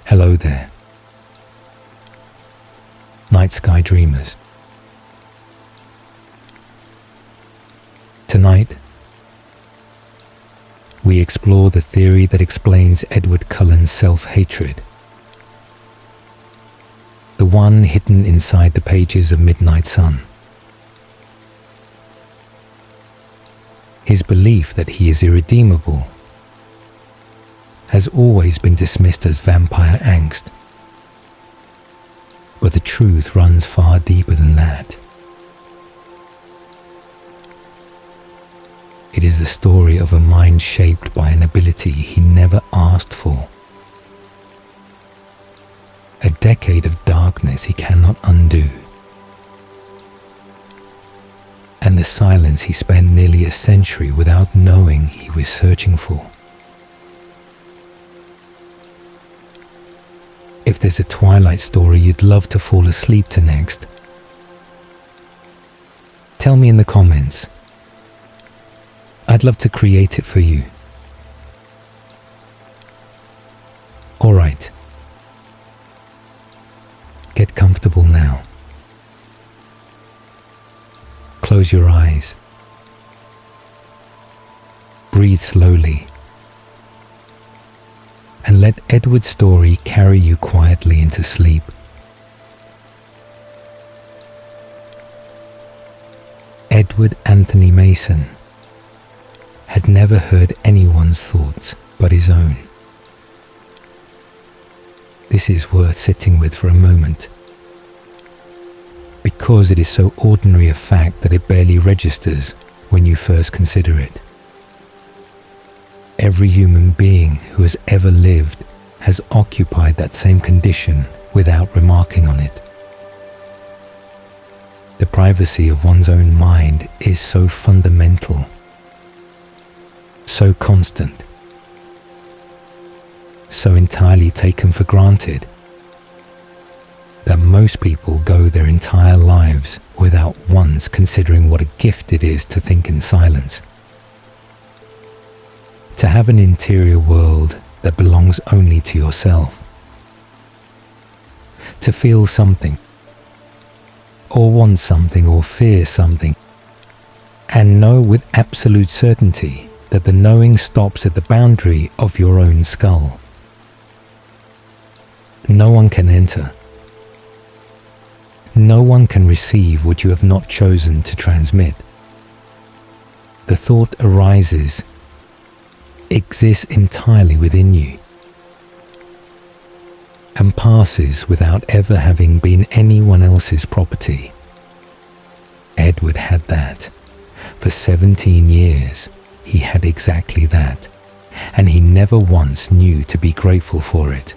Hello there, night sky dreamers. Tonight, we explore the theory that explains Edward Cullen's self-hatred, the one hidden inside the pages of Midnight Sun. His belief that he is irredeemable has always been dismissed as vampire angst, but the truth runs far deeper than that. It is the story of a mind shaped by an ability he never asked for, a decade of darkness he cannot undo, and the silence he spent nearly a century without knowing he was searching for. If there's a Twilight story you'd love to fall asleep to next, tell me in the comments. I'd love to create it for you. Alright, get comfortable now. Close your eyes. Breathe slowly. And let Edward's story carry you quietly into sleep. Edward Anthony Mason had never heard anyone's thoughts but his own. This is worth sitting with for a moment, because it is so ordinary a fact that it barely registers when you first consider it. Every human being who has ever lived has occupied that same condition without remarking on it. The privacy of one's own mind is so fundamental, so constant, so entirely taken for granted, that most people go their entire lives without once considering what a gift it is to think in silence. To have an interior world that belongs only to yourself. To feel something, or want something, or fear something, and know with absolute certainty that the knowing stops at the boundary of your own skull. No one can enter. No one can receive what you have not chosen to transmit. The thought arises, exists entirely within you, and passes without ever having been anyone else's property. Edward had that. For 17 years, he had exactly that, and he never once knew to be grateful for it.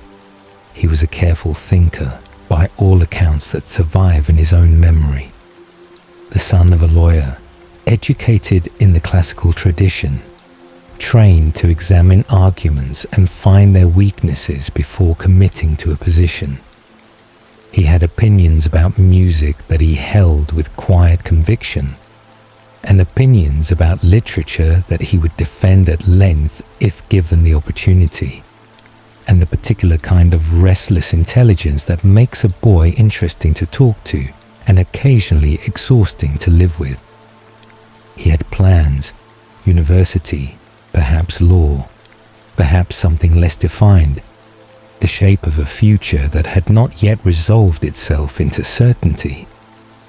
He was a careful thinker, by all accounts that survive in his own memory. The son of a lawyer, educated in the classical tradition, trained to examine arguments and find their weaknesses before committing to a position. He had opinions about music that he held with quiet conviction, and opinions about literature that he would defend at length if given the opportunity, and the particular kind of restless intelligence that makes a boy interesting to talk to and occasionally exhausting to live with. He had plans, university, perhaps law, perhaps something less defined, the shape of a future that had not yet resolved itself into certainty,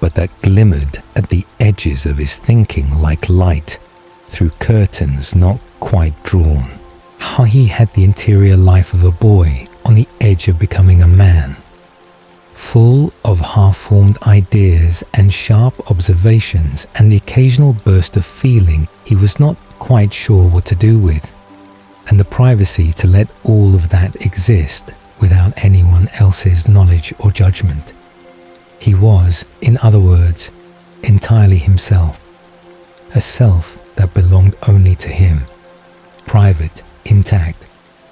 but that glimmered at the edges of his thinking like light through curtains not quite drawn. How he had the interior life of a boy on the edge of becoming a man, full of half-formed ideas and sharp observations and the occasional burst of feeling he was not quite sure what to do with, and the privacy to let all of that exist without anyone else's knowledge or judgment. He was, in other words, entirely himself, a self that belonged only to him, private, intact,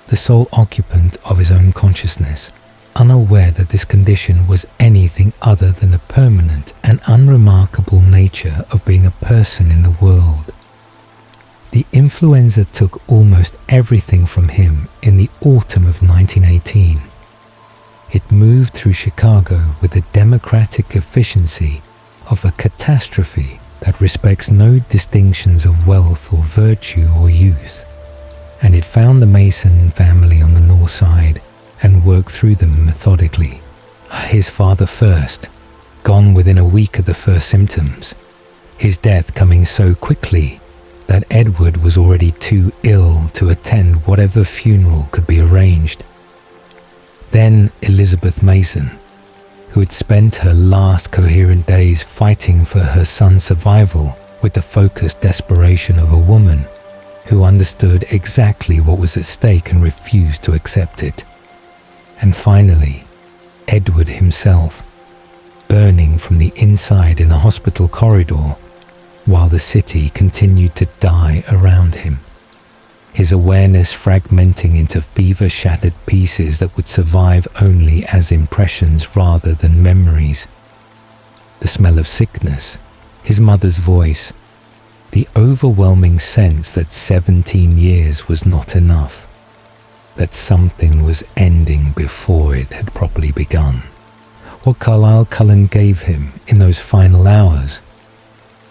the sole occupant of his own consciousness, unaware that this condition was anything other than the permanent and unremarkable nature of being a person in the world. The influenza took almost everything from him in the autumn of 1918, It moved through Chicago with the democratic efficiency of a catastrophe that respects no distinctions of wealth or virtue or youth. And it found the Mason family on the north side and worked through them methodically. His father first, gone within a week of the first symptoms. His death coming so quickly that Edward was already too ill to attend whatever funeral could be arranged. Then Elizabeth Mason, who had spent her last coherent days fighting for her son's survival with the focused desperation of a woman who understood exactly what was at stake and refused to accept it. And finally, Edward himself, burning from the inside in a hospital corridor while the city continued to die around him, his awareness fragmenting into fever-shattered pieces that would survive only as impressions rather than memories. The smell of sickness, his mother's voice, the overwhelming sense that 17 years was not enough, that something was ending before it had properly begun. What Carlyle Cullen gave him in those final hours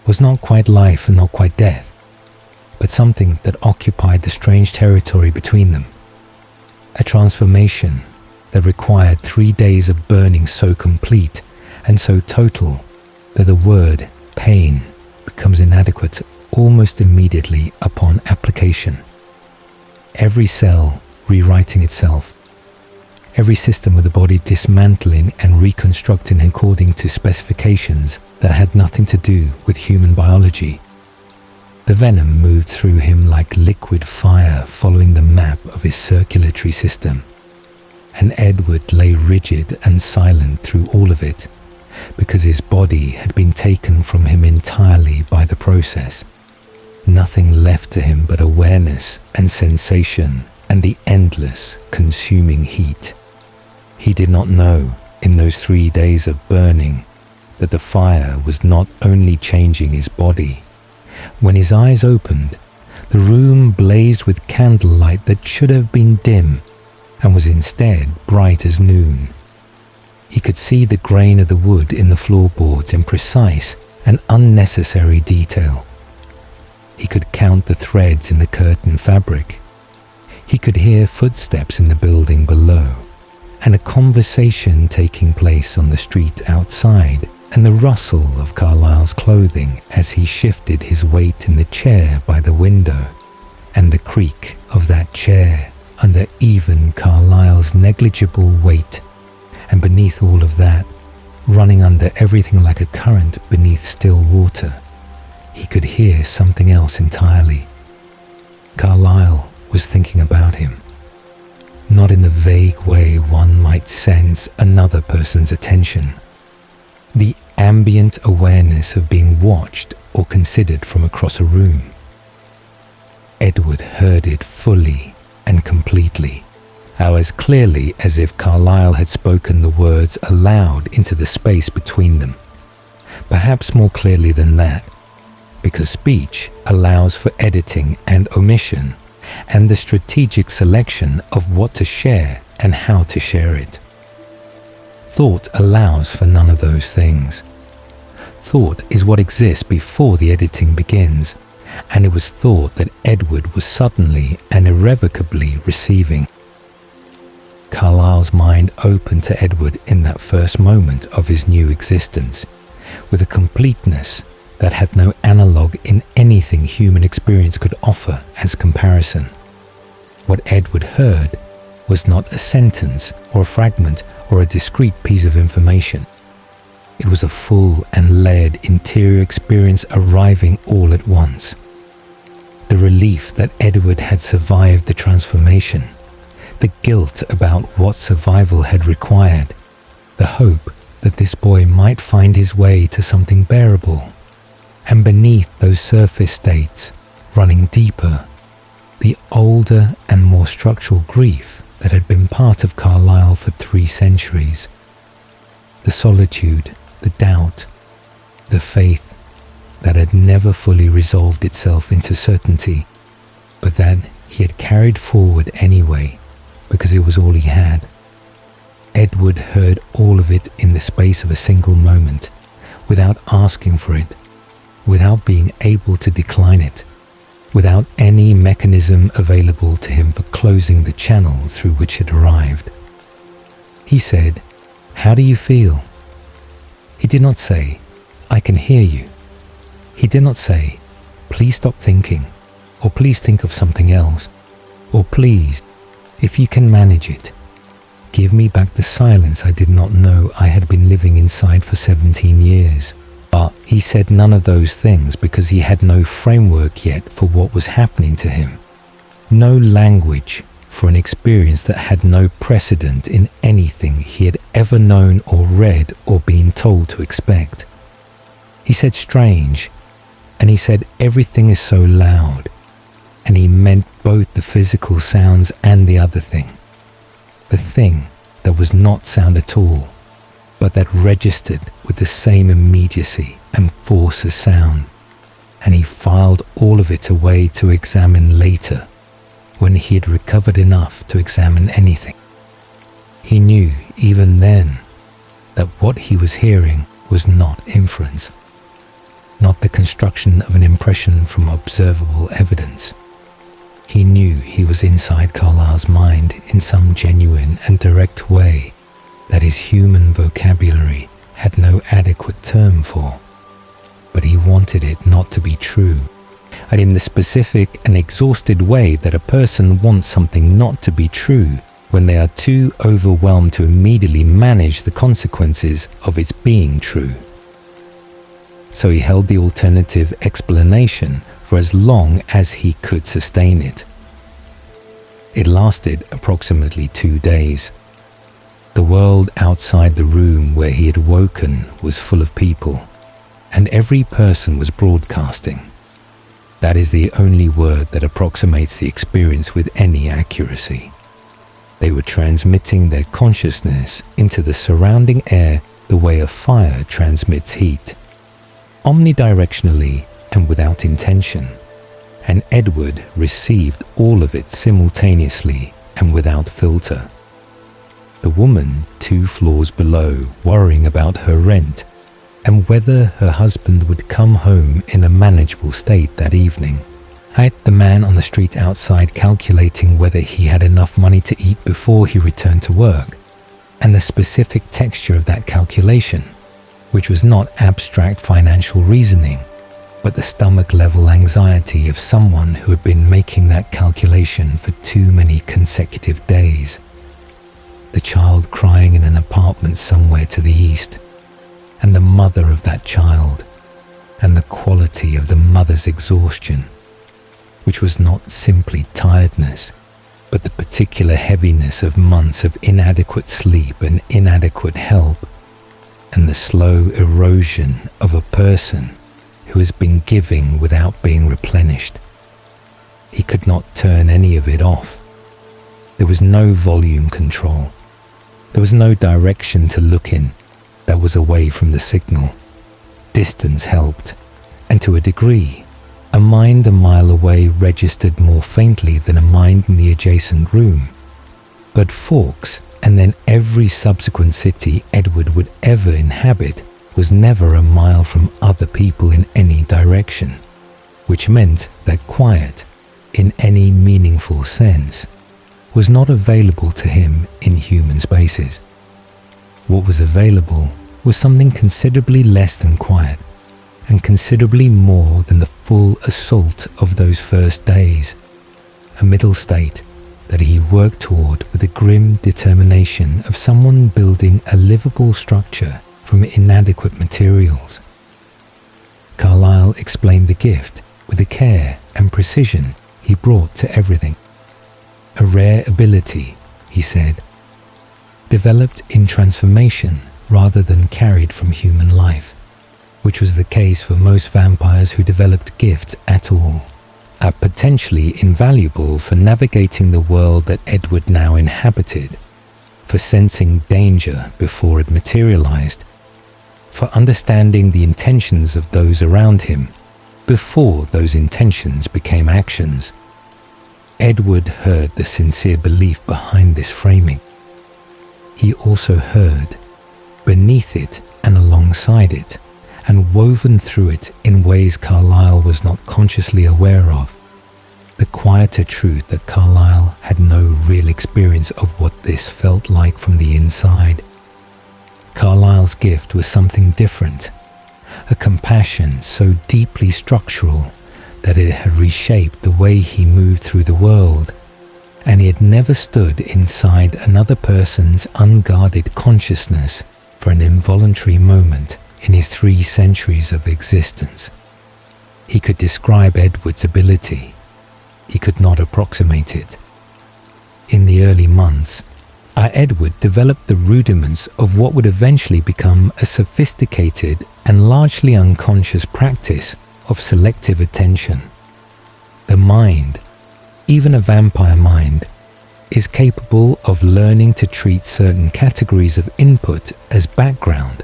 was not quite life and not quite death, but something that occupied the strange territory between them. A transformation that required 3 days of burning so complete and so total that the word pain becomes inadequate almost immediately upon application. Every cell rewriting itself, every system of the body dismantling and reconstructing according to specifications that had nothing to do with human biology. The venom moved through him like liquid fire following the map of his circulatory system, and Edward lay rigid and silent through all of it, because his body had been taken from him entirely by the process. Nothing left to him but awareness and sensation and the endless, consuming heat. He did not know, in those 3 days of burning, that the fire was not only changing his body. When his eyes opened, the room blazed with candlelight that should have been dim and was instead bright as noon. He could see the grain of the wood in the floorboards in precise and unnecessary detail. He could count the threads in the curtain fabric. He could hear footsteps in the building below, and a conversation taking place on the street outside, and the rustle of Carlyle's clothing as he shifted his weight in the chair by the window, and the creak of that chair under even Carlyle's negligible weight, and beneath all of that, running under everything like a current beneath still water, he could hear something else entirely. Carlyle was thinking about him, not in the vague way one might sense another person's attention. The ambient awareness of being watched or considered from across a room. Edward heard it fully and completely, as clearly as if Carlyle had spoken the words aloud into the space between them. Perhaps more clearly than that, because speech allows for editing and omission, and the strategic selection of what to share and how to share it. Thought allows for none of those things. Thought is what exists before the editing begins, and it was thought that Edward was suddenly and irrevocably receiving. Carlyle's mind opened to Edward in that first moment of his new existence, with a completeness that had no analogue in anything human experience could offer as comparison. What Edward heard was not a sentence or a fragment or a discrete piece of information. It was a full and layered interior experience arriving all at once. The relief that Edward had survived the transformation, the guilt about what survival had required, the hope that this boy might find his way to something bearable, and beneath those surface states, running deeper, the older and more structural grief that had been part of Carlyle for 3 centuries. The solitude, the doubt, the faith that had never fully resolved itself into certainty, but that he had carried forward anyway because it was all he had. Edward heard all of it in the space of a single moment, without asking for it, without being able to decline it, without any mechanism available to him for closing the channel through which it arrived. He said, "How do you feel?" He did not say, "I can hear you." He did not say, "Please stop thinking," or "Please think of something else," or "Please, if you can manage it, give me back the silence I did not know I had been living inside for 17 years. But he said none of those things because he had no framework yet for what was happening to him. No language for an experience that had no precedent in anything he had ever known or read or been told to expect. He said strange, and he said everything is so loud, and he meant both the physical sounds and the other thing. The thing that was not sound at all, but that registered with the same immediacy and force as sound, and he filed all of it away to examine later, when he had recovered enough to examine anything. He knew even then that what he was hearing was not inference, not the construction of an impression from observable evidence. He knew he was inside Carlyle's mind in some genuine and direct way that his human vocabulary had no adequate term for, but he wanted it not to be true, and in the specific and exhausted way that a person wants something not to be true when they are too overwhelmed to immediately manage the consequences of its being true. So he held the alternative explanation for as long as he could sustain it. It lasted approximately 2 days. The world outside the room where he had woken was full of people, and every person was broadcasting. That is the only word that approximates the experience with any accuracy. They were transmitting their consciousness into the surrounding air the way a fire transmits heat, omnidirectionally and without intention, and Edward received all of it simultaneously and without filter. The woman 2 floors below, worrying about her rent and whether her husband would come home in a manageable state that evening. The man on the street outside calculating whether he had enough money to eat before he returned to work, and the specific texture of that calculation, which was not abstract financial reasoning, but the stomach-level anxiety of someone who had been making that calculation for too many consecutive days. The child crying in an apartment somewhere to the east, and the mother of that child, and the quality of the mother's exhaustion, which was not simply tiredness, but the particular heaviness of months of inadequate sleep and inadequate help, and the slow erosion of a person who has been giving without being replenished. He could not turn any of it off. There was no volume control. There was no direction to look in that was away from the signal. Distance helped, and to a degree, a mind a mile away registered more faintly than a mind in the adjacent room. But Forks, and then every subsequent city Edward would ever inhabit, was never a mile from other people in any direction, which meant that quiet, in any meaningful sense, was not available to him in human spaces. What was available was something considerably less than quiet, and considerably more than the full assault of those first days, a middle state that he worked toward with the grim determination of someone building a livable structure from inadequate materials. Carlyle explained the gift with the care and precision he brought to everything. A rare ability, he said, developed in transformation rather than carried from human life, which was the case for most vampires who developed gifts at all, are potentially invaluable for navigating the world that Edward now inhabited, for sensing danger before it materialized, for understanding the intentions of those around him before those intentions became actions. Edward heard the sincere belief behind this framing. he also heard, beneath it and alongside it, and woven through it in ways Carlyle was not consciously aware of, the quieter truth that Carlyle had no real experience of what this felt like from the inside. Carlyle's gift was something different, a compassion so deeply structural that it had reshaped the way he moved through the world, and he had never stood inside another person's unguarded consciousness for an involuntary moment in his 3 centuries of existence. He could describe Edward's ability. He could not approximate it. In the early months, Edward developed the rudiments of what would eventually become a sophisticated and largely unconscious practice of selective attention. The mind, even a vampire mind, is capable of learning to treat certain categories of input as background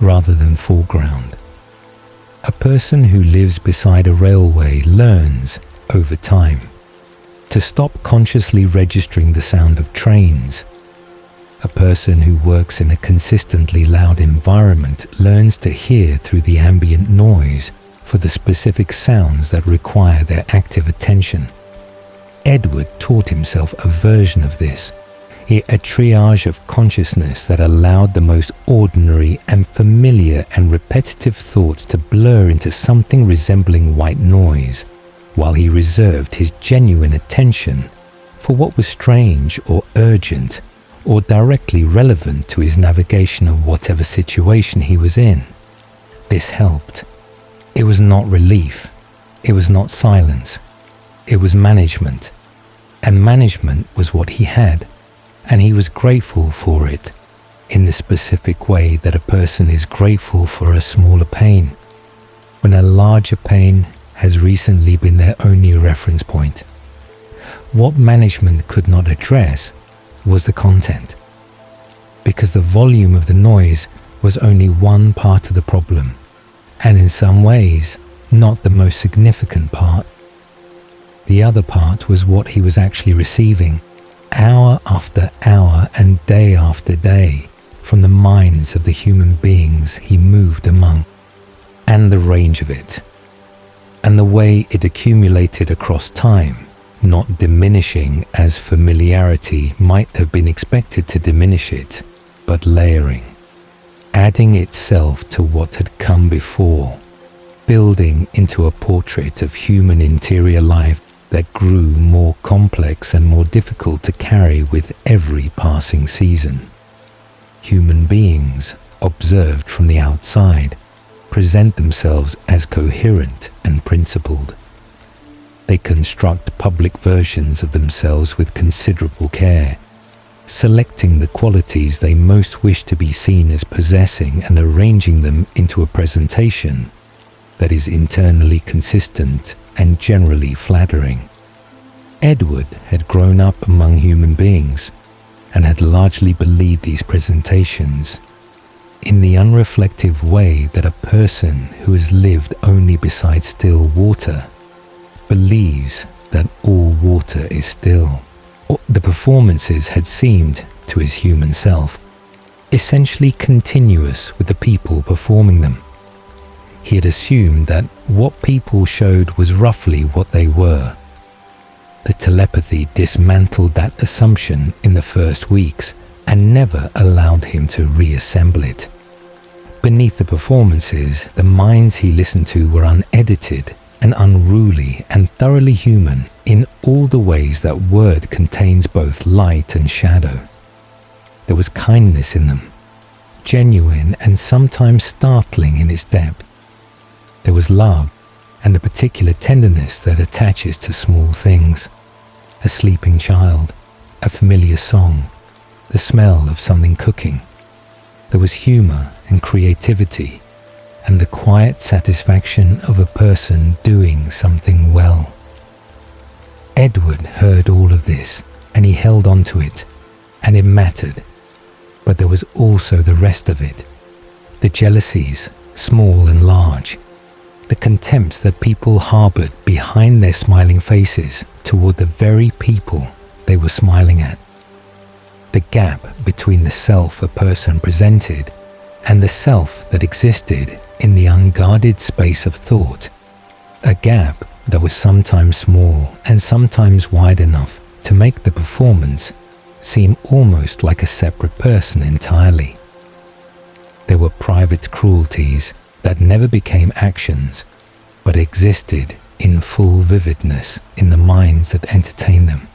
rather than foreground. A person who lives beside a railway learns, over time, to stop consciously registering the sound of trains. A person who works in a consistently loud environment learns to hear through the ambient noise for the specific sounds that require their active attention. Edward taught himself a version of this, a triage of consciousness that allowed the most ordinary and familiar and repetitive thoughts to blur into something resembling white noise, while he reserved his genuine attention for what was strange or urgent or directly relevant to his navigation of whatever situation he was in. This helped. It was not relief. It was not silence. It was management. And management was what he had, and he was grateful for it in the specific way that a person is grateful for a smaller pain, when a larger pain has recently been their only reference point. What management could not address was the content, because the volume of the noise was only one part of the problem, and in some ways not the most significant part. The other part was what he was actually receiving, hour after hour and day after day, from the minds of the human beings he moved among, and the range of it, and the way it accumulated across time, not diminishing as familiarity might have been expected to diminish it, but layering, adding itself to what had come before, building into a portrait of human interior life that grew more complex and more difficult to carry with every passing season. Human beings, observed from the outside, present themselves as coherent and principled. They construct public versions of themselves with considerable care, selecting the qualities they most wish to be seen as possessing and arranging them into a presentation that is internally consistent and generally flattering. Edward had grown up among human beings and had largely believed these presentations in the unreflective way that a person who has lived only beside still water believes that all water is still. The performances had seemed, to his human self, essentially continuous with the people performing them. He had assumed that what people showed was roughly what they were. The telepathy dismantled that assumption in the first weeks and never allowed him to reassemble it. Beneath the performances, the minds he listened to were unedited and unruly and thoroughly human in all the ways that word contains both light and shadow. There was kindness in them, genuine and sometimes startling in its depth. There was love and the particular tenderness that attaches to small things. A sleeping child, a familiar song, the smell of something cooking. There was humor and creativity and the quiet satisfaction of a person doing something well. Edward heard all of this and he held on to it, and it mattered. But there was also the rest of it. The jealousies, small and large. The contempts that people harbored behind their smiling faces toward the very people they were smiling at. the gap between the self a person presented and the self that existed in the unguarded space of thought, a gap that was sometimes small and sometimes wide enough to make the performance seem almost like a separate person entirely. There were private cruelties that never became actions, but existed in full vividness in the minds that entertained them.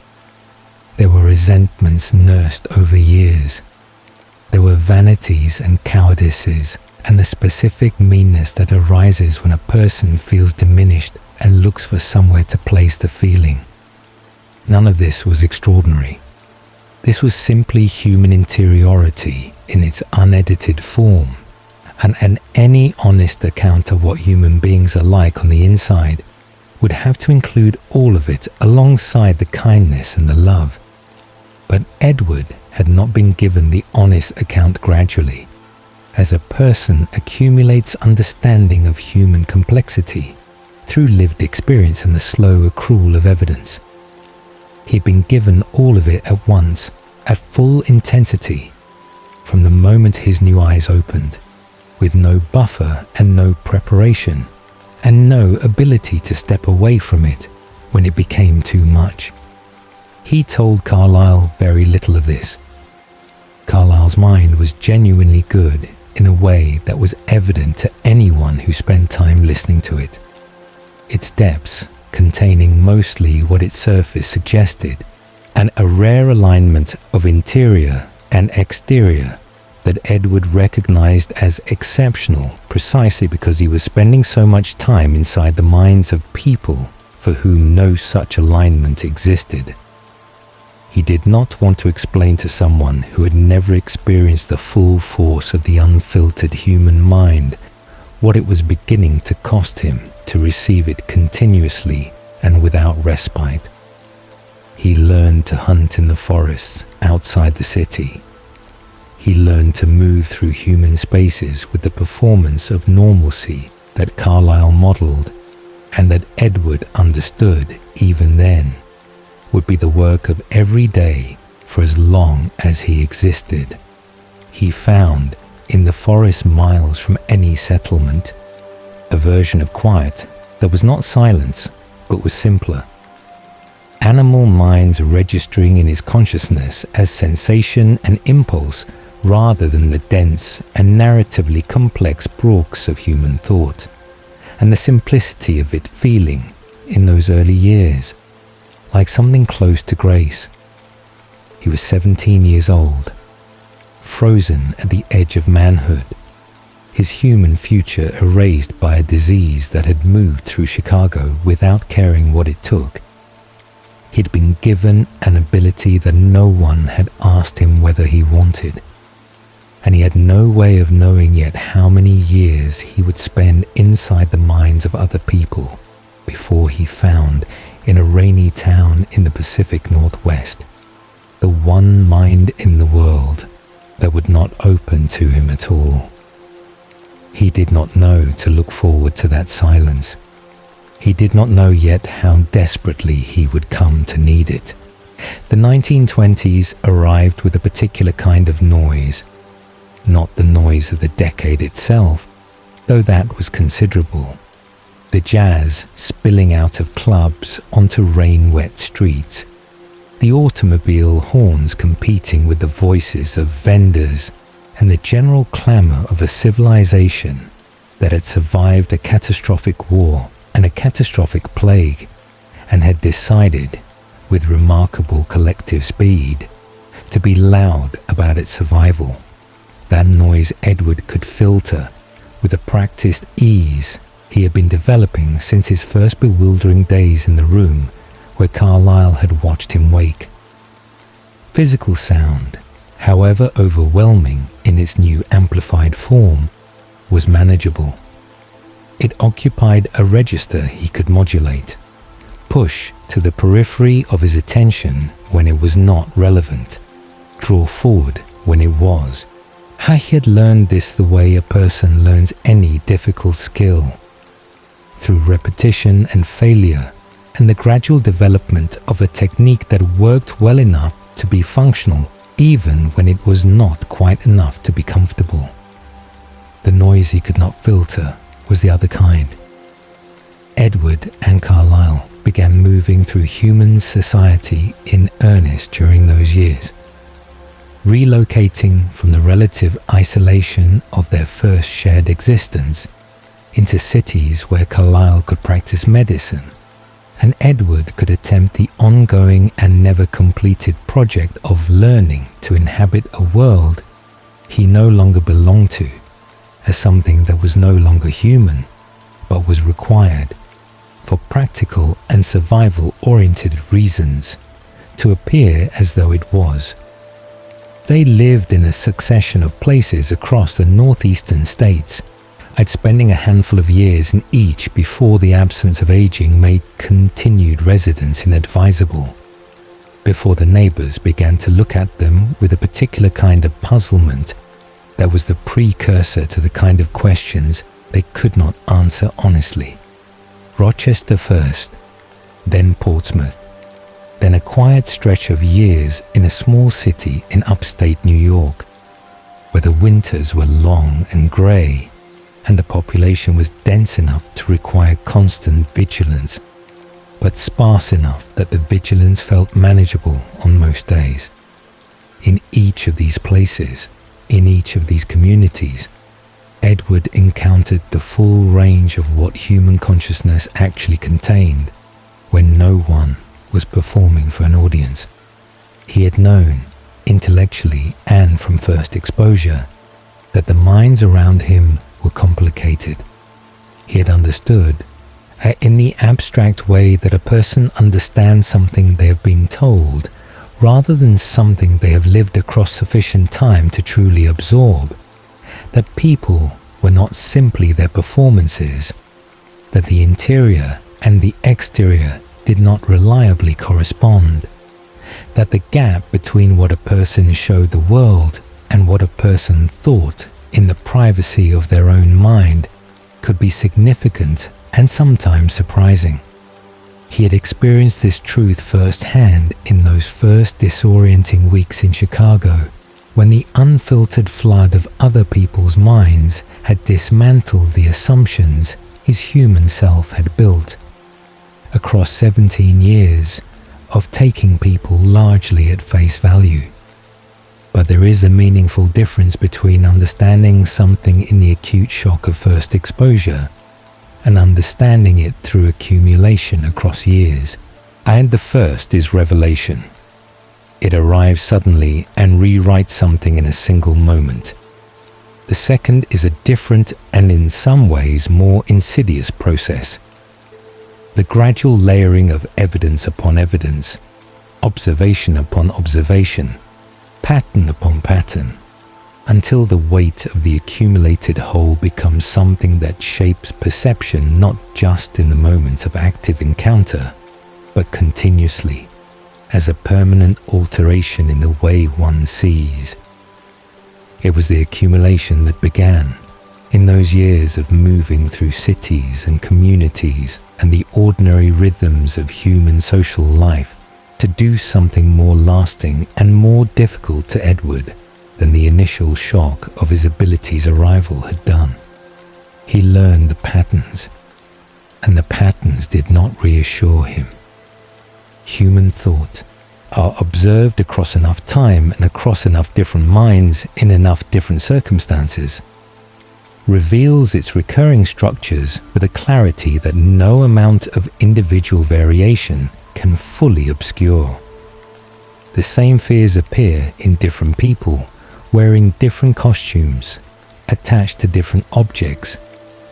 There were resentments nursed over years. There were vanities and cowardices and the specific meanness that arises when a person feels diminished and looks for somewhere to place the feeling. None of this was extraordinary. This was simply human interiority in its unedited form, and any honest account of what human beings are like on the inside would have to include all of it alongside the kindness and the love. But Edward had not been given the honest account gradually, as a person accumulates understanding of human complexity through lived experience and the slow accrual of evidence. He'd been given all of it at once, at full intensity, from the moment his new eyes opened, with no buffer and no preparation, and no ability to step away from it when it became too much. He told Carlyle very little of this. Carlyle's mind was genuinely good in a way that was evident to anyone who spent time listening to it. Its depths containing mostly what its surface suggested, and a rare alignment of interior and exterior that Edward recognized as exceptional precisely because he was spending so much time inside the minds of people for whom no such alignment existed. He did not want to explain to someone who had never experienced the full force of the unfiltered human mind what it was beginning to cost him to receive it continuously and without respite. He learned to hunt in the forests outside the city. He learned to move through human spaces with the performance of normalcy that Carlyle modeled, and that Edward understood even then would be the work of every day for as long as he existed. He found, in the forest miles from any settlement, a version of quiet that was not silence, but was simpler. Animal minds registering in his consciousness as sensation and impulse rather than the dense and narratively complex brooks of human thought, and the simplicity of it feeling, in those early years, like something close to grace. He was 17 years old, frozen at the edge of manhood, his human future erased by a disease that had moved through Chicago without caring what it took. He'd been given an ability that no one had asked him whether he wanted, and he had no way of knowing yet how many years he would spend inside the minds of other people before he found, in a rainy town in the Pacific Northwest, the one mind in the world that would not open to him at all. He did not know to look forward to that silence. He did not know yet how desperately he would come to need it. The 1920s arrived with a particular kind of noise, not the noise of the decade itself, though that was considerable. The jazz spilling out of clubs onto rain-wet streets, the automobile horns competing with the voices of vendors, and the general clamor of a civilization that had survived a catastrophic war and a catastrophic plague, and had decided, with remarkable collective speed, to be loud about its survival. That noise Edward could filter with a practiced ease he had been developing since his first bewildering days in the room where Carlyle had watched him wake. Physical sound, however overwhelming in its new amplified form, was manageable. It occupied a register he could modulate, push to the periphery of his attention when it was not relevant, draw forward when it was. How he had learned this the way a person learns any difficult skill, through repetition and failure, and the gradual development of a technique that worked well enough to be functional even when it was not quite enough to be comfortable. The noise he could not filter was the other kind. Edward and Carlyle began moving through human society in earnest during those years, relocating from the relative isolation of their first shared existence into cities where Carlyle could practice medicine and Edward could attempt the ongoing and never completed project of learning to inhabit a world he no longer belonged to, as something that was no longer human but was required for practical and survival-oriented reasons to appear as though it was. They lived in a succession of places across the northeastern states, I'd spending a handful of years in each before the absence of aging made continued residence inadvisable, before the neighbors began to look at them with a particular kind of puzzlement that was the precursor to the kind of questions they could not answer honestly. Rochester first, then Portsmouth, then a quiet stretch of years in a small city in upstate New York, where the winters were long and grey, and the population was dense enough to require constant vigilance, but sparse enough that the vigilance felt manageable on most days. In each of these places, in each of these communities, Edward encountered the full range of what human consciousness actually contained when no one was performing for an audience. He had known, intellectually and from first exposure, that the minds around him were complicated. He had understood, in the abstract way that a person understands something they have been told, rather than something they have lived across sufficient time to truly absorb, that people were not simply their performances, that the interior and the exterior did not reliably correspond, that the gap between what a person showed the world and what a person thought in the privacy of their own mind could be significant and sometimes surprising. He had experienced this truth firsthand in those first disorienting weeks in Chicago, when the unfiltered flood of other people's minds had dismantled the assumptions his human self had built. Across 17 years of taking people largely at face value. But there is a meaningful difference between understanding something in the acute shock of first exposure and understanding it through accumulation across years. And the first is revelation. It arrives suddenly and rewrites something in a single moment. The second is a different and in some ways more insidious process. The gradual layering of evidence upon evidence, observation upon observation, pattern upon pattern, until the weight of the accumulated whole becomes something that shapes perception not just in the moments of active encounter, but continuously, as a permanent alteration in the way one sees. It was the accumulation that began in those years of moving through cities and communities and the ordinary rhythms of human social life to do something more lasting and more difficult to Edward than the initial shock of his ability's arrival had done. He learned the patterns, and the patterns did not reassure him. Human thought are observed across enough time and across enough different minds in enough different circumstances, reveals its recurring structures with a clarity that no amount of individual variation can fully obscure. The same fears appear in different people, wearing different costumes, attached to different objects,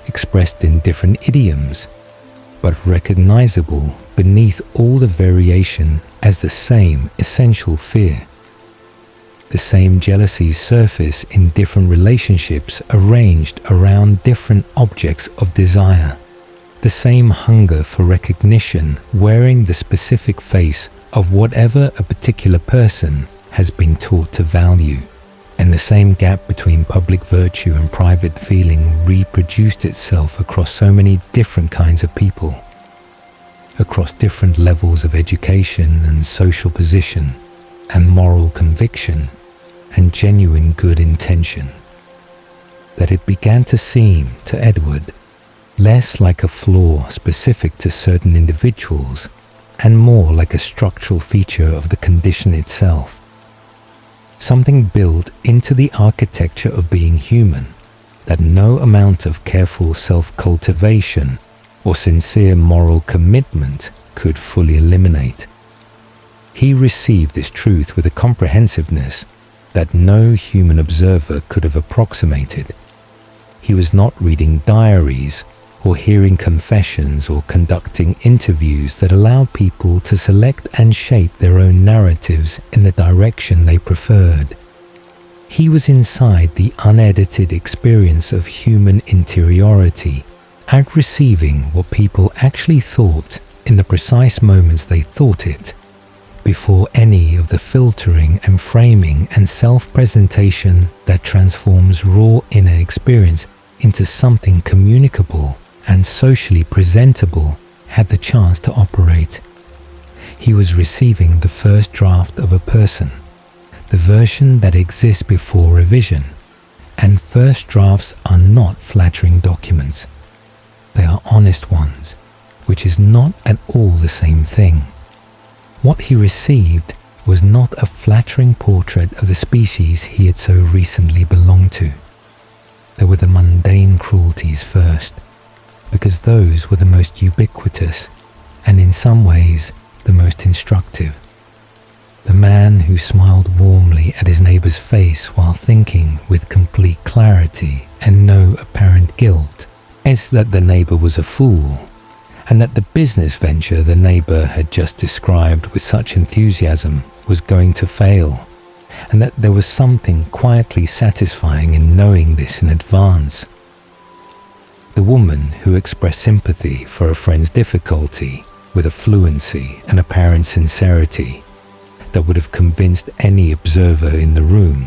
expressed in different idioms, but recognizable beneath all the variation as the same essential fear. The same jealousies surface in different relationships arranged around different objects of desire. The same hunger for recognition wearing the specific face of whatever a particular person has been taught to value. And the same gap between public virtue and private feeling reproduced itself across so many different kinds of people, across different levels of education and social position, and moral conviction and genuine good intention, that it began to seem to Edward less like a flaw specific to certain individuals and more like a structural feature of the condition itself, something built into the architecture of being human that no amount of careful self-cultivation or sincere moral commitment could fully eliminate. He received this truth with a comprehensiveness that no human observer could have approximated. He was not reading diaries or hearing confessions or conducting interviews that allowed people to select and shape their own narratives in the direction they preferred. He was inside the unedited experience of human interiority, out receiving what people actually thought in the precise moments they thought it, before any of the filtering and framing and self-presentation that transforms raw inner experience into something communicable and socially presentable had the chance to operate. He was receiving the first draft of a person, the version that exists before revision, and first drafts are not flattering documents. They are honest ones, which is not at all the same thing. What he received was not a flattering portrait of the species he had so recently belonged to. There were the mundane cruelties first, because those were the most ubiquitous and in some ways the most instructive. The man who smiled warmly at his neighbor's face while thinking with complete clarity and no apparent guilt is that the neighbor was a fool, and that the business venture the neighbor had just described with such enthusiasm was going to fail, and that there was something quietly satisfying in knowing this in advance. The woman who expressed sympathy for a friend's difficulty with a fluency and apparent sincerity that would have convinced any observer in the room,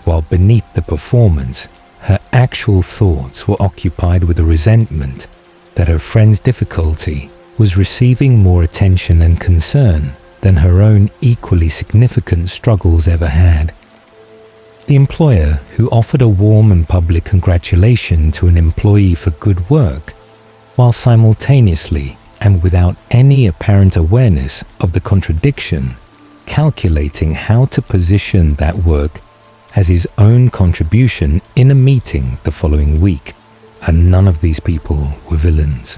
while beneath the performance, her actual thoughts were occupied with a resentment that her friend's difficulty was receiving more attention and concern than her own equally significant struggles ever had. The employer who offered a warm and public congratulation to an employee for good work, while simultaneously and without any apparent awareness of the contradiction, calculating how to position that work as his own contribution in a meeting the following week, and none of these people were villains.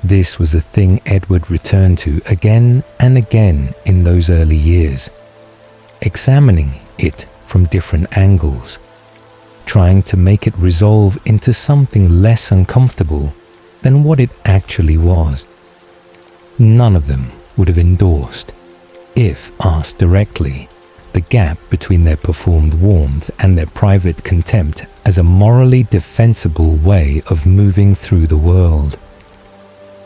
This was the thing Edward returned to again and again in those early years, examining it from different angles, trying to make it resolve into something less uncomfortable than what it actually was. None of them would have endorsed, if asked directly, the gap between their performed warmth and their private contempt as a morally defensible way of moving through the world.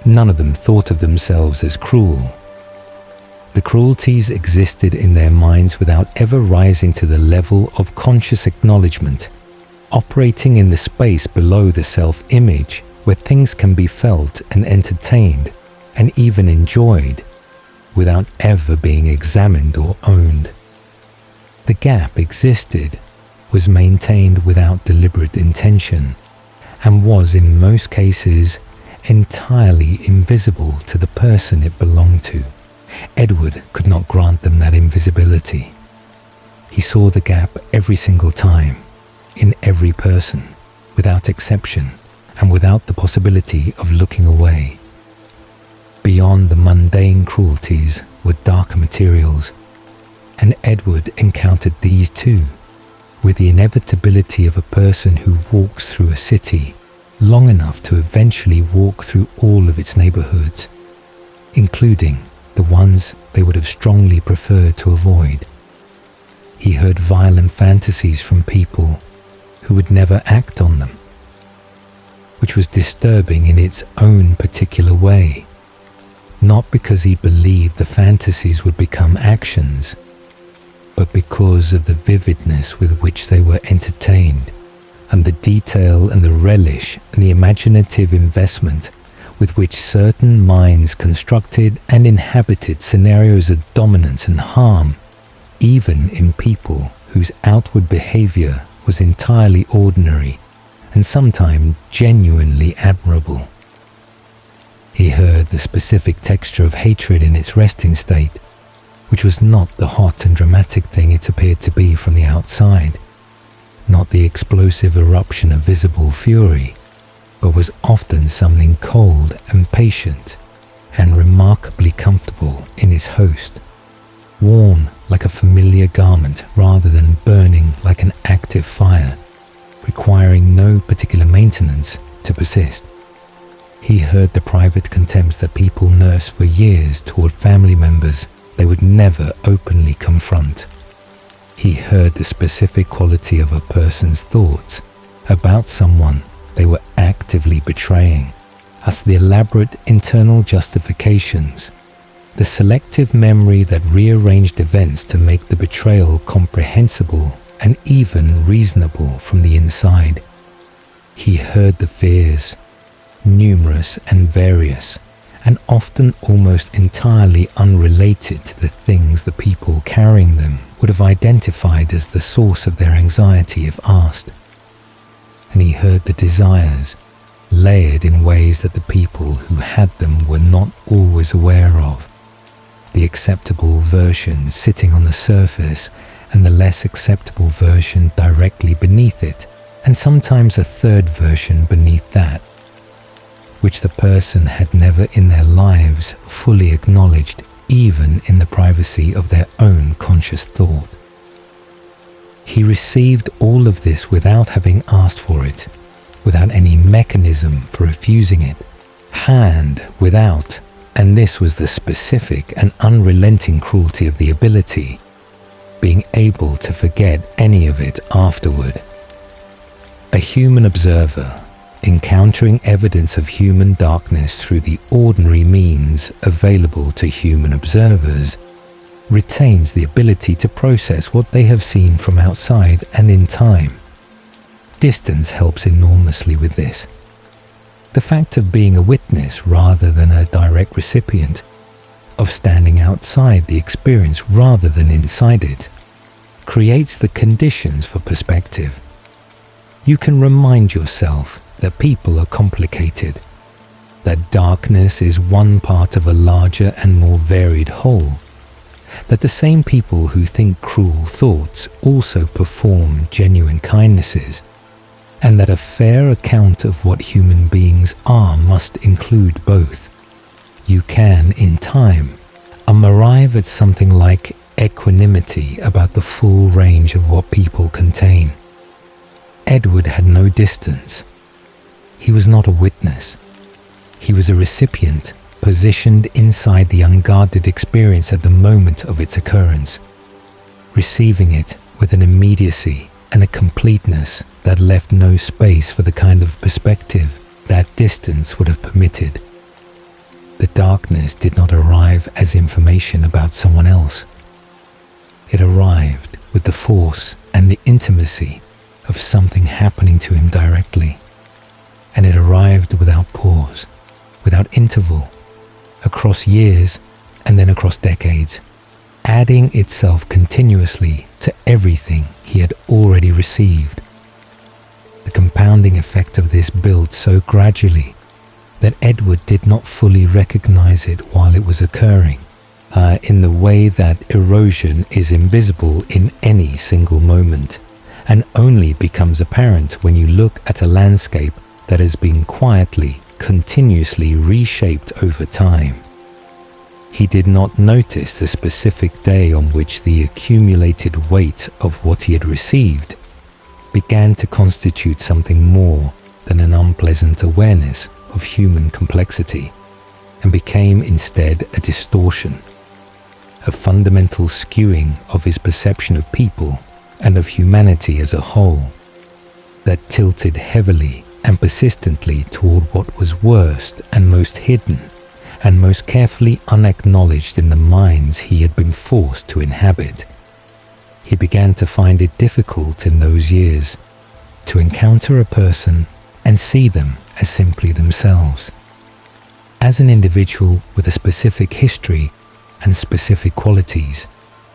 None of them thought of themselves as cruel. The cruelties existed in their minds without ever rising to the level of conscious acknowledgement, operating in the space below the self-image where things can be felt and entertained and even enjoyed without ever being examined or owned. The gap existed, was maintained without deliberate intention, and was in most cases entirely invisible to the person it belonged to. Edward could not grant them that invisibility. He saw the gap every single time, in every person, without exception, and without the possibility of looking away. Beyond the mundane cruelties were darker materials, and Edward encountered these too, with the inevitability of a person who walks through a city long enough to eventually walk through all of its neighborhoods, including the ones they would have strongly preferred to avoid. He heard violent fantasies from people who would never act on them, which was disturbing in its own particular way, not because he believed the fantasies would become actions, but because of the vividness with which they were entertained, and the detail and the relish and the imaginative investment with which certain minds constructed and inhabited scenarios of dominance and harm even in people whose outward behavior was entirely ordinary and sometimes genuinely admirable. He heard the specific texture of hatred in its resting state, which was not the hot and dramatic thing it appeared to be from the outside, not the explosive eruption of visible fury, but was often something cold and patient and remarkably comfortable in his host, worn like a familiar garment rather than burning like an active fire, requiring no particular maintenance to persist. He heard the private contempts that people nurse for years toward family members they would never openly confront. He heard the specific quality of a person's thoughts about someone they were actively betraying, as the elaborate internal justifications, the selective memory that rearranged events to make the betrayal comprehensible and even reasonable from the inside. He heard the fears, numerous and various, and often almost entirely unrelated to the things the people carrying them would have identified as the source of their anxiety if asked. And he heard the desires, layered in ways that the people who had them were not always aware of. The acceptable version sitting on the surface and the less acceptable version directly beneath it, and sometimes a third version beneath that, which the person had never in their lives fully acknowledged, even in the privacy of their own conscious thought. He received all of this without having asked for it, without any mechanism for refusing it, without, and this was the specific and unrelenting cruelty of the ability, being able to forget any of it afterward. A human observer, encountering evidence of human darkness through the ordinary means available to human observers, retains the ability to process what they have seen from outside and in time. Distance helps enormously with this. The fact of being a witness rather than a direct recipient, of standing outside the experience rather than inside it, creates the conditions for perspective. You can remind yourself that people are complicated, that darkness is one part of a larger and more varied whole, that the same people who think cruel thoughts also perform genuine kindnesses, and that a fair account of what human beings are must include both. You can, in time, arrive at something like equanimity about the full range of what people contain. Edward had no distance. He was not a witness. He was a recipient, positioned inside the unguarded experience at the moment of its occurrence, receiving it with an immediacy and a completeness that left no space for the kind of perspective that distance would have permitted. The darkness did not arrive as information about someone else. It arrived with the force and the intimacy of something happening to him directly. And it arrived without pause, without interval, across years and then across decades, adding itself continuously to everything he had already received. The compounding effect of this built so gradually that Edward did not fully recognize it while it was occurring, in the way that erosion is invisible in any single moment, and only becomes apparent when you look at a landscape that has been quietly, continuously reshaped over time. He did not notice the specific day on which the accumulated weight of what he had received began to constitute something more than an unpleasant awareness of human complexity, and became instead a distortion, a fundamental skewing of his perception of people and of humanity as a whole, that tilted heavily and persistently toward what was worst and most hidden and most carefully unacknowledged in the minds he had been forced to inhabit. He began to find it difficult in those years to encounter a person and see them as simply themselves, as an individual with a specific history and specific qualities,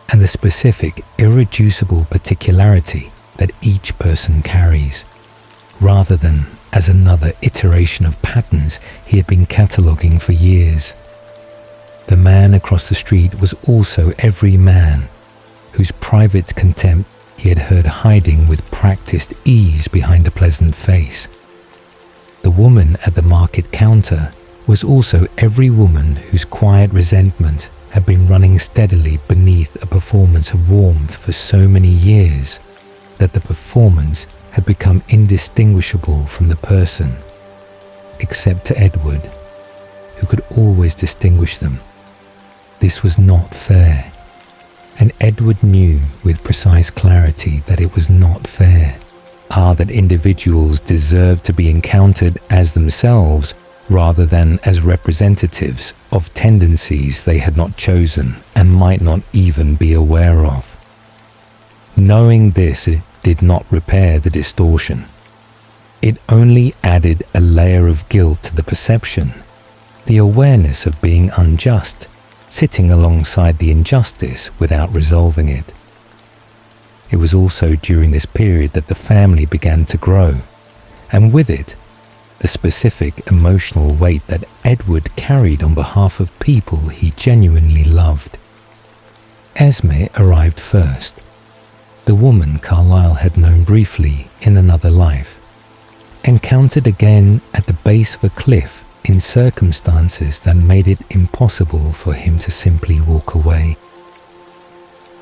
and the specific, irreducible particularity that each person carries, rather than as another iteration of patterns he had been cataloguing for years. The man across the street was also every man whose private contempt he had heard hiding with practiced ease behind a pleasant face. The woman at the market counter was also every woman whose quiet resentment had been running steadily beneath a performance of warmth for so many years that the performance had become indistinguishable from the person, except to Edward, who could always distinguish them. This was not fair, and Edward knew with precise clarity that it was not fair. That individuals deserved to be encountered as themselves rather than as representatives of tendencies they had not chosen and might not even be aware of. Knowing this did not repair the distortion. It only added a layer of guilt to the perception, the awareness of being unjust, sitting alongside the injustice without resolving it. It was also during this period that the family began to grow, and with it, the specific emotional weight that Edward carried on behalf of people he genuinely loved. Esme arrived first, the woman Carlyle had known briefly in another life, encountered again at the base of a cliff in circumstances that made it impossible for him to simply walk away.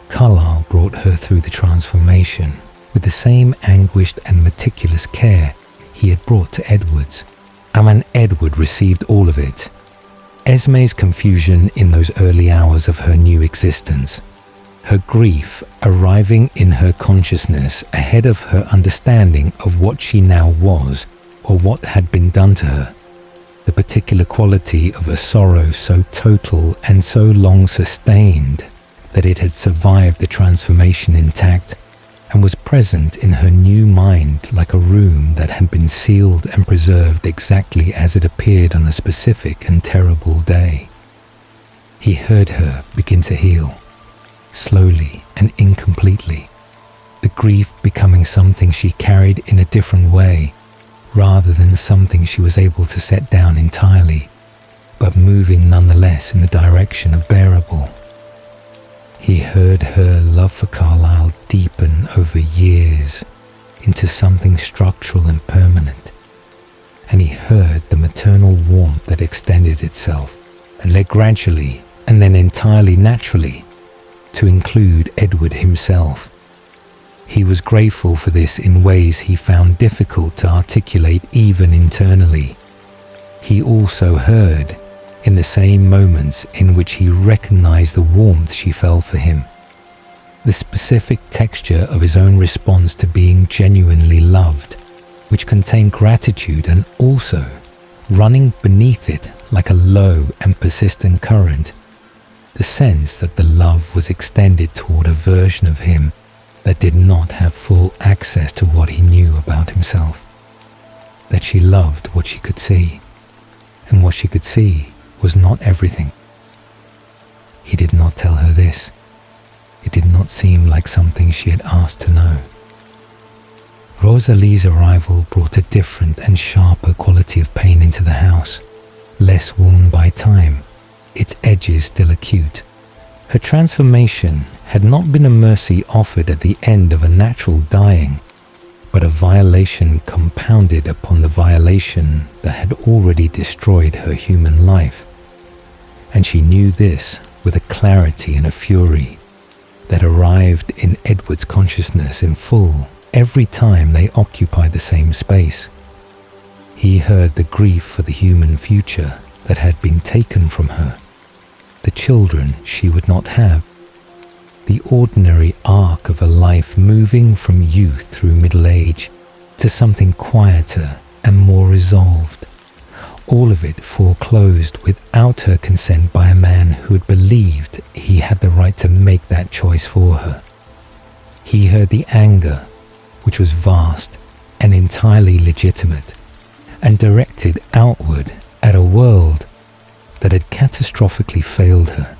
Carlyle brought her through the transformation with the same anguished and meticulous care he had brought to Edward's, and when Edward received all of it, Esme's confusion in those early hours of her new existence, her grief arriving in her consciousness ahead of her understanding of what she now was or what had been done to her, the particular quality of a sorrow so total and so long sustained that it had survived the transformation intact and was present in her new mind like a room that had been sealed and preserved exactly as it appeared on a specific and terrible day. He heard her begin to heal, slowly and incompletely, the grief becoming something she carried in a different way, rather than something she was able to set down entirely, but moving nonetheless in the direction of bearable. He heard her love for Carlyle deepen over years into something structural and permanent, and he heard the maternal warmth that extended itself and led gradually and then entirely naturally to include Edward himself. He was grateful for this in ways he found difficult to articulate even internally. He also heard, in the same moments in which he recognized the warmth she felt for him, the specific texture of his own response to being genuinely loved, which contained gratitude and also, running beneath it like a low and persistent current, the sense that the love was extended toward a version of him that did not have full access to what he knew about himself, that she loved what she could see, and what she could see was not everything. He did not tell her this. It did not seem like something she had asked to know. Rosalie's arrival brought a different and sharper quality of pain into the house, less worn by time, its edges still acute. Her transformation had not been a mercy offered at the end of a natural dying, but a violation compounded upon the violation that had already destroyed her human life. And she knew this with a clarity and a fury that arrived in Edward's consciousness in full every time they occupied the same space. He heard the grief for the human future that had been taken from her, the children she would not have, the ordinary arc of a life moving from youth through middle age to something quieter and more resolved, all of it foreclosed without her consent by a man who had believed he had the right to make that choice for her. He heard the anger, which was vast and entirely legitimate, and directed outward at a world that had catastrophically failed her,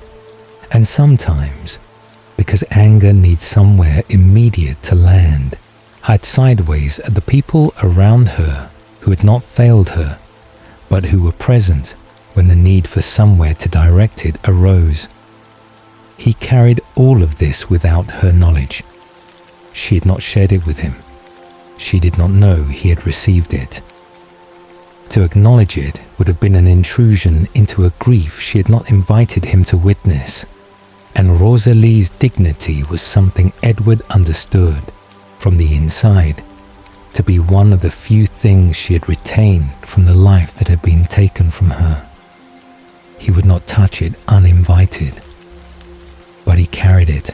and sometimes because anger needs somewhere immediate to land, hied sideways at the people around her who had not failed her, but who were present when the need for somewhere to direct it arose. He carried all of this without her knowledge. She had not shared it with him. She did not know he had received it. To acknowledge it would have been an intrusion into a grief she had not invited him to witness. And Rosalie's dignity was something Edward understood from the inside to be one of the few things she had retained from the life that had been taken from her. He would not touch it uninvited, but he carried it.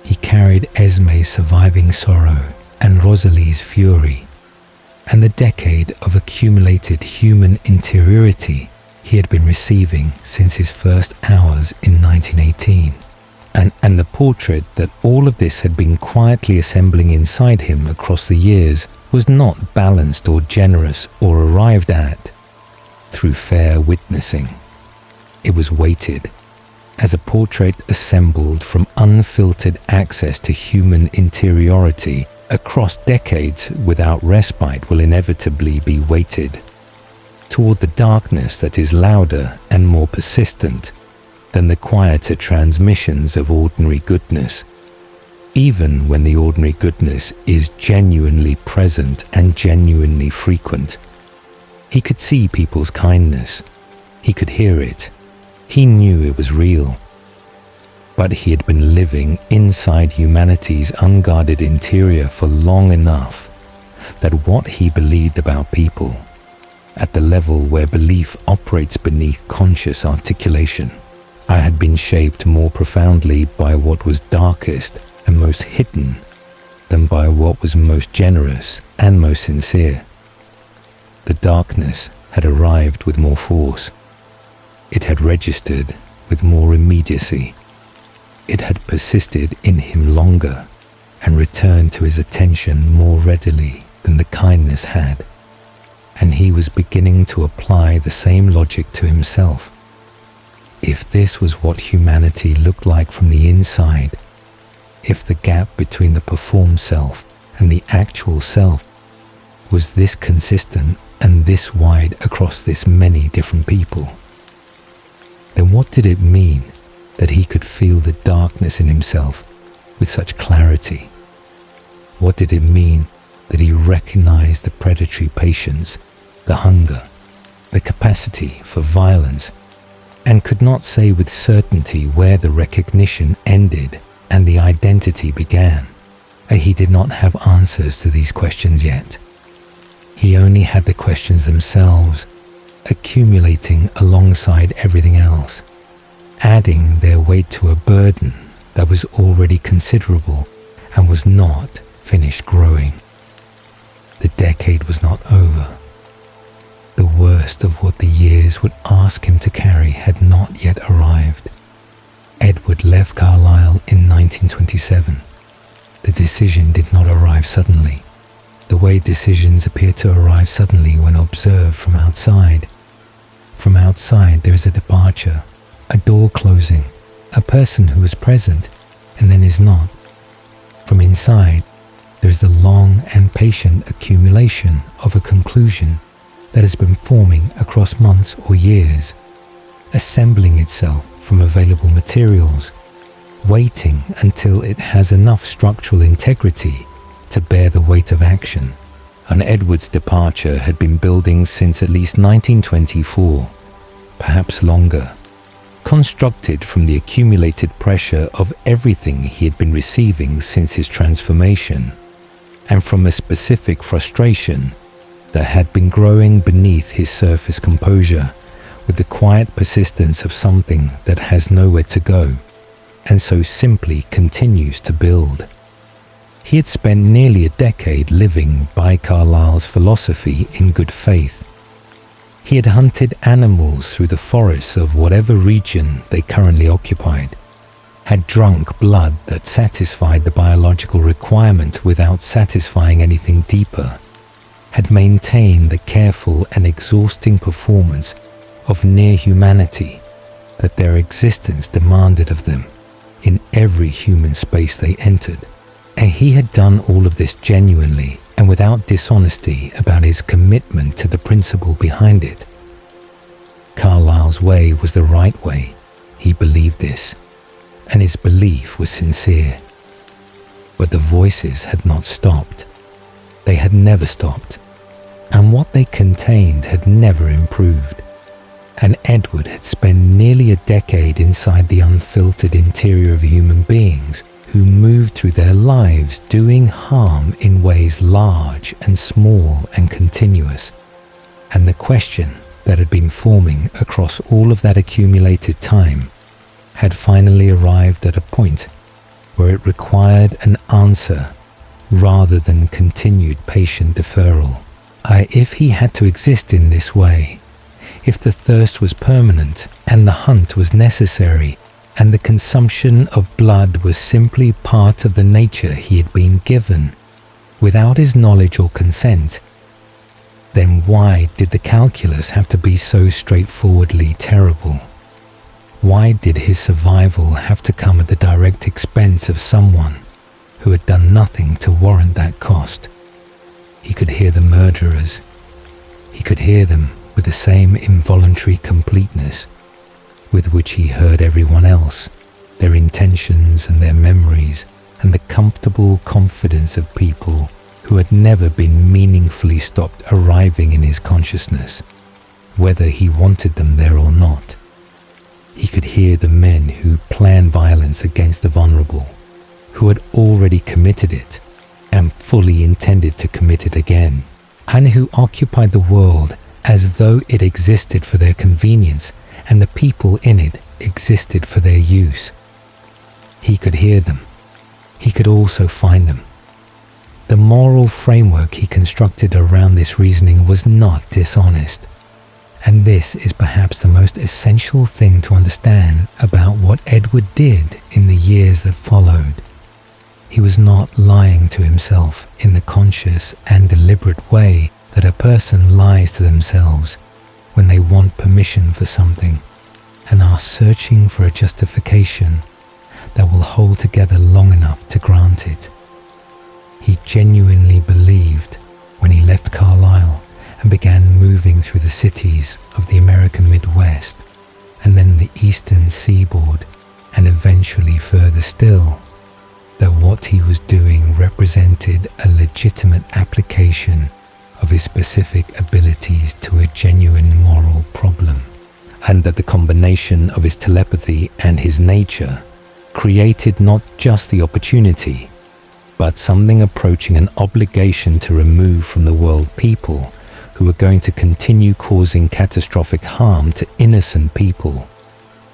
He carried Esme's surviving sorrow and Rosalie's fury, and the decade of accumulated human interiority he had been receiving since his first hours in 1918, and the portrait that all of this had been quietly assembling inside him across the years was not balanced or generous or arrived at through fair witnessing. It was weighted as a portrait assembled from unfiltered access to human interiority across decades without respite will inevitably be weighted toward the darkness that is louder and more persistent than the quieter transmissions of ordinary goodness, even when the ordinary goodness is genuinely present and genuinely frequent. He could see people's kindness. He could hear it. He knew it was real. But he had been living inside humanity's unguarded interior for long enough that what he believed about people, at the level where belief operates beneath conscious articulation, had been shaped more profoundly by what was darkest and most hidden than by what was most generous and most sincere. The darkness had arrived with more force. It had registered with more immediacy. It had persisted in him longer and returned to his attention more readily than the kindness had, and he was beginning to apply the same logic to himself. If this was what humanity looked like from the inside, if the gap between the performed self and the actual self was this consistent and this wide across this many different people, then what did it mean that he could feel the darkness in himself with such clarity? What did it mean that he recognized the predatory patience, the hunger, the capacity for violence, and could not say with certainty where the recognition ended and the identity began? He did not have answers to these questions yet. He only had the questions themselves, accumulating alongside everything else, adding their weight to a burden that was already considerable and was not finished growing. The decade was not over. The worst of what the years would ask him to carry had not yet arrived. Edward left Carlisle in 1927. The decision did not arrive suddenly, the way decisions appear to arrive suddenly when observed from outside. From outside there is a departure, a door closing, a person who is present and then is not. From inside there is the long and patient accumulation of a conclusion that has been forming across months or years, assembling itself from available materials, waiting until it has enough structural integrity to bear the weight of action. And Edward's departure had been building since at least 1924, perhaps longer, constructed from the accumulated pressure of everything he had been receiving since his transformation, and from a specific frustration that had been growing beneath his surface composure with the quiet persistence of something that has nowhere to go and so simply continues to build. He had spent nearly a decade living by Carlyle's philosophy in good faith. He had hunted animals through the forests of whatever region they currently occupied, had drunk blood that satisfied the biological requirement without satisfying anything deeper, had maintained the careful and exhausting performance of near humanity that their existence demanded of them, in every human space they entered. And he had done all of this genuinely and without dishonesty about his commitment to the principle behind it. Carlyle's way was the right way. He believed this, and his belief was sincere. But the voices had not stopped. They had never stopped, and what they contained had never improved. And Edward had spent nearly a decade inside the unfiltered interior of human beings who moved through their lives doing harm in ways large and small and continuous. And the question that had been forming across all of that accumulated time had finally arrived at a point where it required an answer rather than continued patient deferral. If he had to exist in this way, if the thirst was permanent and the hunt was necessary, and the consumption of blood was simply part of the nature he had been given, without his knowledge or consent, then why did the calculus have to be so straightforwardly terrible? Why did his survival have to come at the direct expense of someone who had done nothing to warrant that cost? He could hear the murderers. He could hear them with the same involuntary completeness with which he heard everyone else, their intentions and their memories, and the comfortable confidence of people who had never been meaningfully stopped arriving in his consciousness, whether he wanted them there or not. He could hear the men who planned violence against the vulnerable, who had already committed it and fully intended to commit it again, and who occupied the world as though it existed for their convenience and the people in it existed for their use. He could hear them. He could also find them. The moral framework he constructed around this reasoning was not dishonest. And this is perhaps the most essential thing to understand about what Edward did in the years that followed. He was not lying to himself in the conscious and deliberate way that a person lies to themselves when they want permission for something and are searching for a justification that will hold together long enough to grant it. He genuinely believed when he left Carlisle and began moving through the cities of the American Midwest and then the eastern seaboard and eventually further still, that what he was doing represented a legitimate application of his specific abilities to a genuine moral problem, and that the combination of his telepathy and his nature created not just the opportunity, but something approaching an obligation to remove from the world people who were going to continue causing catastrophic harm to innocent people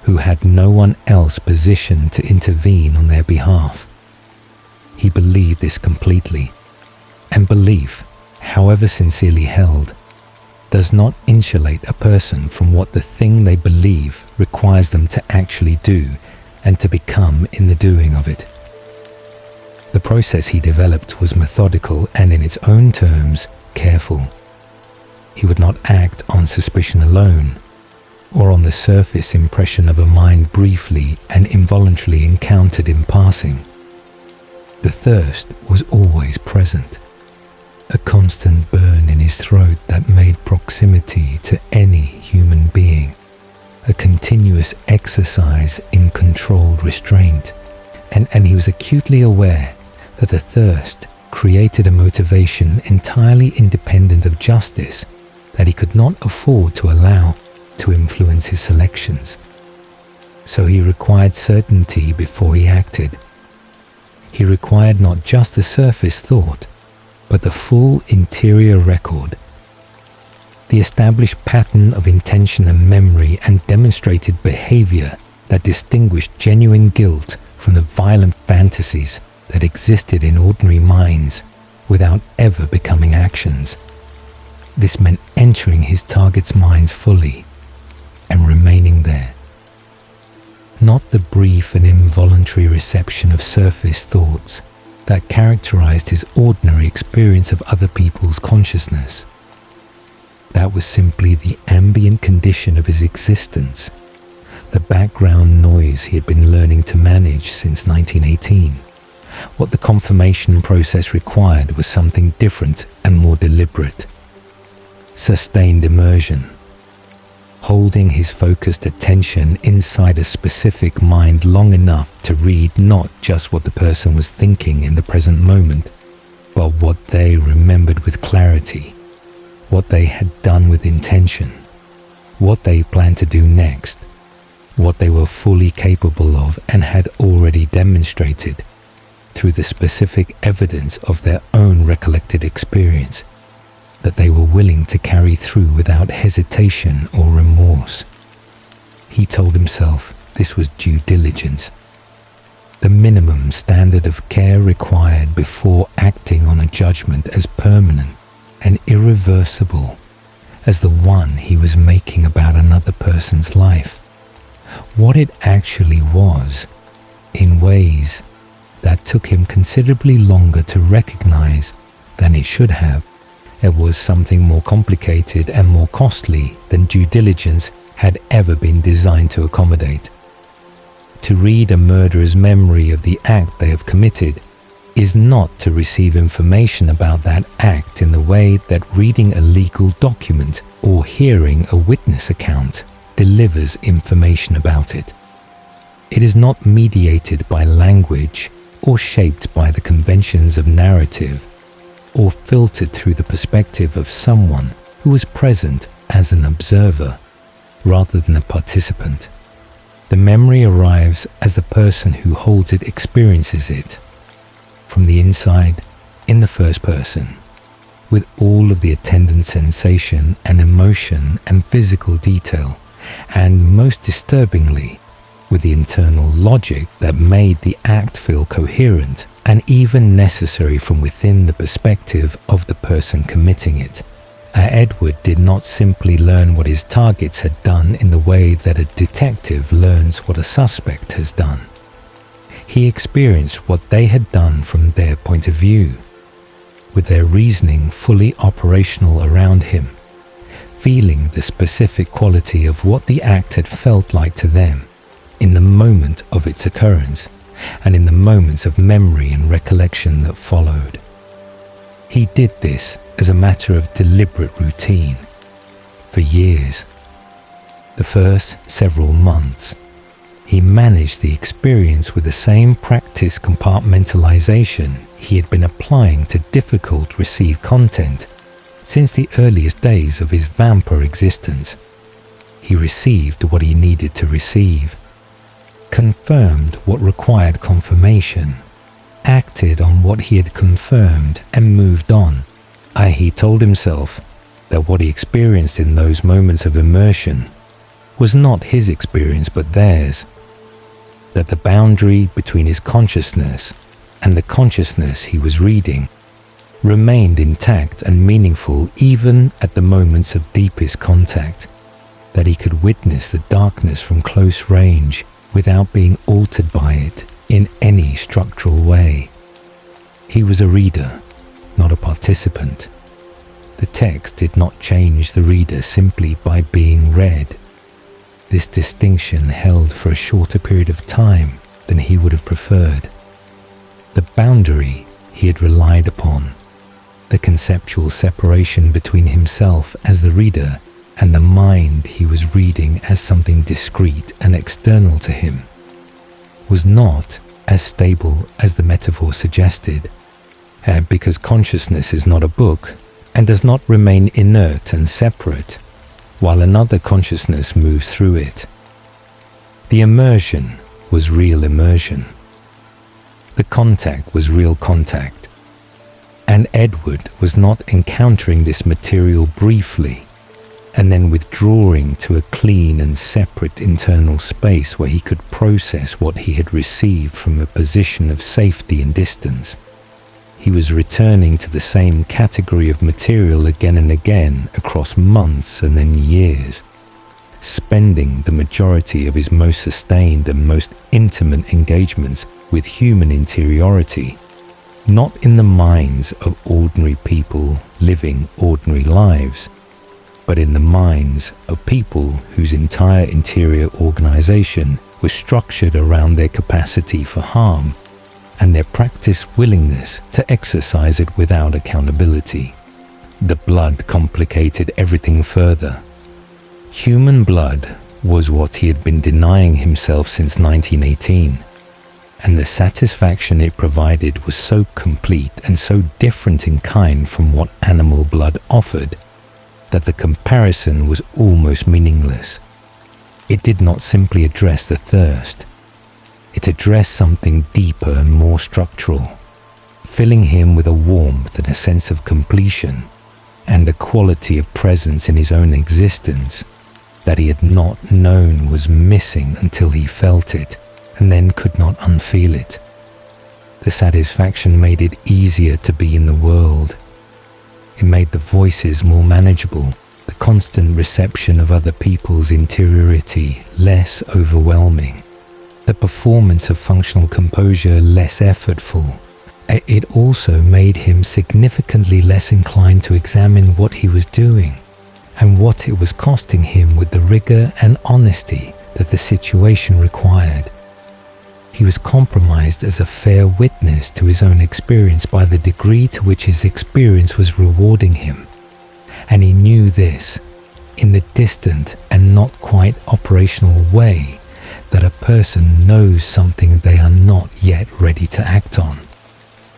who had no one else positioned to intervene on their behalf. He believed this completely, and belief, however sincerely held, does not insulate a person from what the thing they believe requires them to actually do and to become in the doing of it. The process he developed was methodical and, in its own terms, careful. He would not act on suspicion alone, or on the surface impression of a mind briefly and involuntarily encountered in passing. The thirst was always present, a constant burn in his throat that made proximity to any human being a continuous exercise in controlled restraint, and he was acutely aware that the thirst created a motivation entirely independent of justice that he could not afford to allow to influence his selections. So he required certainty before he acted. He required not just the surface thought, but the full interior record, the established pattern of intention and memory and demonstrated behavior that distinguished genuine guilt from the violent fantasies that existed in ordinary minds without ever becoming actions. This meant entering his target's minds fully and remaining there. Not the brief and involuntary reception of surface thoughts that characterized his ordinary experience of other people's consciousness. That was simply the ambient condition of his existence, the background noise he had been learning to manage since 1918. What the confirmation process required was something different and more deliberate. Sustained immersion. Holding his focused attention inside a specific mind long enough to read not just what the person was thinking in the present moment, but what they remembered with clarity, what they had done with intention, what they planned to do next, what they were fully capable of and had already demonstrated through the specific evidence of their own recollected experience that they were willing to carry through without hesitation or remorse. He told himself this was due diligence, the minimum standard of care required before acting on a judgment as permanent and irreversible as the one he was making about another person's life. What it actually was, in ways that took him considerably longer to recognize than it should have. It was something more complicated and more costly than due diligence had ever been designed to accommodate. To read a murderer's memory of the act they have committed is not to receive information about that act in the way that reading a legal document or hearing a witness account delivers information about it. It is not mediated by language or shaped by the conventions of narrative or filtered through the perspective of someone who was present as an observer rather than a participant. The memory arrives as the person who holds it experiences it, from the inside, in the first person, with all of the attendant sensation and emotion and physical detail, and most disturbingly, with the internal logic that made the act feel coherent and even necessary from within the perspective of the person committing it. Edward did not simply learn what his targets had done in the way that a detective learns what a suspect has done. He experienced what they had done from their point of view, with their reasoning fully operational around him, feeling the specific quality of what the act had felt like to them in the moment of its occurrence and in the moments of memory and recollection that followed. He did this as a matter of deliberate routine for years. The first several months, he managed the experience with the same practice compartmentalization he had been applying to difficult received content since the earliest days of his vampire existence. He received what he needed to receive, confirmed what required confirmation, acted on what he had confirmed and moved on. He told himself that what he experienced in those moments of immersion was not his experience but theirs, that the boundary between his consciousness and the consciousness he was reading remained intact and meaningful even at the moments of deepest contact, that he could witness the darkness from close range without being altered by it in any structural way. He was a reader, not a participant. The text did not change the reader simply by being read. This distinction held for a shorter period of time than he would have preferred. The boundary he had relied upon, the conceptual separation between himself as the reader and the mind he was reading as something discrete and external to him, was not as stable as the metaphor suggested, because consciousness is not a book and does not remain inert and separate while another consciousness moves through it. The immersion was real immersion. The contact was real contact. And Edward was not encountering this material briefly and then withdrawing to a clean and separate internal space where he could process what he had received from a position of safety and distance. He was returning to the same category of material again and again across months and then years, spending the majority of his most sustained and most intimate engagements with human interiority, not in the minds of ordinary people living ordinary lives, but in the minds of people whose entire interior organization was structured around their capacity for harm and their practiced willingness to exercise it without accountability. The blood complicated everything further. Human blood was what he had been denying himself since 1918, and the satisfaction it provided was so complete and so different in kind from what animal blood offered that the comparison was almost meaningless. It did not simply address the thirst. It addressed something deeper and more structural, filling him with a warmth and a sense of completion and a quality of presence in his own existence that he had not known was missing until he felt it and then could not unfeel it. The satisfaction made it easier to be in the world. It made the voices more manageable, the constant reception of other people's interiority less overwhelming, the performance of functional composure less effortful. It also made him significantly less inclined to examine what he was doing and what it was costing him with the rigor and honesty that the situation required. He was compromised as a fair witness to his own experience by the degree to which his experience was rewarding him. And he knew this, in the distant and not quite operational way, that a person knows something they are not yet ready to act on.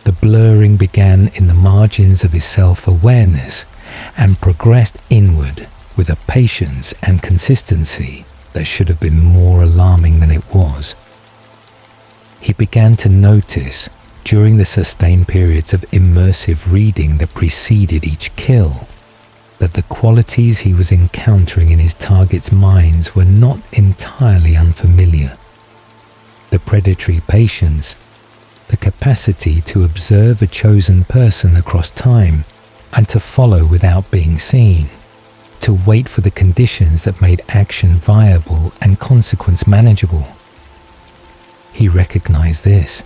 The blurring began in the margins of his self-awareness and progressed inward with a patience and consistency that should have been more alarming than it was. He began to notice, during the sustained periods of immersive reading that preceded each kill, that the qualities he was encountering in his target's minds were not entirely unfamiliar. The predatory patience, the capacity to observe a chosen person across time and to follow without being seen, to wait for the conditions that made action viable and consequence manageable. He recognized this.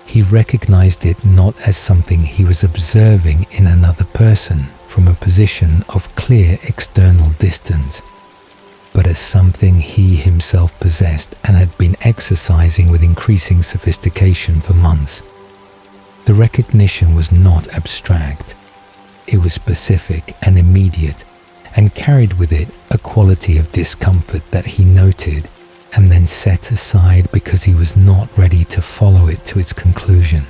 He recognized it not as something he was observing in another person from a position of clear external distance, but as something he himself possessed and had been exercising with increasing sophistication for months. The recognition was not abstract. It was specific and immediate, and carried with it a quality of discomfort that he noted and then set aside because he was not ready to follow it to its conclusion.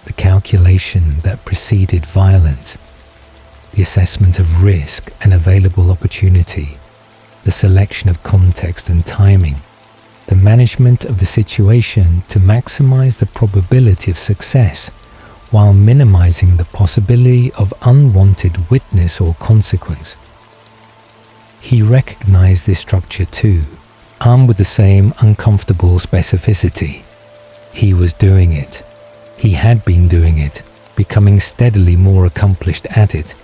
The calculation that preceded violence, the assessment of risk and available opportunity, the selection of context and timing, the management of the situation to maximize the probability of success while minimizing the possibility of unwanted witness or consequence. He recognized this structure too, armed with the same uncomfortable specificity. He was doing it. He had been doing it, becoming steadily more accomplished at it,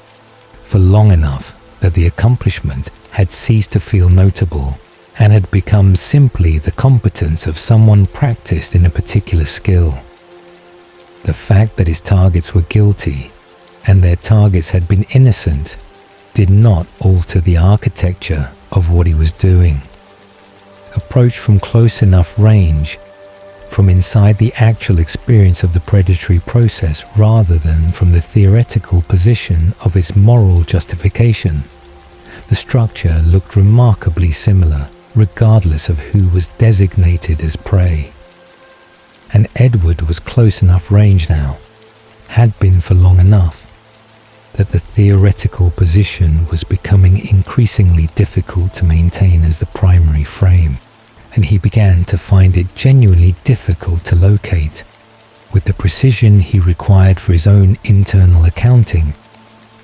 for long enough that the accomplishment had ceased to feel notable and had become simply the competence of someone practiced in a particular skill. The fact that his targets were guilty and their targets had been innocent did not alter the architecture of what he was doing. Approached from close enough range, from inside the actual experience of the predatory process rather than from the theoretical position of its moral justification, the structure looked remarkably similar regardless of who was designated as prey. And Edward was close enough range now, had been for long enough, that the theoretical position was becoming increasingly difficult to maintain as the primary frame, and he began to find it genuinely difficult to locate. With the precision he required for his own internal accounting,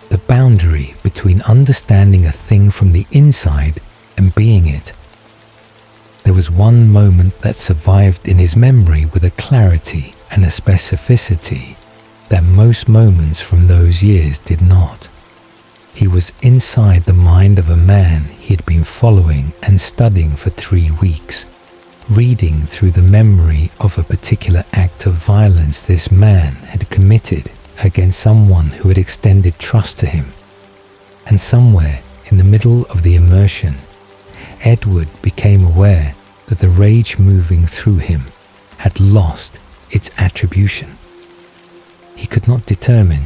the boundary between understanding a thing from the inside and being it. There was one moment that survived in his memory with a clarity and a specificity that most moments from those years did not. He was inside the mind of a man he had been following and studying for 3 weeks, reading through the memory of a particular act of violence this man had committed against someone who had extended trust to him, And somewhere in the middle of the immersion, Edward became aware that the rage moving through him had lost its attribution. He could not determine,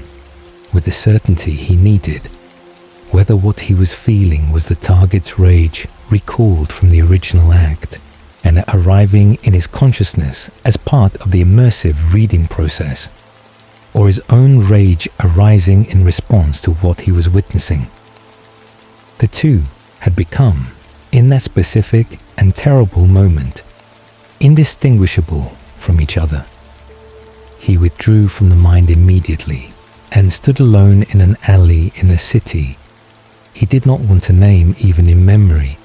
with the certainty he needed, whether what he was feeling was the target's rage recalled from the original act and arriving in his consciousness as part of the immersive reading process, or his own rage arising in response to what he was witnessing. The two had become, in that specific and terrible moment, indistinguishable from each other. He withdrew from the mind immediately and stood alone in an alley in a city he did not want to name even in memory,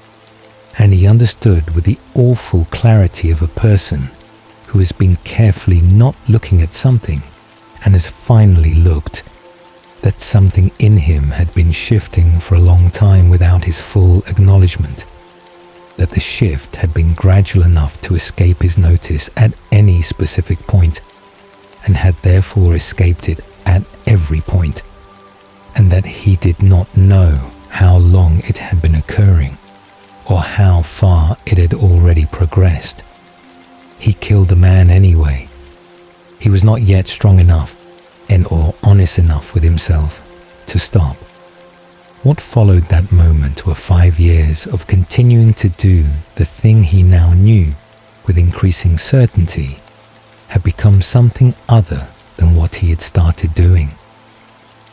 and he understood with the awful clarity of a person who has been carefully not looking at something and has finally looked, that something in him had been shifting for a long time without his full acknowledgement, that the shift had been gradual enough to escape his notice at any specific point, and had therefore escaped it at every point, and that he did not know how long it had been occurring, or how far it had already progressed. He killed the man anyway. He was not yet strong enough or honest enough with himself to stop. What followed that moment were 5 years of continuing to do the thing he now knew with increasing certainty had become something other than what he had started doing.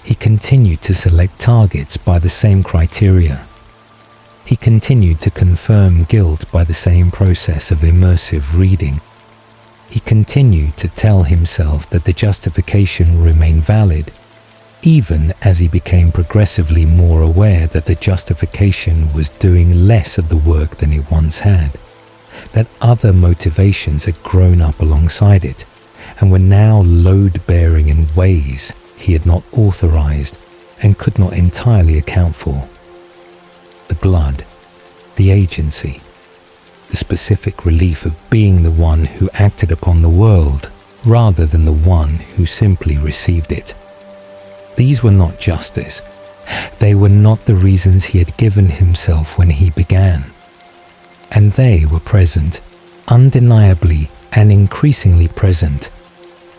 He continued to select targets by the same criteria. He continued to confirm guilt by the same process of immersive reading. He continued to tell himself that the justification would remain valid, even as he became progressively more aware that the justification was doing less of the work than it once had, that other motivations had grown up alongside it and were now load-bearing in ways he had not authorized and could not entirely account for. The blood, the agency, the specific relief of being the one who acted upon the world rather than the one who simply received it. These were not justice. They were not the reasons he had given himself when he began. And they were present, undeniably and increasingly present,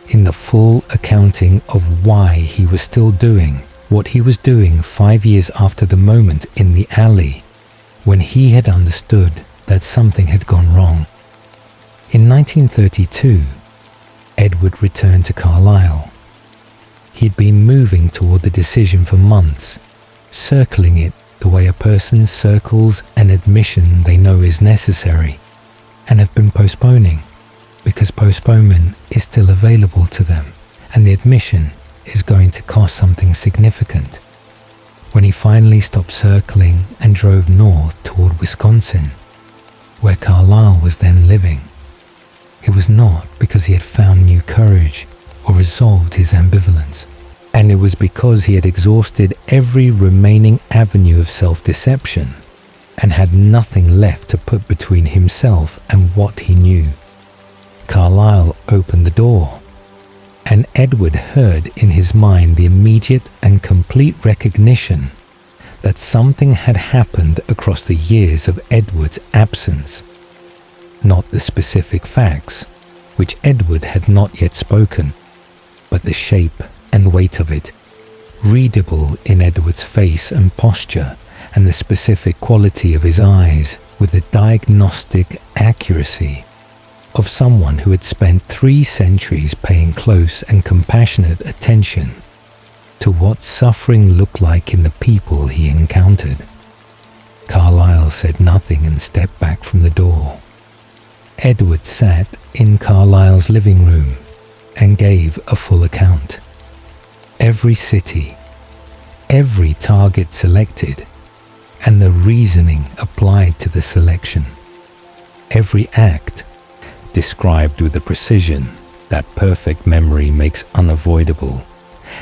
in the full accounting of why he was still doing what he was doing 5 years after the moment in the alley, when he had understood that something had gone wrong. In 1932, Edward returned to Carlisle. He had been moving toward the decision for months, circling it the way a person circles an admission they know is necessary, and have been postponing, because postponement is still available to them, and the admission is going to cost something significant. When he finally stopped circling and drove north toward Wisconsin, where Carlisle was then living, it was not because he had found new courage or resolved his ambivalence, and it was because he had exhausted every remaining avenue of self-deception and had nothing left to put between himself and what he knew. Carlisle opened the door, and Edward heard in his mind the immediate and complete recognition that something had happened across the years of Edward's absence. Not the specific facts, which Edward had not yet spoken, but the shape and weight of it, readable in Edward's face and posture, and the specific quality of his eyes with the diagnostic accuracy of someone who had spent 3 centuries paying close and compassionate attention to what suffering looked like in the people he encountered. Carlisle said nothing and stepped back from the door. Edward sat in Carlisle's living room and gave a full account. Every city, every target selected, and the reasoning applied to the selection. Every act described with the precision that perfect memory makes unavoidable,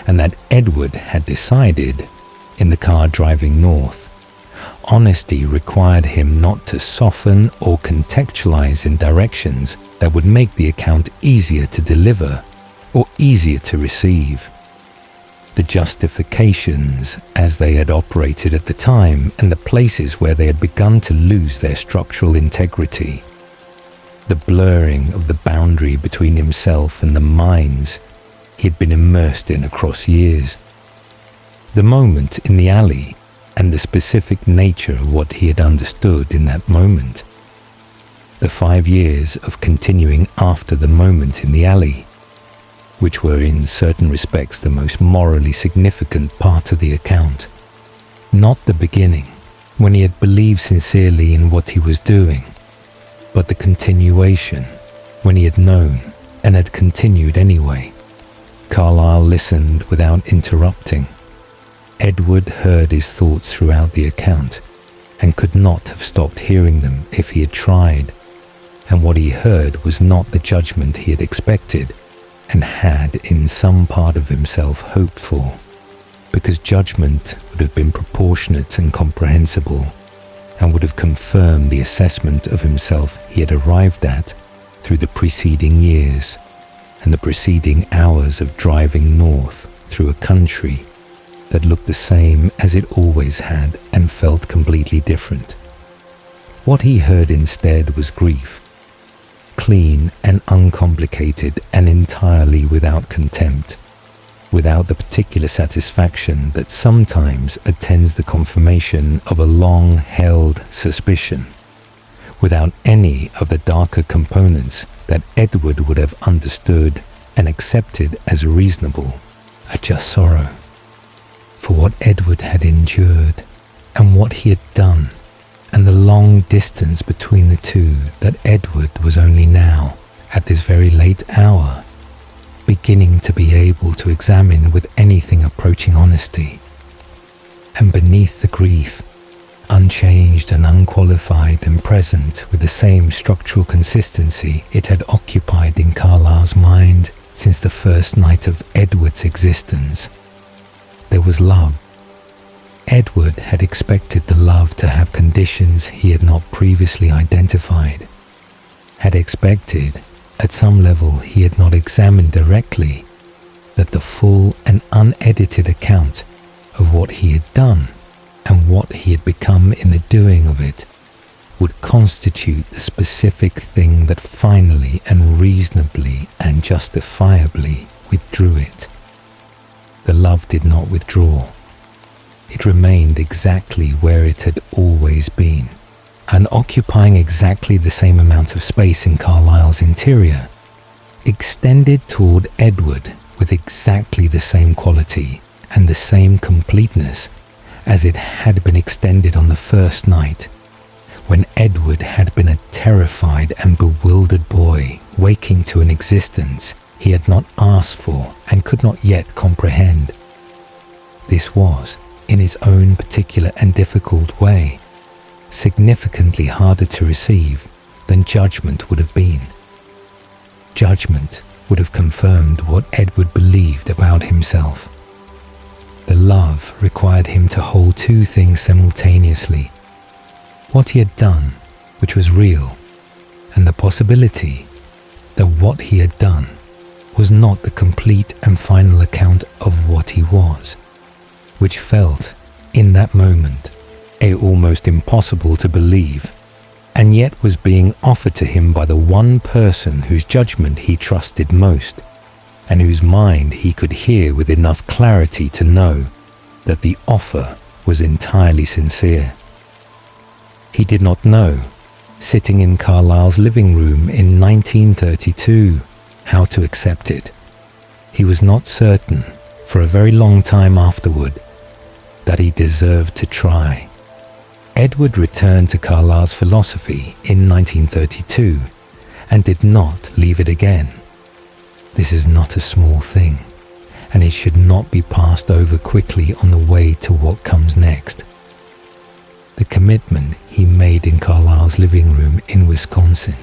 and that Edward had decided in the car driving north. Honesty required him not to soften or contextualize in directions that would make the account easier to deliver or easier to receive. the justifications as they had operated at the time, and the places where they had begun to lose their structural integrity. The blurring of the boundary between himself and the minds he had been immersed in across years. The moment in the alley and the specific nature of what he had understood in that moment. The 5 years of continuing after the moment in the alley, which were in certain respects the most morally significant part of the account. Not the beginning, when he had believed sincerely in what he was doing, but the continuation, when he had known and had continued anyway. Carlyle listened without interrupting. Edward heard his thoughts throughout the account, and could not have stopped hearing them if he had tried, and what he heard was not the judgment he had expected, and had in some part of himself hoped for, because judgment would have been proportionate and comprehensible, and would have confirmed the assessment of himself he had arrived at through the preceding years, and the preceding hours of driving north through a country that looked the same as it always had and felt completely different. What he heard instead was grief, clean and uncomplicated and entirely without contempt, without the particular satisfaction that sometimes attends the confirmation of a long-held suspicion, without any of the darker components that Edward would have understood and accepted as reasonable, a just sorrow for what Edward had endured and what he had done, and the long distance between the two, that Edward was only now, at this very late hour, beginning to be able to examine with anything approaching honesty. And beneath the grief, unchanged and unqualified and present with the same structural consistency it had occupied in Carlyle's mind since the first night of Edward's existence, there was love. Edward had expected the love to have conditions he had not previously identified, had expected, at some level he had not examined directly, that the full and unedited account of what he had done and what he had become in the doing of it would constitute the specific thing that finally and reasonably and justifiably withdrew it. The love did not withdraw. It remained exactly where it had always been, and occupying exactly the same amount of space in Carlyle's interior, extended toward Edward with exactly the same quality and the same completeness as it had been extended on the first night, when Edward had been a terrified and bewildered boy waking to an existence he had not asked for and could not yet comprehend. This was, in his own particular and difficult way, significantly harder to receive than judgment would have been. Judgment would have confirmed what Edward believed about himself. The love required him to hold two things simultaneously: what he had done, which was real, and the possibility that what he had done was not the complete and final account of what he was, which felt, in that moment, almost impossible to believe, and yet was being offered to him by the one person whose judgment he trusted most, and whose mind he could hear with enough clarity to know that the offer was entirely sincere. He did not know, sitting in Carlyle's living room in 1932, how to accept it. He was not certain, for a very long time afterward, that he deserved to try. Edward returned to Carlyle's philosophy in 1932 and did not leave it again. This is not a small thing, and it should not be passed over quickly on the way to what comes next. The commitment he made in Carlyle's living room in Wisconsin,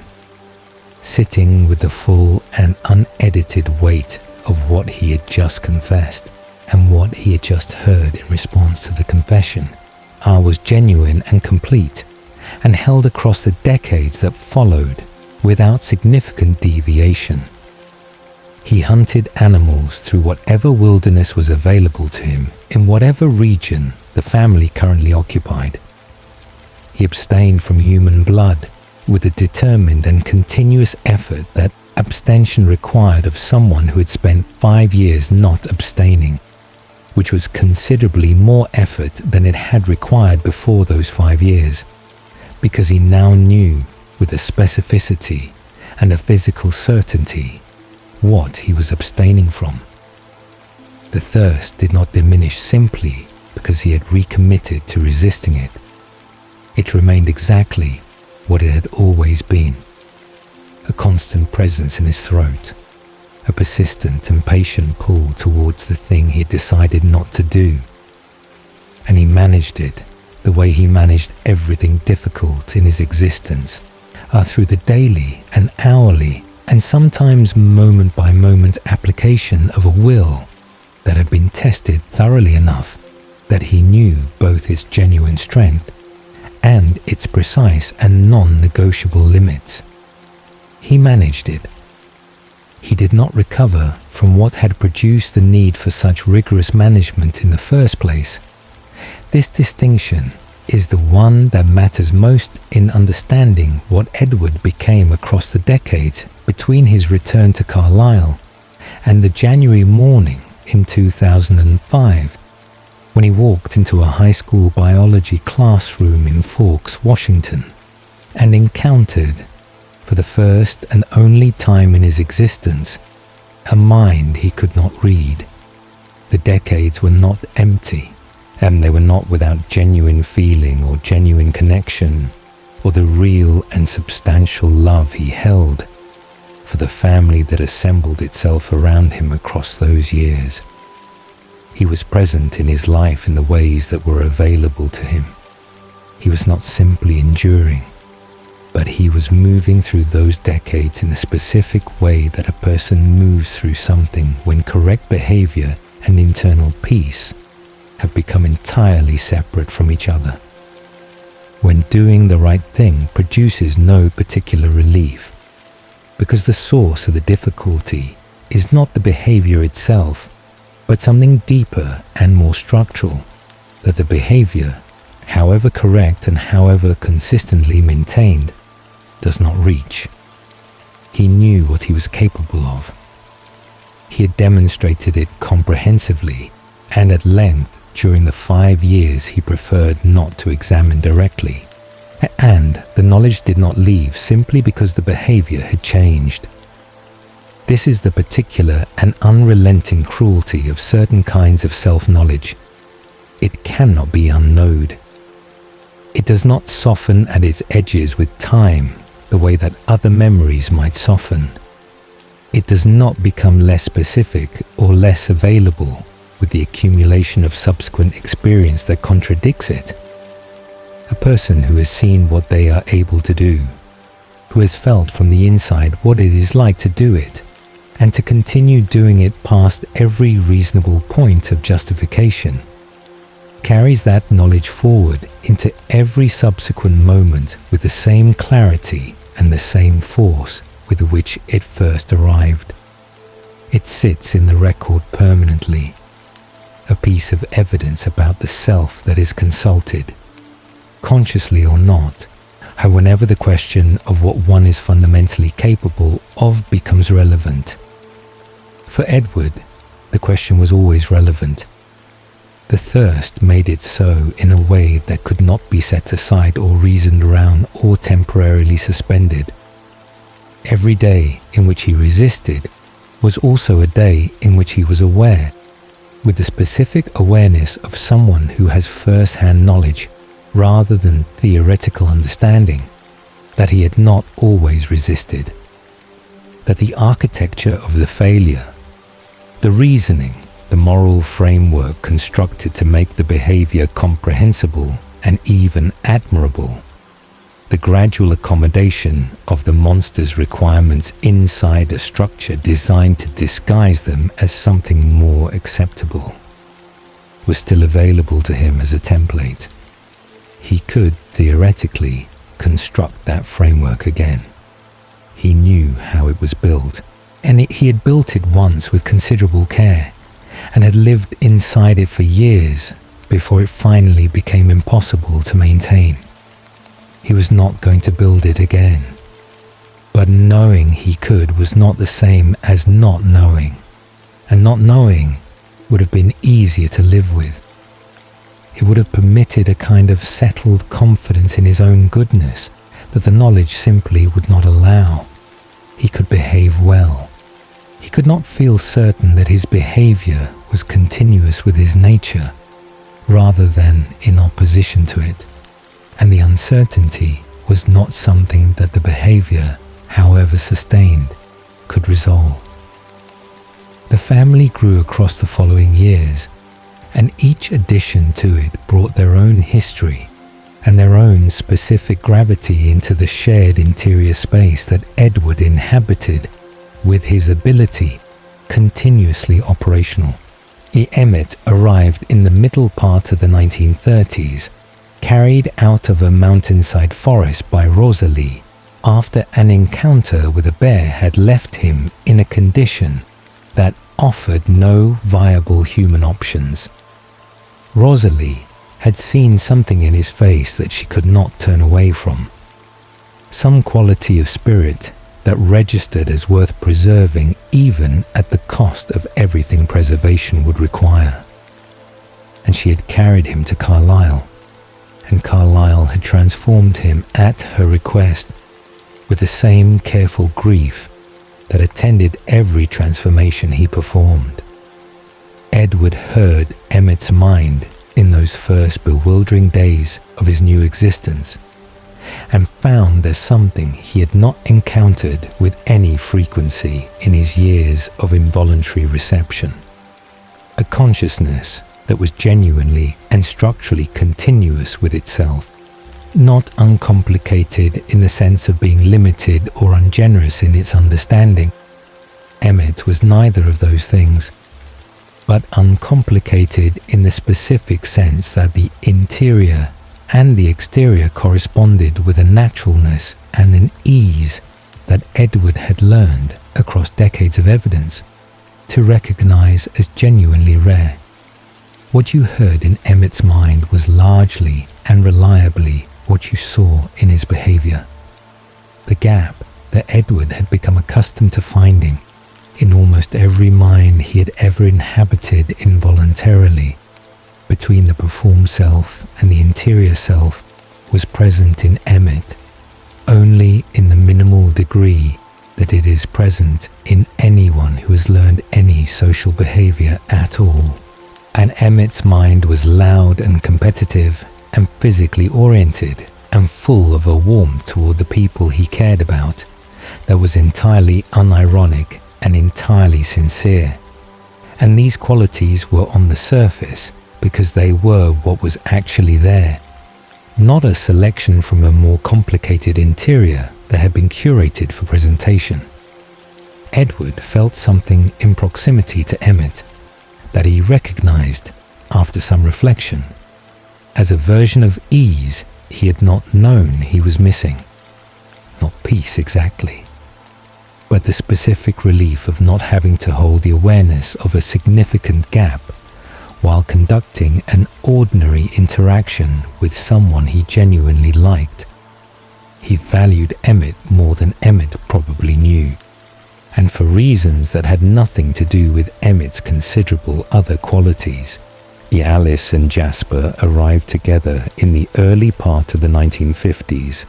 sitting with the full and unedited weight of what he had just confessed and what he had just heard in response to the confession, was genuine and complete, and held across the decades that followed without significant deviation. He hunted animals through whatever wilderness was available to him in whatever region the family currently occupied. He abstained from human blood with a determined and continuous effort that abstention required of someone who had spent 5 years not abstaining, which was considerably more effort than it had required before those 5 years, because he now knew with a specificity and a physical certainty what he was abstaining from. The thirst did not diminish simply because he had recommitted to resisting it. It remained exactly what it had always been, a constant presence in his throat, a persistent and patient pull towards the thing he had decided not to do. And he managed it the way he managed everything difficult in his existence, through the daily and hourly and sometimes moment-by-moment application of a will that had been tested thoroughly enough that he knew both its genuine strength and its precise and non-negotiable limits. He managed it. He did not recover from what had produced the need for such rigorous management in the first place. This distinction is the one that matters most in understanding what Edward became across the decades between his return to Carlisle and the January morning in 2005, when he walked into a high school biology classroom in Forks, Washington, and encountered, for the first and only time in his existence, a mind he could not read. The decades were not empty, and they were not without genuine feeling or genuine connection, or the real and substantial love he held for the family that assembled itself around him across those years. He was present in his life in the ways that were available to him. He was not simply enduring, but he was moving through those decades in a specific way that a person moves through something when correct behavior and internal peace have become entirely separate from each other. When doing the right thing produces no particular relief, because the source of the difficulty is not the behavior itself, but something deeper and more structural that the behavior, however correct and however consistently maintained, does not reach. He knew what he was capable of. He had demonstrated it comprehensively and at length during the 5 years he preferred not to examine directly, and the knowledge did not leave simply because the behavior had changed. This is the particular and unrelenting cruelty of certain kinds of self-knowledge. It cannot be unknowed. It does not soften at its edges with time the way that other memories might soften. It does not become less specific or less available with the accumulation of subsequent experience that contradicts it. A person who has seen what they are able to do, who has felt from the inside what it is like to do it, and to continue doing it past every reasonable point of justification, carries that knowledge forward into every subsequent moment with the same clarity and the same force with which it first arrived. It sits in the record permanently, a piece of evidence about the self that is consulted, consciously or not, whenever the question of what one is fundamentally capable of becomes relevant. For Edward, the question was always relevant. The thirst made it so in a way that could not be set aside or reasoned around or temporarily suspended. Every day in which he resisted was also a day in which he was aware, with the specific awareness of someone who has first-hand knowledge rather than theoretical understanding, that he had not always resisted, that the architecture of the failure, the reasoning, the moral framework constructed to make the behavior comprehensible and even admirable, the gradual accommodation of the monster's requirements inside a structure designed to disguise them as something more acceptable, was still available to him as a template. He could, theoretically, construct that framework again. He knew how it was built, and he had built it once with considerable care, and had lived inside it for years before it finally became impossible to maintain. He was not going to build it again. But knowing he could was not the same as not knowing, and not knowing would have been easier to live with. It would have permitted a kind of settled confidence in his own goodness that the knowledge simply would not allow. He could behave well. He could not feel certain that his behavior was continuous with his nature, rather than in opposition to it, and the uncertainty was not something that the behavior, however sustained, could resolve. The family grew across the following years, and each addition to it brought their own history and their own specific gravity into the shared interior space that Edward inhabited with his ability continuously operational. Emmett arrived in the middle part of the 1930s, carried out of a mountainside forest by Rosalie after an encounter with a bear had left him in a condition that offered no viable human options. Rosalie had seen something in his face that she could not turn away from, some quality of spirit that registered as worth preserving even at the cost of everything preservation would require. And she had carried him to Carlisle, and Carlisle had transformed him at her request with the same careful grief that attended every transformation he performed. Edward heard Emmett's mind in those first bewildering days of his new existence, and found there something he had not encountered with any frequency in his years of involuntary reception. A consciousness that was genuinely and structurally continuous with itself, not uncomplicated in the sense of being limited or ungenerous in its understanding. Emmett was neither of those things, but uncomplicated in the specific sense that the interior and the exterior corresponded with a naturalness and an ease that Edward had learned across decades of evidence to recognize as genuinely rare. What you heard in Emmett's mind was largely and reliably what you saw in his behavior. The gap that Edward had become accustomed to finding in almost every mind he had ever inhabited involuntarily between the performed self and the interior self was present in Emmett only in the minimal degree that it is present in anyone who has learned any social behavior at all. And Emmett's mind was loud and competitive and physically oriented and full of a warmth toward the people he cared about that was entirely unironic and entirely sincere. And these qualities were on the surface because they were what was actually there, not a selection from a more complicated interior that had been curated for presentation. Edward felt something in proximity to Emmett that he recognized, after some reflection, as a version of ease he had not known he was missing. Not peace exactly, but the specific relief of not having to hold the awareness of a significant gap while conducting an ordinary interaction with someone he genuinely liked. He valued Emmett more than Emmett probably knew, and for reasons that had nothing to do with Emmett's considerable other qualities. Alice and Jasper arrived together in the early part of the 1950s,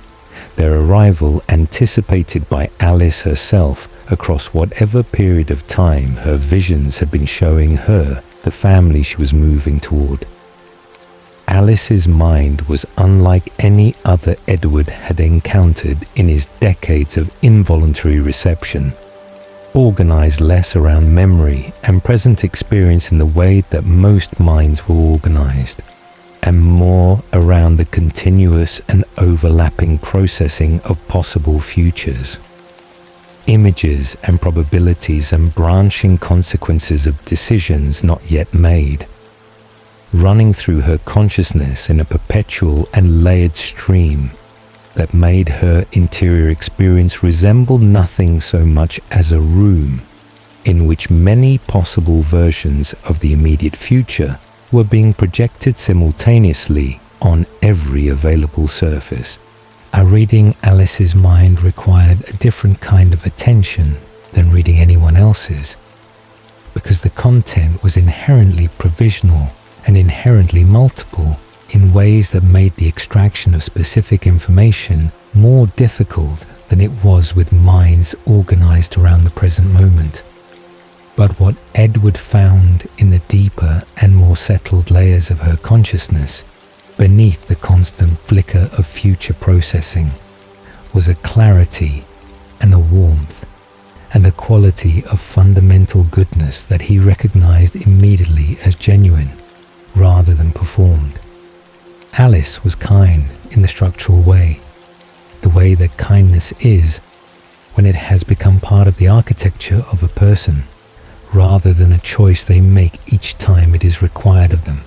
their arrival anticipated by Alice herself across whatever period of time her visions had been showing her the family she was moving toward. Alice's mind was unlike any other Edward had encountered in his decades of involuntary reception, organized less around memory and present experience in the way that most minds were organized, and more around the continuous and overlapping processing of possible futures. Images and probabilities and branching consequences of decisions not yet made, running through her consciousness in a perpetual and layered stream, that made her interior experience resemble nothing so much as a room in which many possible versions of the immediate future were being projected simultaneously on every available surface. Reading Alice's mind required a different kind of attention than reading anyone else's, because the content was inherently provisional and inherently multiple in ways that made the extraction of specific information more difficult than it was with minds organized around the present moment. But what Edward found in the deeper and more settled layers of her consciousness, beneath the constant flicker of future processing, was a clarity and a warmth and a quality of fundamental goodness that he recognized immediately as genuine rather than performed. Alice was kind in the structural way, the way that kindness is when it has become part of the architecture of a person, rather than a choice they make each time it is required of them.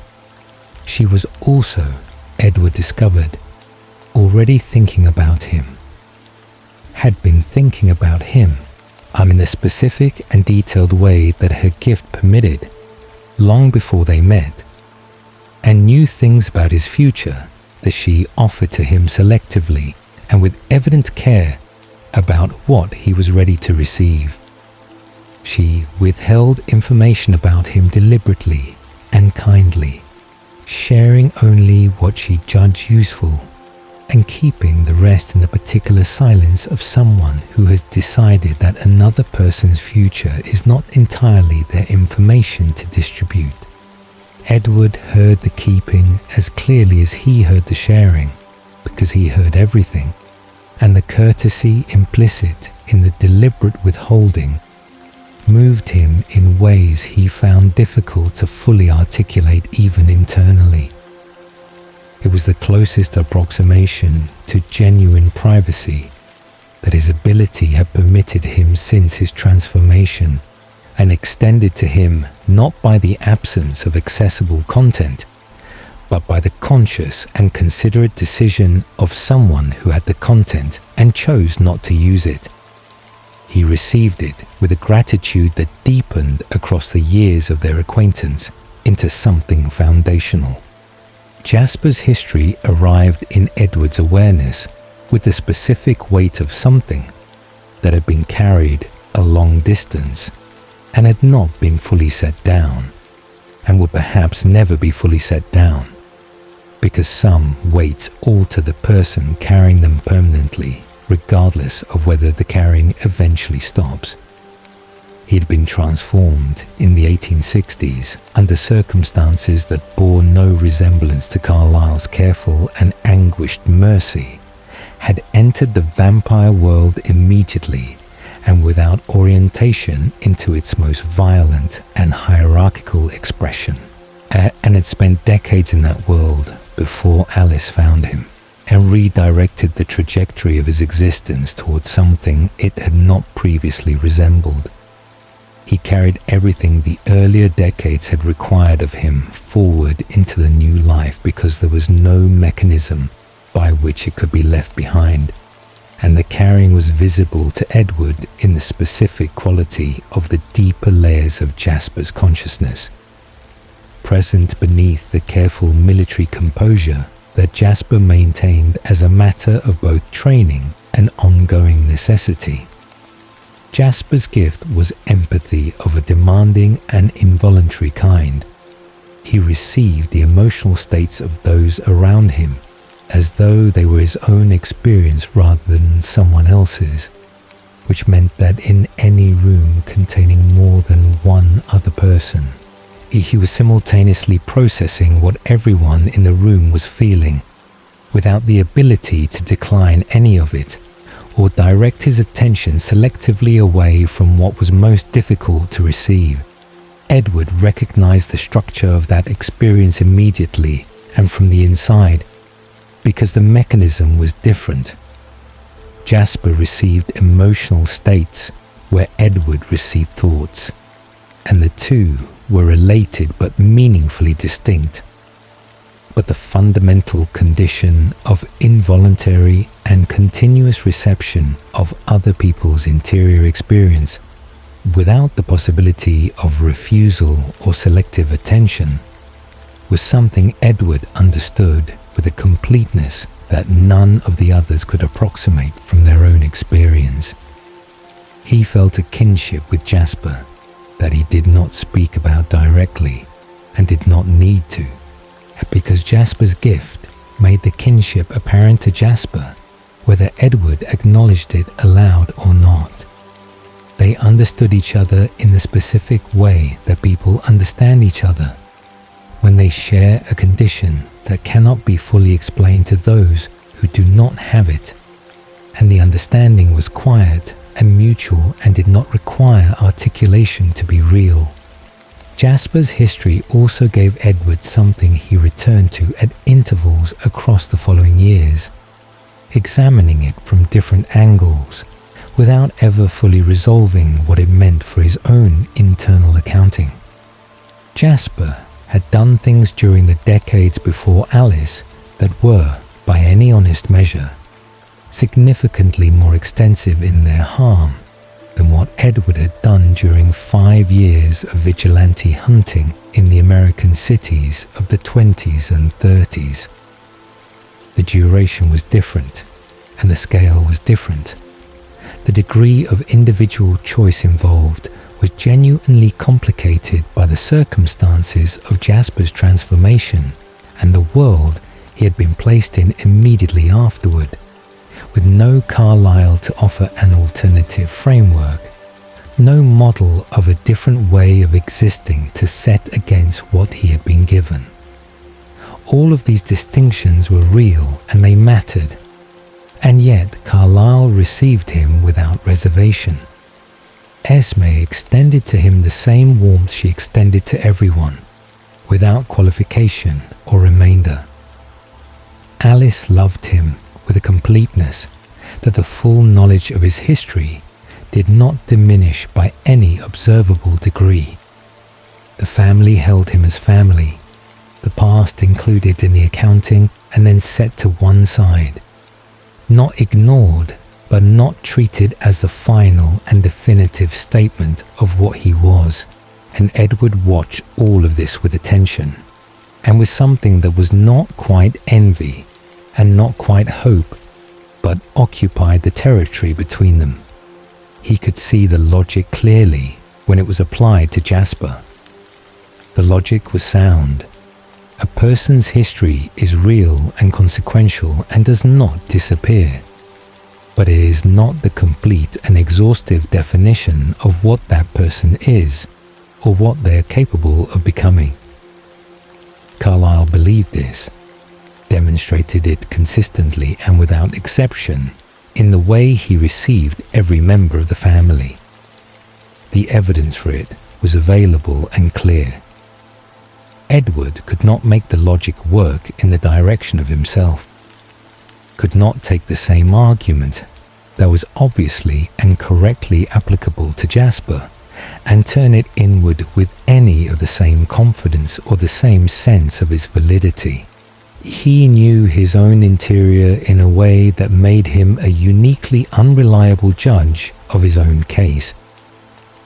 She was also, Edward discovered, already thinking about him, had been thinking about him, in the specific and detailed way that her gift permitted, long before they met, and knew things about his future that she offered to him selectively and with evident care about what he was ready to receive. She withheld information about him deliberately and kindly, sharing only what she judged useful and keeping the rest in the particular silence of someone who has decided that another person's future is not entirely their information to distribute. Edward heard the keeping as clearly as he heard the sharing, because he heard everything, and the courtesy implicit in the deliberate withholding moved him in ways he found difficult to fully articulate even internally. It was the closest approximation to genuine privacy that his ability had permitted him since his transformation, and extended to him not by the absence of accessible content, but by the conscious and considerate decision of someone who had the content and chose not to use it. He received it with a gratitude that deepened across the years of their acquaintance into something foundational. Jasper's history arrived in Edward's awareness with the specific weight of something that had been carried a long distance and had not been fully set down, and would perhaps never be fully set down, because some weights alter the person carrying them permanently, regardless of whether the carrying eventually stops. He had been transformed in the 1860s under circumstances that bore no resemblance to Carlyle's careful and anguished mercy, had entered the vampire world immediately and without orientation into its most violent and hierarchical expression, and had spent decades in that world before Alice found him and redirected the trajectory of his existence towards something it had not previously resembled. He carried everything the earlier decades had required of him forward into the new life because there was no mechanism by which it could be left behind, and the carrying was visible to Edward in the specific quality of the deeper layers of Jasper's consciousness, present beneath the careful military composure that Jasper maintained as a matter of both training and ongoing necessity. Jasper's gift was empathy of a demanding and involuntary kind. He received the emotional states of those around him as though they were his own experience rather than someone else's, which meant that in any room containing more than one other person, he was simultaneously processing what everyone in the room was feeling, without the ability to decline any of it, or direct his attention selectively away from what was most difficult to receive. Edward recognized the structure of that experience immediately and from the inside, because the mechanism was different. Jasper received emotional states where Edward received thoughts, and the two were related but meaningfully distinct. But the fundamental condition of involuntary and continuous reception of other people's interior experience without the possibility of refusal or selective attention was something Edward understood with a completeness that none of the others could approximate from their own experience. He felt a kinship with Jasper that he did not speak about directly and did not need to, because Jasper's gift made the kinship apparent to Jasper, whether Edward acknowledged it aloud or not. They understood each other in the specific way that people understand each other, when they share a condition that cannot be fully explained to those who do not have it, and the understanding was quiet and mutual and did not require articulation to be real. Jasper's history also gave Edward something he returned to at intervals across the following years, examining it from different angles without ever fully resolving what it meant for his own internal accounting. Jasper had done things during the decades before Alice that were, by any honest measure, significantly more extensive in their harm than what Edward had done during 5 years of vigilante hunting in the American cities of the 20s and 30s. The duration was different, and the scale was different. The degree of individual choice involved was genuinely complicated by the circumstances of Jasper's transformation and the world he had been placed in immediately afterward, with no Carlyle to offer an alternative framework, no model of a different way of existing to set against what he had been given. All of these distinctions were real and they mattered, and yet Carlyle received him without reservation. Esme extended to him the same warmth she extended to everyone, without qualification or remainder. Alice loved him with a completeness that the full knowledge of his history did not diminish by any observable degree. The family held him as family, the past included in the accounting and then set to one side, not ignored but not treated as the final and definitive statement of what he was, and Edward watched all of this with attention, and with something that was not quite envy and not quite hope, but occupied the territory between them. He could see the logic clearly when it was applied to Jasper. The logic was sound. A person's history is real and consequential and does not disappear, but it is not the complete and exhaustive definition of what that person is or what they are capable of becoming. Carlyle believed this, demonstrated it consistently and without exception in the way he received every member of the family. The evidence for it was available and clear. Edward could not make the logic work in the direction of himself, could not take the same argument that was obviously and correctly applicable to Jasper and turn it inward with any of the same confidence or the same sense of its validity. He knew his own interior in a way that made him a uniquely unreliable judge of his own case.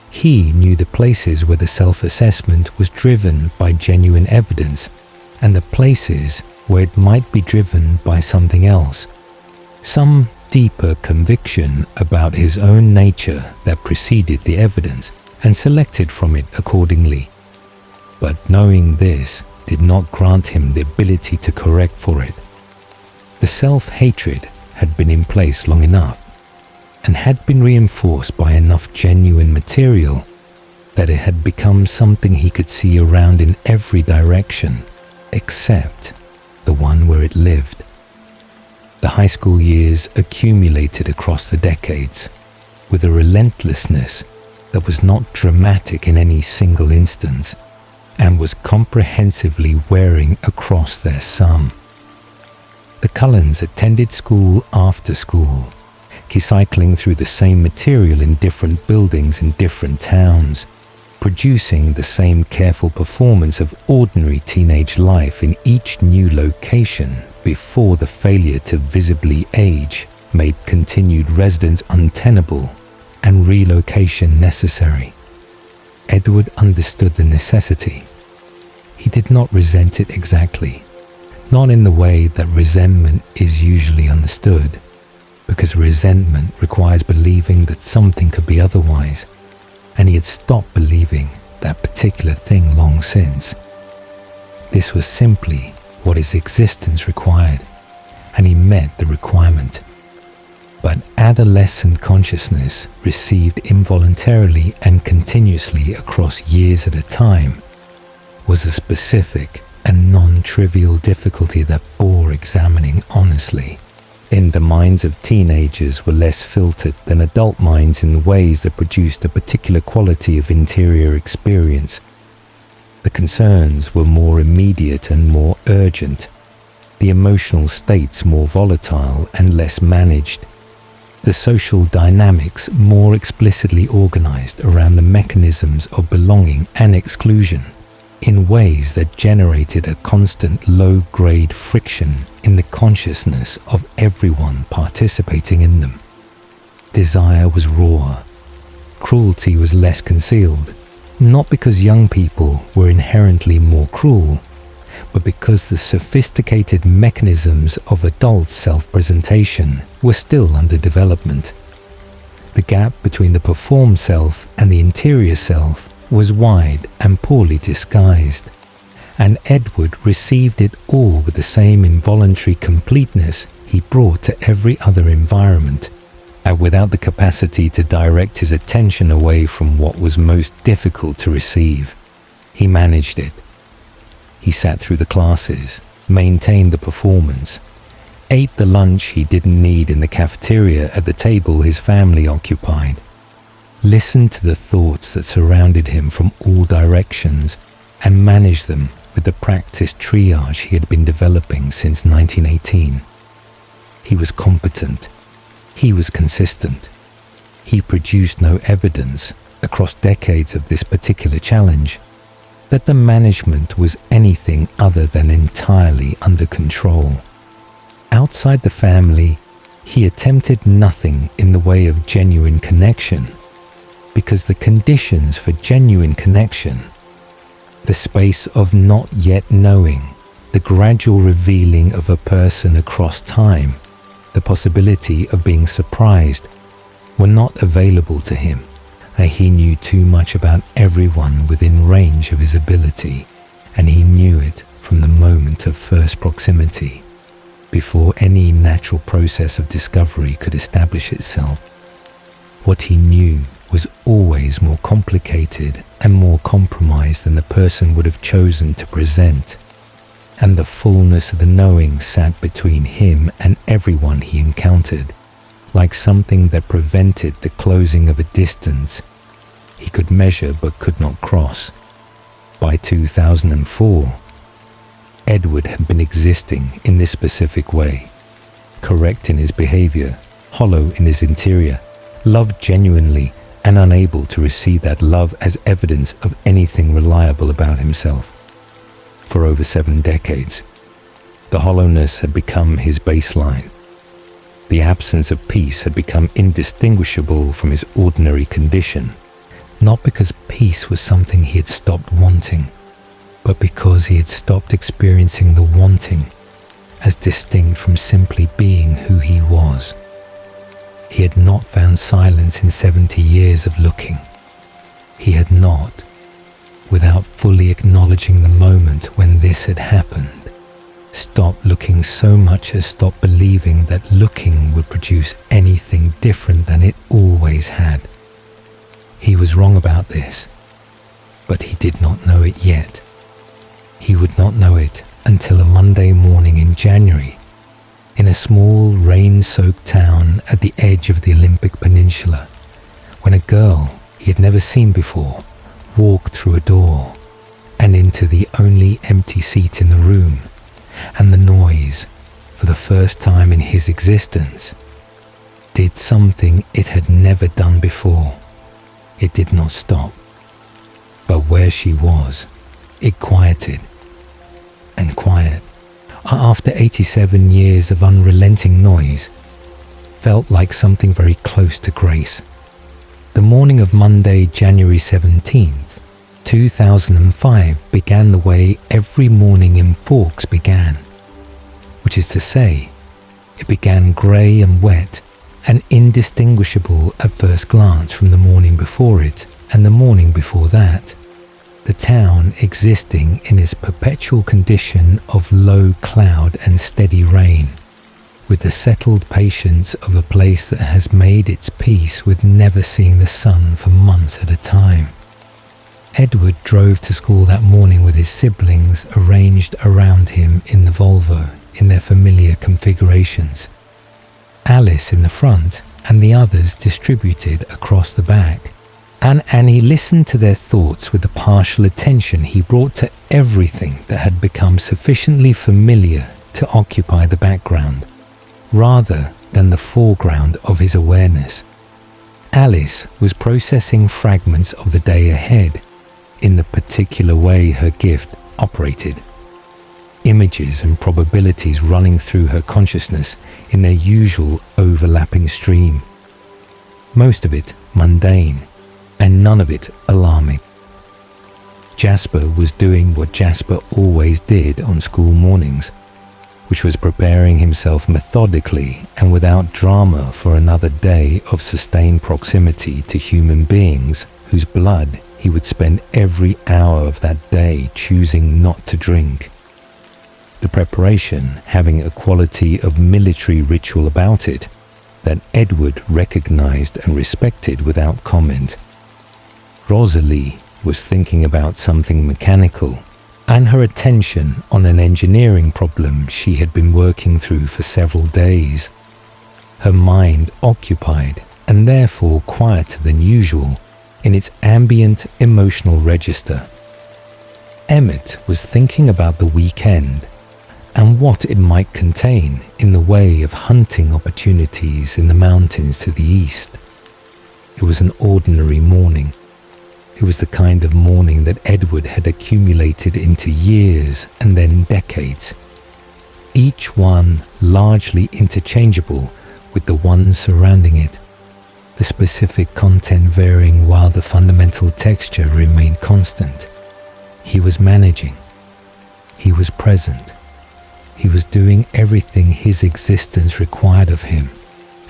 He knew the places where the self-assessment was driven by genuine evidence and the places where it might be driven by something else, some deeper conviction about his own nature that preceded the evidence, and selected from it accordingly. But knowing this did not grant him the ability to correct for it. The self-hatred had been in place long enough, and had been reinforced by enough genuine material that it had become something he could see around in every direction, except the one where it lived. The high school years accumulated across the decades with a relentlessness that was not dramatic in any single instance and was comprehensively wearing across their sum. The Cullens attended school after school, cycling through the same material in different buildings in different towns, producing the same careful performance of ordinary teenage life in each new location before the failure to visibly age made continued residence untenable and relocation necessary. Edward understood the necessity. He did not resent it exactly, not in the way that resentment is usually understood, because resentment requires believing that something could be otherwise, and he had stopped believing that particular thing long since. This was simply what his existence required, and he met the requirement. But adolescent consciousness, received involuntarily and continuously across years at a time, was a specific and non-trivial difficulty that bore examining honestly. In the minds of teenagers were less filtered than adult minds in ways that produced a particular quality of interior experience. The concerns were more immediate and more urgent, the emotional states more volatile and less managed, the social dynamics more explicitly organized around the mechanisms of belonging and exclusion, in ways that generated a constant low-grade friction in the consciousness of everyone participating in them. Desire was raw. Cruelty was less concealed, not because young people were inherently more cruel, but because the sophisticated mechanisms of adult self-presentation were still under development. The gap between the performed self and the interior self was wide and poorly disguised, and Edward received it all with the same involuntary completeness he brought to every other environment, and without the capacity to direct his attention away from what was most difficult to receive. He managed it. He sat through the classes, maintained the performance, ate the lunch he didn't need in the cafeteria at the table his family occupied, listened to the thoughts that surrounded him from all directions, and managed them with the practiced triage he had been developing since 1918. He was competent. He was consistent. He produced no evidence, across decades of this particular challenge, that the management was anything other than entirely under control. Outside the family, he attempted nothing in the way of genuine connection, because the conditions for genuine connection, the space of not yet knowing, the gradual revealing of a person across time, the possibility of being surprised, were not available to him, and he knew too much about everyone within range of his ability, and he knew it from the moment of first proximity, before any natural process of discovery could establish itself. What he knew was always more complicated and more compromised than the person would have chosen to present, and the fullness of the knowing sat between him and everyone he encountered, like something that prevented the closing of a distance he could measure but could not cross. By 2004, Edward had been existing in this specific way, correct in his behavior, hollow in his interior, loved genuinely, and unable to receive that love as evidence of anything reliable about himself. For over 7 decades, the hollowness had become his baseline. The absence of peace had become indistinguishable from his ordinary condition, not because peace was something he had stopped wanting, but because he had stopped experiencing the wanting as distinct from simply being who he was. He had not found silence in 70 years of looking. He had not, without fully acknowledging the moment when this had happened, stopped looking so much as stopped believing that looking would produce anything different than it always had. He was wrong about this, but he did not know it yet. He would not know it until a Monday morning in January, in a small rain-soaked town at the edge of the Olympic Peninsula, when a girl he had never seen before walked through a door and into the only empty seat in the room, and the noise, for the first time in his existence, did something it had never done before. It did not stop, but where she was, it quieted and quiet. After 87 years of unrelenting noise, felt like something very close to grace. The morning of Monday, January 17th, 2005 began the way every morning in Forks began, which is to say, it began grey and wet and indistinguishable at first glance from the morning before it and the morning before that, the town existing in its perpetual condition of low cloud and steady rain, with the settled patience of a place that has made its peace with never seeing the sun for months at a time. Edward drove to school that morning with his siblings arranged around him in the Volvo in their familiar configurations. Alice in the front and the others distributed across the back. And Annie listened to their thoughts with the partial attention he brought to everything that had become sufficiently familiar to occupy the background, rather than the foreground of his awareness. Alice was processing fragments of the day ahead in the particular way her gift operated. Images and probabilities running through her consciousness in their usual overlapping stream. Most of it mundane, and none of it alarming. Jasper was doing what Jasper always did on school mornings, which was preparing himself methodically and without drama for another day of sustained proximity to human beings whose blood he would spend every hour of that day choosing not to drink. The preparation having a quality of military ritual about it that Edward recognized and respected without comment. Rosalie was thinking about something mechanical, and her attention on an engineering problem she had been working through for several days. Her mind occupied and therefore quieter than usual in its ambient emotional register. Emmett was thinking about the weekend and what it might contain in the way of hunting opportunities in the mountains to the east. It was an ordinary morning. It was the kind of morning that Edward had accumulated into years and then decades, each one largely interchangeable with the one surrounding it, the specific content varying while the fundamental texture remained constant. He was managing. He was present. He was doing everything his existence required of him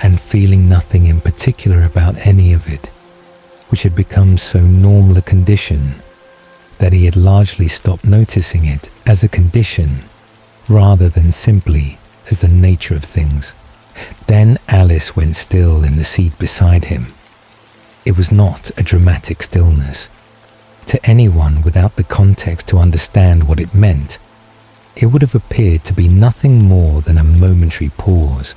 and feeling nothing in particular about any of it, which had become so normal a condition that he had largely stopped noticing it as a condition rather than simply as the nature of things. Then Alice went still in the seat beside him. It was not a dramatic stillness. To anyone without the context to understand what it meant, it would have appeared to be nothing more than a momentary pause,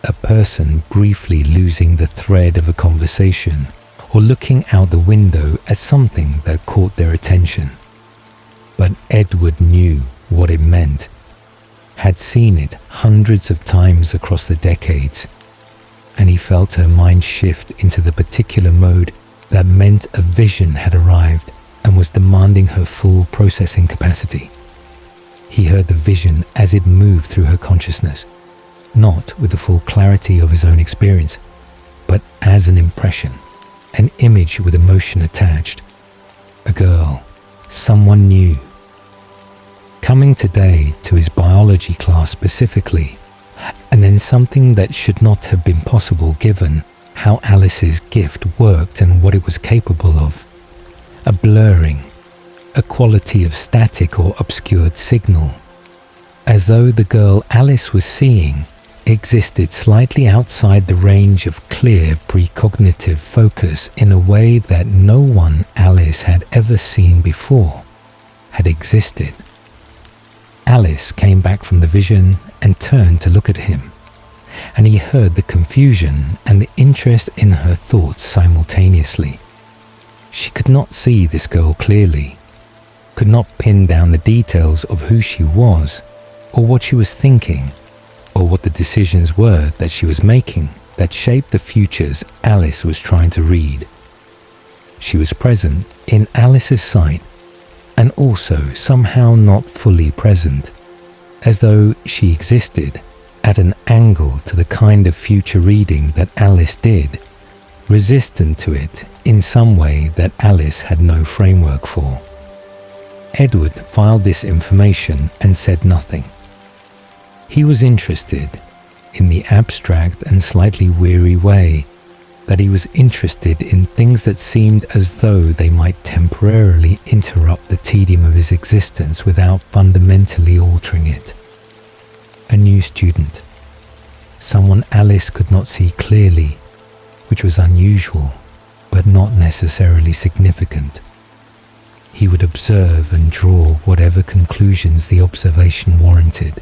a person briefly losing the thread of a conversation or looking out the window at something that caught their attention. But Edward knew what it meant, had seen it hundreds of times across the decades, and he felt her mind shift into the particular mode that meant a vision had arrived and was demanding her full processing capacity. He heard the vision as it moved through her consciousness, not with the full clarity of his own experience, but as an impression, an image with emotion attached. A girl, someone new. Coming today to his biology class specifically, and then something that should not have been possible given how Alice's gift worked and what it was capable of. A blurring, a quality of static or obscured signal, as though the girl Alice was seeing existed slightly outside the range of clear precognitive focus in a way that no one Alice had ever seen before had existed. Alice came back from the vision and turned to look at him, and he heard the confusion and the interest in her thoughts simultaneously. She could not see this girl clearly, could not pin down the details of who she was, or what she was thinking, or what the decisions were that she was making that shaped the futures Alice was trying to read. She was present in Alice's sight, and also somehow not fully present, as though she existed at an angle to the kind of future reading that Alice did, resistant to it in some way that Alice had no framework for. Edward filed this information and said nothing. He was interested, in the abstract and slightly weary way that he was interested in things that seemed as though they might temporarily interrupt the tedium of his existence without fundamentally altering it. A new student, someone Alice could not see clearly, which was unusual, but not necessarily significant. He would observe and draw whatever conclusions the observation warranted.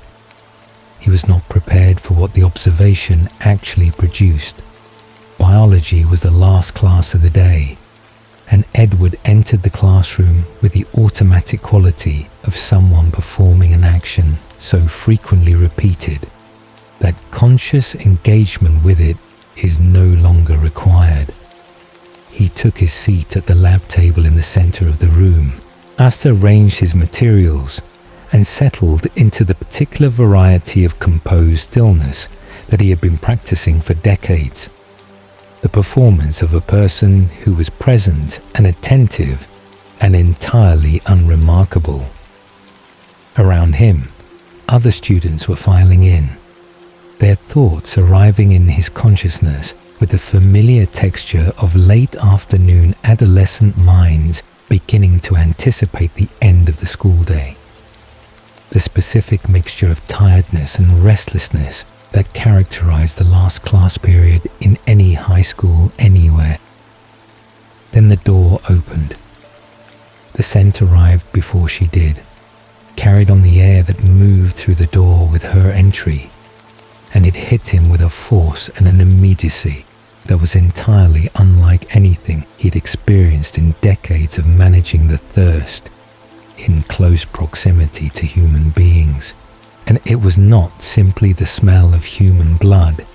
He was not prepared for what the observation actually produced. Biology was the last class of the day, and Edward entered the classroom with the automatic quality of someone performing an action so frequently repeated that conscious engagement with it is no longer required. He took his seat at the lab table in the center of the room, asked to arrange his materials, and settled into the particular variety of composed stillness that he had been practicing for decades. The performance of a person who was present and attentive and entirely unremarkable. Around him, other students were filing in, their thoughts arriving in his consciousness with the familiar texture of late afternoon adolescent minds beginning to anticipate the end of the school day. The specific mixture of tiredness and restlessness that characterized the last class period in any high school anywhere. Then the door opened. The scent arrived before she did, carried on the air that moved through the door with her entry, and it hit him with a force and an immediacy that was entirely unlike anything he'd experienced in decades of managing the thirst in close proximity to human beings. And it was not simply the smell of human blood,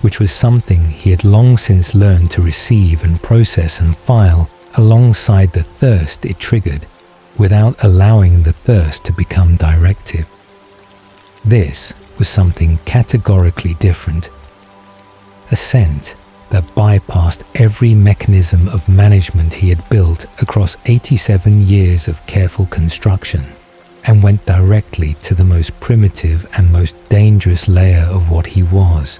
which was something he had long since learned to receive and process and file alongside the thirst it triggered, without allowing the thirst to become directive. This was something categorically different. A scent that bypassed every mechanism of management he had built across 87 years of careful construction, and went directly to the most primitive and most dangerous layer of what he was,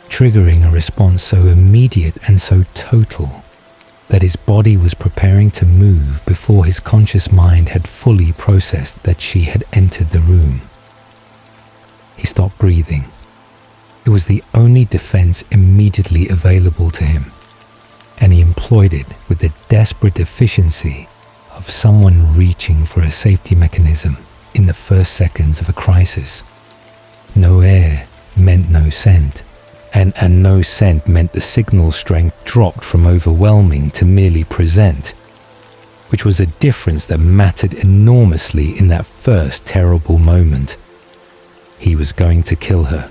triggering a response so immediate and so total that his body was preparing to move before his conscious mind had fully processed that she had entered the room. He stopped breathing. It was the only defense immediately available to him, and he employed it with the desperate efficiency of someone reaching for a safety mechanism in the first seconds of a crisis. No air meant no scent, and no scent meant the signal strength dropped from overwhelming to merely present, which was a difference that mattered enormously in that first terrible moment. He was going to kill her.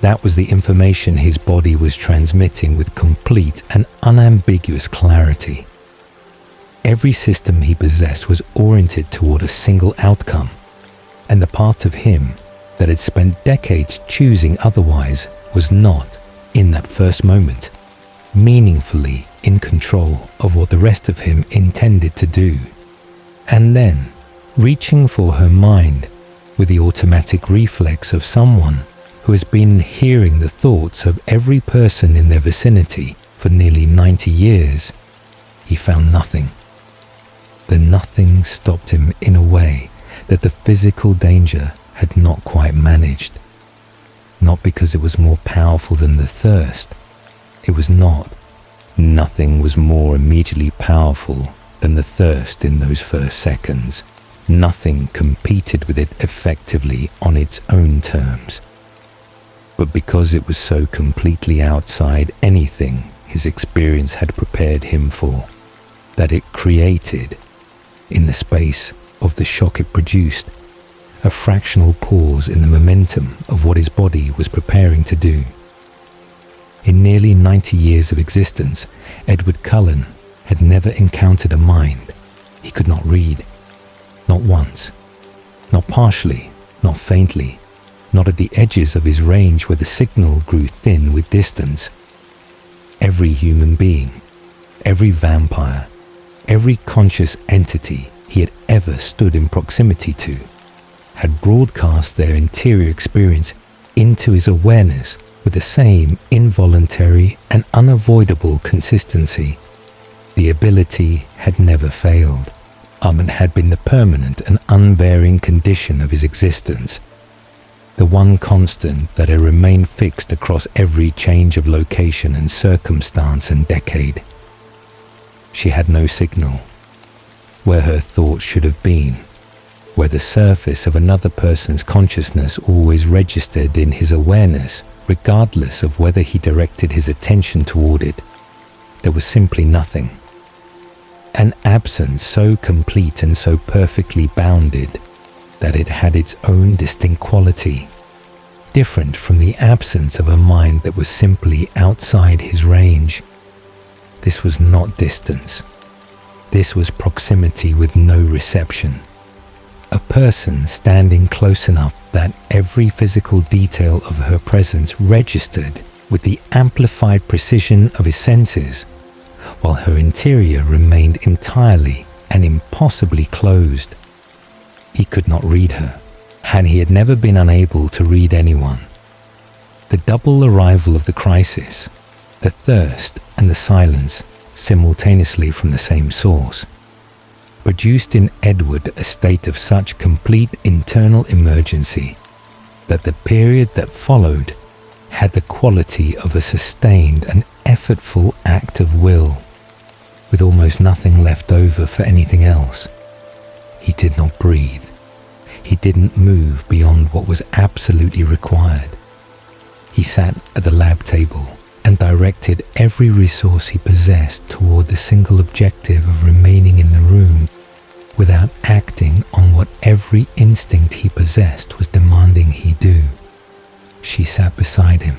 That was the information his body was transmitting with complete and unambiguous clarity. Every system he possessed was oriented toward a single outcome, and the part of him that had spent decades choosing otherwise was not, in that first moment, meaningfully in control of what the rest of him intended to do. And then, reaching for her mind with the automatic reflex of someone who has been hearing the thoughts of every person in their vicinity for nearly 90 years, he found nothing. The nothing stopped him in a way that the physical danger had not quite managed. Not because it was more powerful than the thirst. It was not. Nothing was more immediately powerful than the thirst in those first seconds. Nothing competed with it effectively on its own terms. But because it was so completely outside anything his experience had prepared him for, that it created, in the space of the shock it produced, a fractional pause in the momentum of what his body was preparing to do. In nearly 90 years of existence, Edward Cullen had never encountered a mind he could not read. Not once. Not partially. Not faintly. not at the edges of his range where the signal grew thin with distance. Every human being, every vampire, every conscious entity he had ever stood in proximity to had broadcast their interior experience into his awareness with the same involuntary and unavoidable consistency. The ability had never failed, and had been the permanent and unvarying condition of his existence. The one constant that had remained fixed across every change of location and circumstance and decade. She had no signal. Where her thoughts should have been, where the surface of another person's consciousness always registered in his awareness, regardless of whether he directed his attention toward it, there was simply nothing. An absence so complete and so perfectly bounded that it had its own distinct quality, different from the absence of a mind that was simply outside his range. This was not distance. This was proximity with no reception. A person standing close enough that every physical detail of her presence registered with the amplified precision of his senses, while her interior remained entirely and impossibly closed. He could not read her, and he had never been unable to read anyone. The double arrival of the crisis, the thirst and the silence, simultaneously from the same source, produced in Edward a state of such complete internal emergency that the period that followed had the quality of a sustained and effortful act of will, with almost nothing left over for anything else. He did not breathe. He didn't move beyond what was absolutely required. He sat at the lab table and directed every resource he possessed toward the single objective of remaining in the room without acting on what every instinct he possessed was demanding he do. She sat beside him.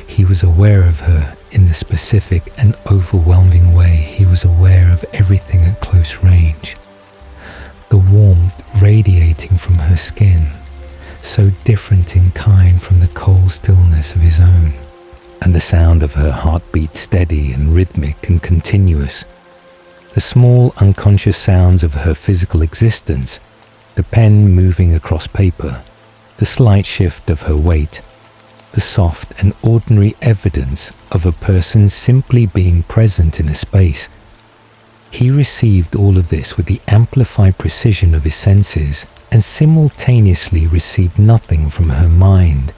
He was aware of her in the specific and overwhelming way he was aware of everything at close range. The warmth radiating from her skin, so different in kind from the cold stillness of his own, and the sound of her heartbeat steady and rhythmic and continuous. The small unconscious sounds of her physical existence, the pen moving across paper, the slight shift of her weight, the soft and ordinary evidence of a person simply being present in a space. He received all of this with the amplified precision of his senses and simultaneously received nothing from her mind.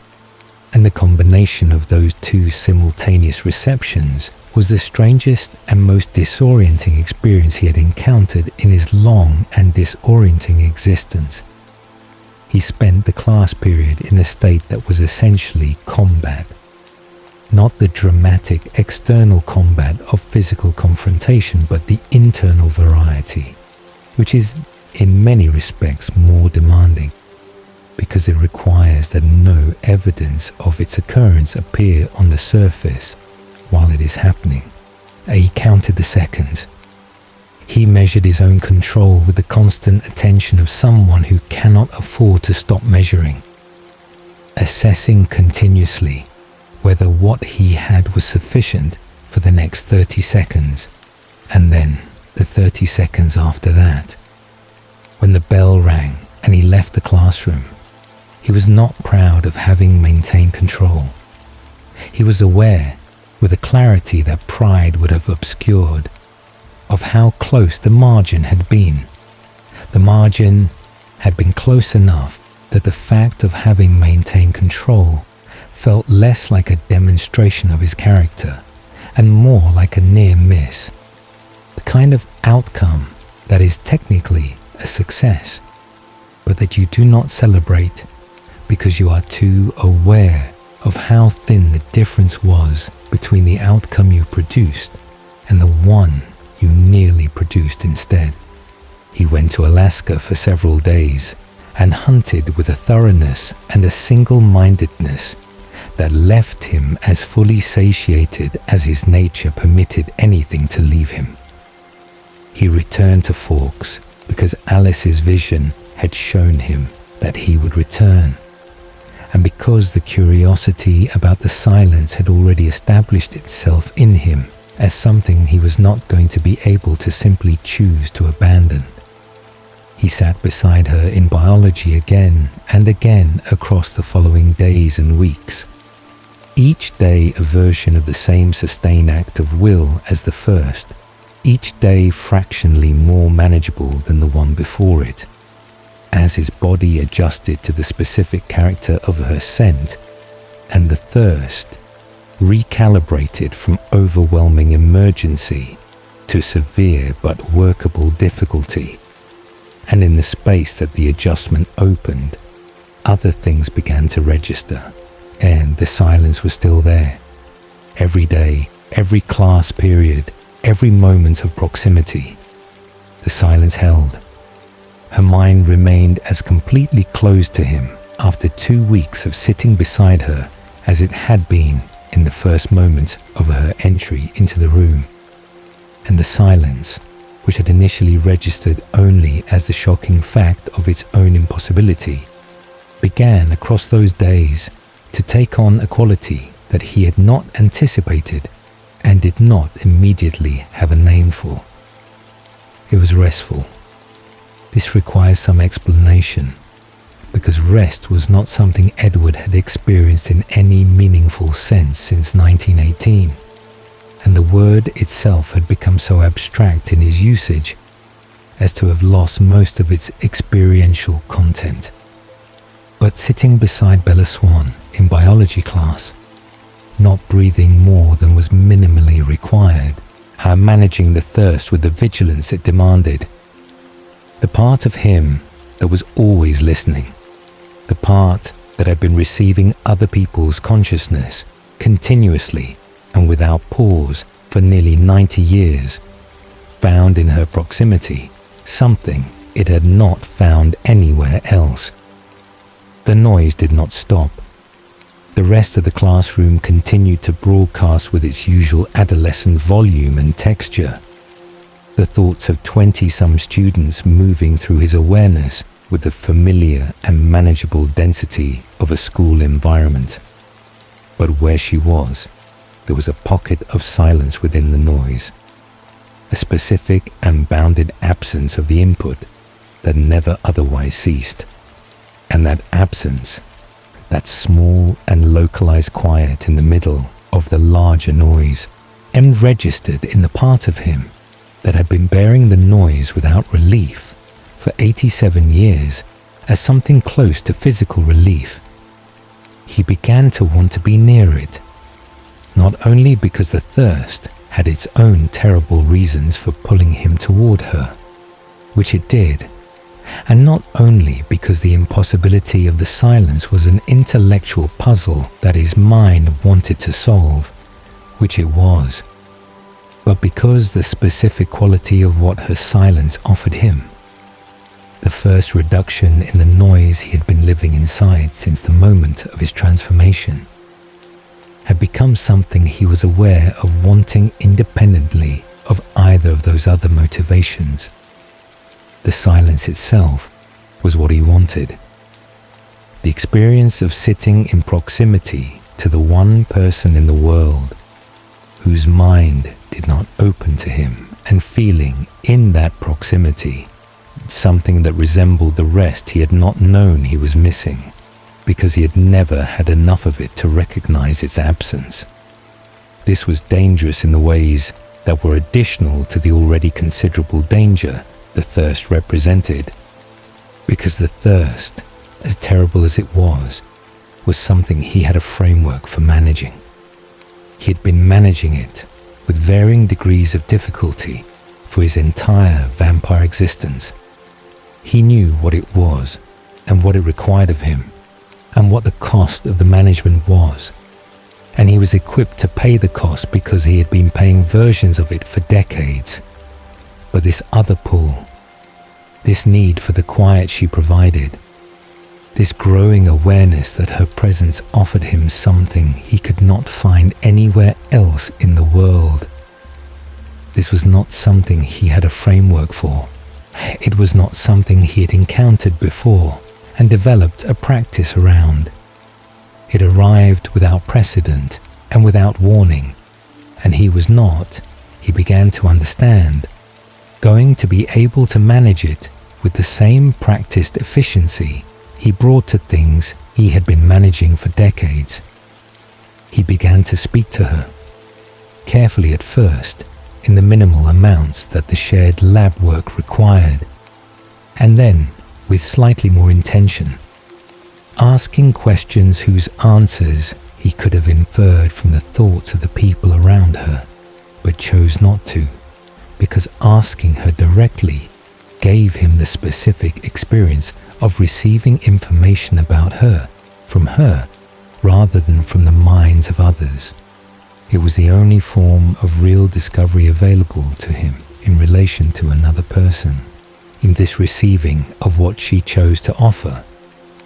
And the combination of those two simultaneous receptions was the strangest and most disorienting experience he had encountered in his long and disorienting existence. He spent the class period in a state that was essentially combat. Not the dramatic external combat of physical confrontation, but the internal variety, which is in many respects more demanding, because it requires that no evidence of its occurrence appear on the surface while it is happening. He counted the seconds. He measured his own control with the constant attention of someone who cannot afford to stop measuring, assessing continuously whether what he had was sufficient for the next 30 seconds, and then the 30 seconds after that. When the bell rang and he left the classroom, he was not proud of having maintained control. He was aware, with a clarity that pride would have obscured, of how close the margin had been. The margin had been close enough that the fact of having maintained control felt less like a demonstration of his character and more like a near miss, the kind of outcome that is technically a success, but that you do not celebrate because you are too aware of how thin the difference was between the outcome you produced and the one you nearly produced instead. He went to Alaska for several days and hunted with a thoroughness and a single-mindedness that left him as fully satiated as his nature permitted anything to leave him. He returned to Forks because Alice's vision had shown him that he would return, And because the curiosity about the silence had already established itself in him as something he was not going to be able to simply choose to abandon, he sat beside her in biology again and again across the following days and weeks. Each day a version of the same sustained act of will as the first, each day fractionally more manageable than the one before it. As his body adjusted to the specific character of her scent, and the thirst recalibrated from overwhelming emergency to severe but workable difficulty. And in the space that the adjustment opened, other things began to register, and the silence was still there. Every day, every class period, every moment of proximity, the silence held. Her mind remained as completely closed to him after 2 weeks of sitting beside her as it had been in the first moment of her entry into the room. And the silence, which had initially registered only as the shocking fact of its own impossibility, began across those days to take on a quality that he had not anticipated and did not immediately have a name for. It was restful. This requires some explanation, because rest was not something Edward had experienced in any meaningful sense since 1918, and the word itself had become so abstract in his usage as to have lost most of its experiential content. But sitting beside Bella Swan in biology class, not breathing more than was minimally required, her managing the thirst with the vigilance it demanded, the part of him that was always listening, the part that had been receiving other people's consciousness continuously and without pause for nearly 90 years, found in her proximity something it had not found anywhere else. The noise did not stop. The rest of the classroom continued to broadcast with its usual adolescent volume and texture. The thoughts of 20-some students moving through his awareness with the familiar and manageable density of a school environment. But where she was, there was a pocket of silence within the noise, a specific and bounded absence of the input that never otherwise ceased. And that absence, that small and localized quiet in the middle of the larger noise, enregistered in the part of him that had been bearing the noise without relief for 87 years as something close to physical relief. He began to want to be near it, not only because the thirst had its own terrible reasons for pulling him toward her, which it did, and not only because the impossibility of the silence was an intellectual puzzle that his mind wanted to solve, which it was, but because the specific quality of what her silence offered him, the first reduction in the noise he had been living inside since the moment of his transformation, had become something he was aware of wanting independently of either of those other motivations. The silence itself was what he wanted. The experience of sitting in proximity to the one person in the world whose mind did not open to him, and feeling in that proximity something that resembled the rest he had not known he was missing, because he had never had enough of it to recognize its absence. This was dangerous in the ways that were additional to the already considerable danger the thirst represented, because the thirst, as terrible as it was something he had a framework for managing. He had been managing it with varying degrees of difficulty for his entire vampire existence. He knew what it was and what it required of him, and what the cost of the management was, and he was equipped to pay the cost because he had been paying versions of it for decades. But this other pull, this need for the quiet she provided, this growing awareness that her presence offered him something he could not find anywhere else in the world, this was not something he had a framework for. It was not something he had encountered before and developed a practice around. It arrived without precedent and without warning, and he was not, he began to understand, going to be able to manage it with the same practiced efficiency he brought to things he had been managing for decades. He began to speak to her, carefully at first, in the minimal amounts that the shared lab work required, and then with slightly more intention, asking questions whose answers he could have inferred from the thoughts of the people around her, but chose not to, because asking her directly gave him the specific experience of receiving information about her from her rather than from the minds of others. It was the only form of real discovery available to him in relation to another person, in this receiving of what she chose to offer,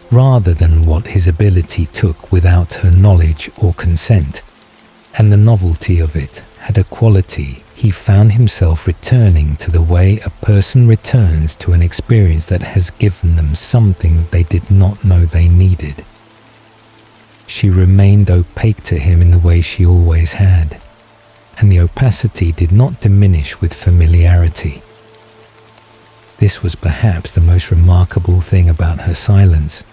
rather than what his ability took without her knowledge or consent. And the novelty of it had a quality he found himself returning to the way a person returns to an experience that has given them something they did not know they needed. She remained opaque to him in the way she always had, and the opacity did not diminish with familiarity. This was perhaps the most remarkable thing about her silence,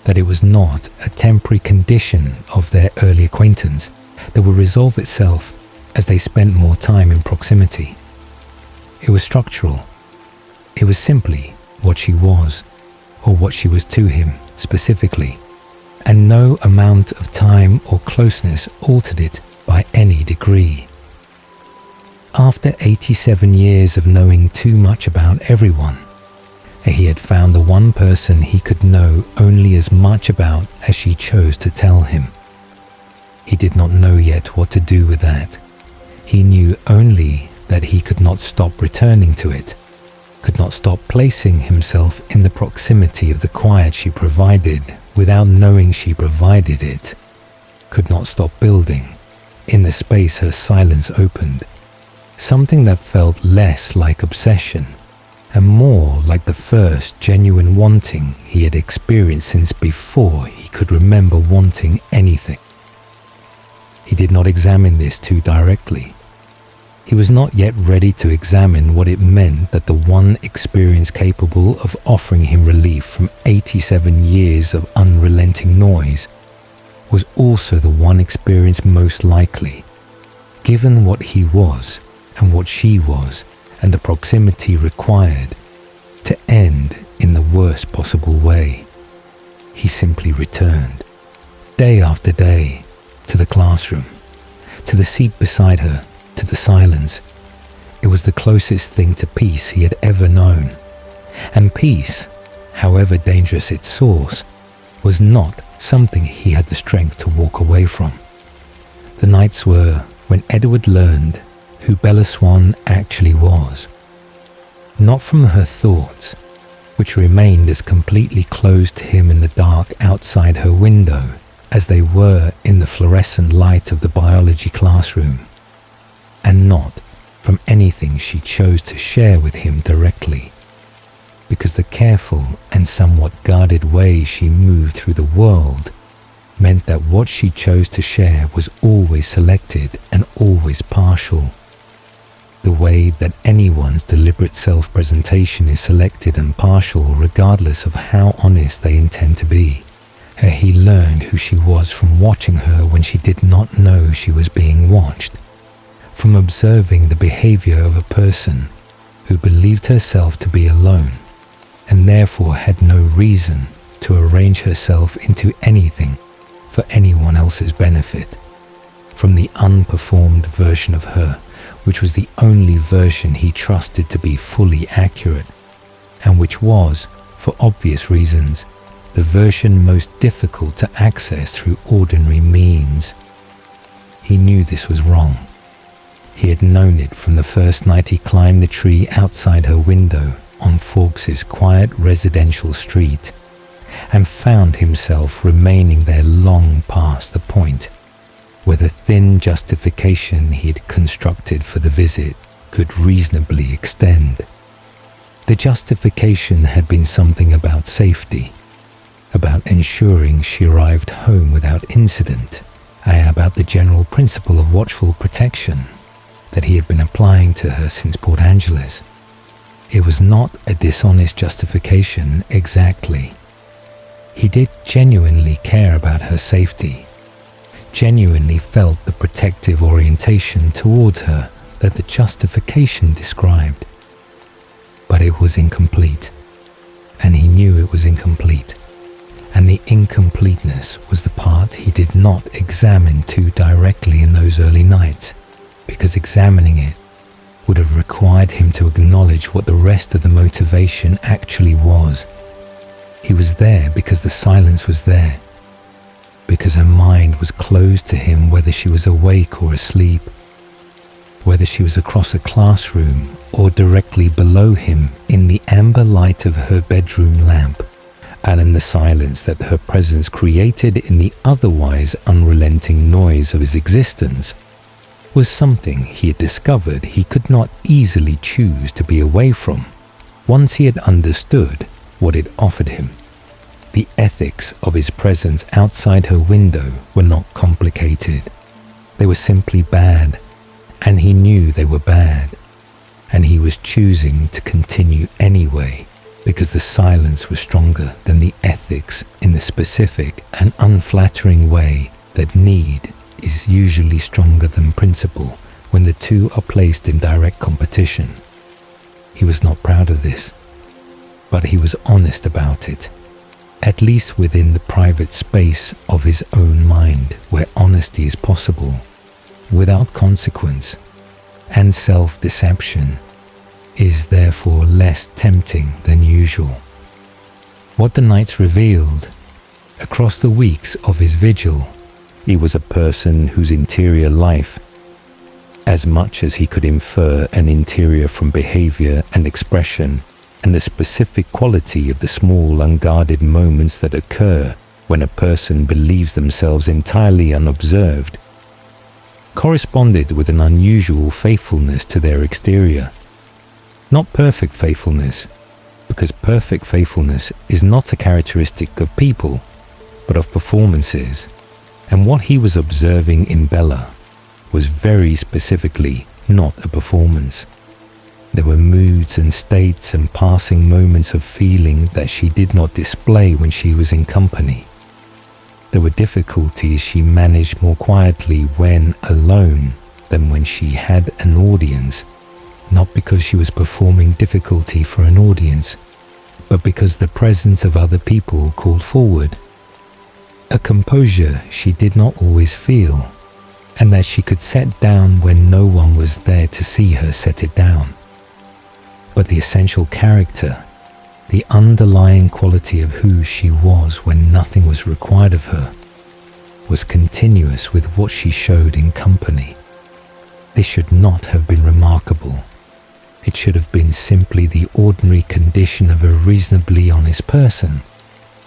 that it was not a temporary condition of their early acquaintance that would resolve itself as they spent more time in proximity. It was structural. It was simply what she was, or what she was to him specifically, and no amount of time or closeness altered it by any degree. After 87 years of knowing too much about everyone, he had found the one person he could know only as much about as she chose to tell him. He did not know yet what to do with that. He knew only that he could not stop returning to it, could not stop placing himself in the proximity of the quiet she provided without knowing she provided it, could not stop building, in the space her silence opened, something that felt less like obsession and more like the first genuine wanting he had experienced since before he could remember wanting anything. He did not examine this too directly. He was not yet ready to examine what it meant that the one experience capable of offering him relief from 87 years of unrelenting noise was also the one experience most likely, given what he was and what she was and the proximity required, to end in the worst possible way. He simply returned, day after day, to the classroom, to the seat beside her, to the silence. It was the closest thing to peace he had ever known. And peace, however dangerous its source, was not something he had the strength to walk away from. The nights were when Edward learned who Bella Swan actually was. Not from her thoughts, which remained as completely closed to him in the dark outside her window as they were in the fluorescent light of the biology classroom, and not from anything she chose to share with him directly, because the careful and somewhat guarded way she moved through the world meant that what she chose to share was always selected and always partial. The way that anyone's deliberate self-presentation is selected and partial regardless of how honest they intend to be. He learned who she was from watching her when she did not know she was being watched, from observing the behavior of a person who believed herself to be alone and therefore had no reason to arrange herself into anything for anyone else's benefit, from the unperformed version of her, which was the only version he trusted to be fully accurate, and which was, for obvious reasons, the version most difficult to access through ordinary means. He knew this was wrong. He had known it from the first night he climbed the tree outside her window on Fawkes's quiet residential street, and found himself remaining there long past the point where the thin justification he had constructed for the visit could reasonably extend. The justification had been something about safety, about ensuring she arrived home without incident, about the general principle of watchful protection that he had been applying to her since Port Angeles. It was not a dishonest justification exactly. He did genuinely care about her safety, genuinely felt the protective orientation towards her that the justification described. But it was incomplete, and he knew it was incomplete, and the incompleteness was the part he did not examine too directly in those early nights, because examining it would have required him to acknowledge what the rest of the motivation actually was. He was there because the silence was there, because her mind was closed to him whether she was awake or asleep, whether she was across a classroom or directly below him in the amber light of her bedroom lamp, and in the silence that her presence created in the otherwise unrelenting noise of his existence, was something he had discovered he could not easily choose to be away from once he had understood what it offered him. The ethics of his presence outside her window were not complicated. They were simply bad, and he knew they were bad, and he was choosing to continue anyway because the silence was stronger than the ethics in the specific and unflattering way that need is usually stronger than principle when the two are placed in direct competition. He was not proud of this, but he was honest about it, at least within the private space of his own mind where honesty is possible, without consequence, and self-deception is therefore less tempting than usual. What the nights revealed, across the weeks of his vigil, he was a person whose interior life, as much as he could infer an interior from behavior and expression and the specific quality of the small unguarded moments that occur when a person believes themselves entirely unobserved, corresponded with an unusual faithfulness to their exterior. Not perfect faithfulness, because perfect faithfulness is not a characteristic of people, but of performances. And what he was observing in Bella was very specifically not a performance. There were moods and states and passing moments of feeling that she did not display when she was in company. There were difficulties she managed more quietly when alone than when she had an audience, not because she was performing difficulty for an audience, but because the presence of other people called forward a composure she did not always feel, and that she could set down when no one was there to see her set it down. But the essential character, the underlying quality of who she was when nothing was required of her, was continuous with what she showed in company. This should not have been remarkable. It should have been simply the ordinary condition of a reasonably honest person.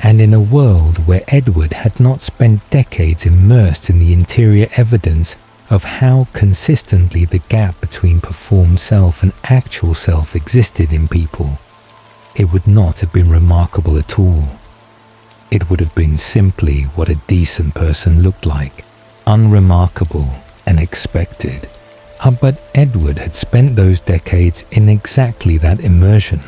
And in a world where Edward had not spent decades immersed in the interior evidence of how consistently the gap between performed self and actual self existed in people, it would not have been remarkable at all. It would have been simply what a decent person looked like, unremarkable and expected. But Edward had spent those decades in exactly that immersion.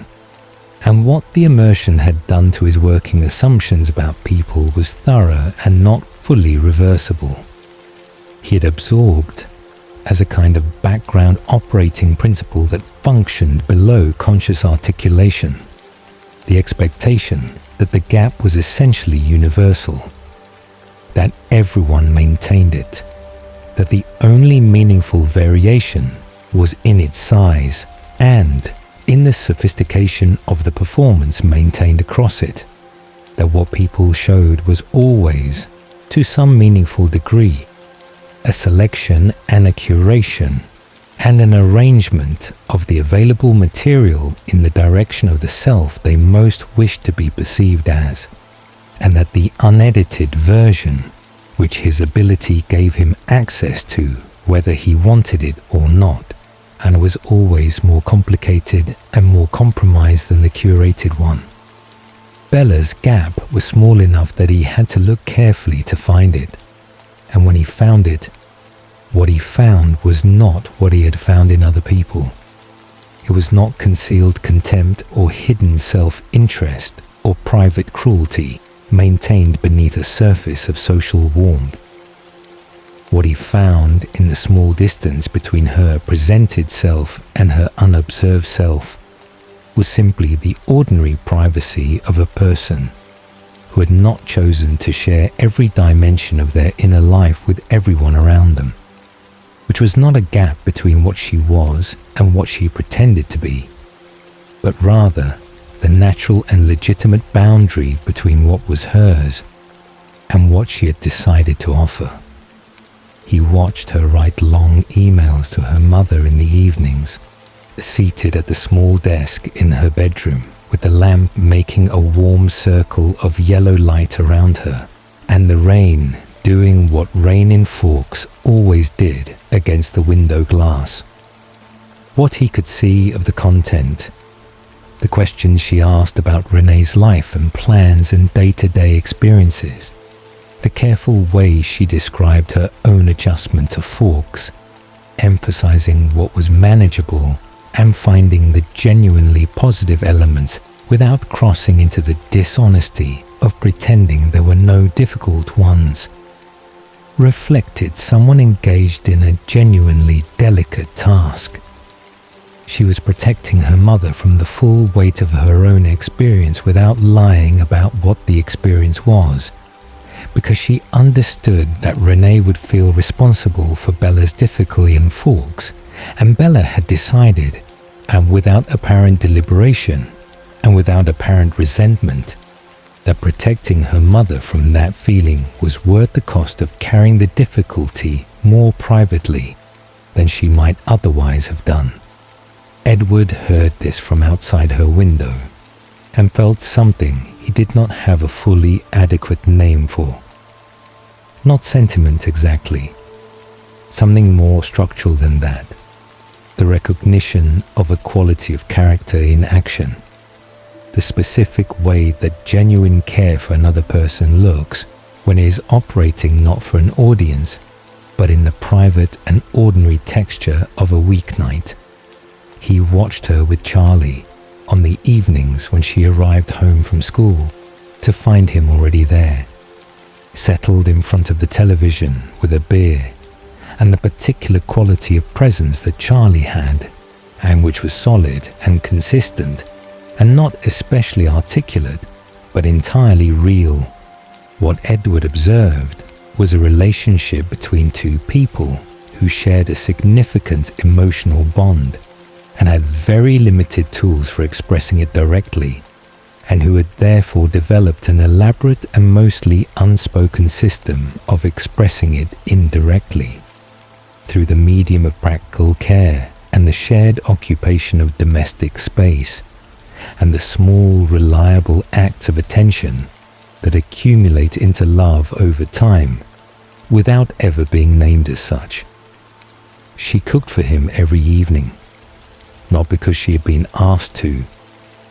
And what the immersion had done to his working assumptions about people was thorough and not fully reversible. He had absorbed, as a kind of background operating principle that functioned below conscious articulation, the expectation that the gap was essentially universal, that everyone maintained it, that the only meaningful variation was in its size and in the sophistication of the performance maintained across it, that what people showed was always, to some meaningful degree, a selection and a curation and an arrangement of the available material in the direction of the self they most wished to be perceived as, and that the unedited version, which his ability gave him access to whether he wanted it or not, and was always more complicated and more compromised than the curated one, Bella's gap was small enough that he had to look carefully to find it. And when he found it, what he found was not what he had found in other people. It was not concealed contempt or hidden self-interest or private cruelty maintained beneath a surface of social warmth. What he found in the small distance between her presented self and her unobserved self was simply the ordinary privacy of a person who had not chosen to share every dimension of their inner life with everyone around them, which was not a gap between what she was and what she pretended to be, but rather the natural and legitimate boundary between what was hers and what she had decided to offer. He watched her write long emails to her mother in the evenings, seated at the small desk in her bedroom, with the lamp making a warm circle of yellow light around her, and the rain doing what rain in Forks always did against the window glass. What he could see of the content, the questions she asked about Renee's life and plans and day-to-day experiences, the careful way she described her own adjustment to Forks, emphasizing what was manageable and finding the genuinely positive elements without crossing into the dishonesty of pretending there were no difficult ones, reflected someone engaged in a genuinely delicate task. She was protecting her mother from the full weight of her own experience without lying about what the experience was, because she understood that Renee would feel responsible for Bella's difficulty in Forks, and Bella had decided, and without apparent deliberation and without apparent resentment, that protecting her mother from that feeling was worth the cost of carrying the difficulty more privately than she might otherwise have done. Edward heard this from outside her window and felt something he did not have a fully adequate name for. Not sentiment exactly, something more structural than that. The recognition of a quality of character in action. The specific way that genuine care for another person looks when it is operating not for an audience, but in the private and ordinary texture of a weeknight. He watched her with Charlie on the evenings when she arrived home from school to find him already there, settled in front of the television with a beer, and the particular quality of presence that Charlie had, and which was solid and consistent, and not especially articulate, but entirely real. What Edward observed was a relationship between two people who shared a significant emotional bond and had very limited tools for expressing it directly, and who had therefore developed an elaborate and mostly unspoken system of expressing it indirectly, through the medium of practical care and the shared occupation of domestic space, and the small, reliable acts of attention that accumulate into love over time, without ever being named as such. She cooked for him every evening, not because she had been asked to,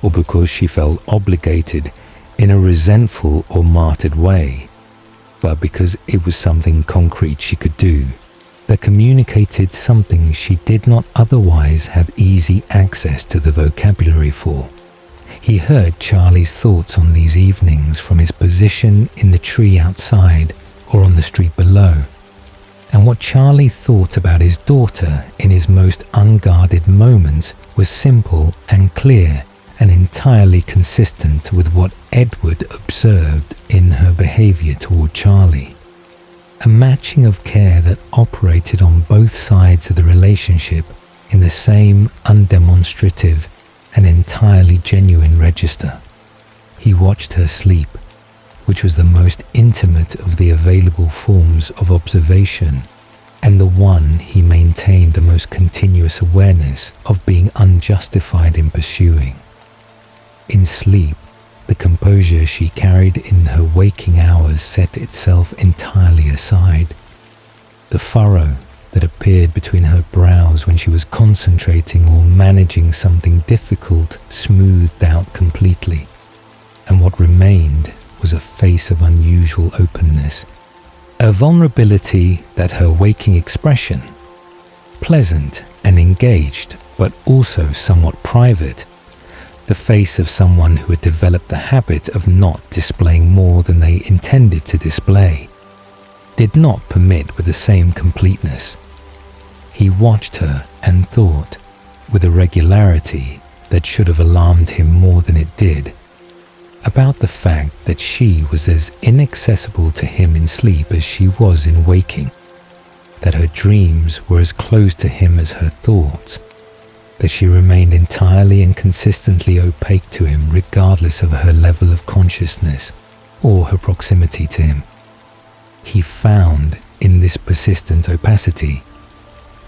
or because she felt obligated in a resentful or martyred way, but because it was something concrete she could do, that communicated something she did not otherwise have easy access to the vocabulary for. He heard Charlie's thoughts on these evenings from his position in the tree outside or on the street below, and what Charlie thought about his daughter in his most unguarded moments was simple and clear and entirely consistent with what Edward observed in her behavior toward Charlie. A matching of care that operated on both sides of the relationship in the same undemonstrative and entirely genuine register. He watched her sleep, which was the most intimate of the available forms of observation, and the one he maintained the most continuous awareness of being unjustified in pursuing. In sleep, the composure she carried in her waking hours set itself entirely aside. The furrow that appeared between her brows when she was concentrating or managing something difficult smoothed out completely. and what remained was a face of unusual openness, a vulnerability that her waking expression, pleasant and engaged but also somewhat private, the face of someone who had developed the habit of not displaying more than they intended to display, did not permit with the same completeness. He watched her and thought, with a regularity that should have alarmed him more than it did, about the fact that she was as inaccessible to him in sleep as she was in waking, that her dreams were as close to him as her thoughts, that she remained entirely and consistently opaque to him regardless of her level of consciousness or her proximity to him. He found in this persistent opacity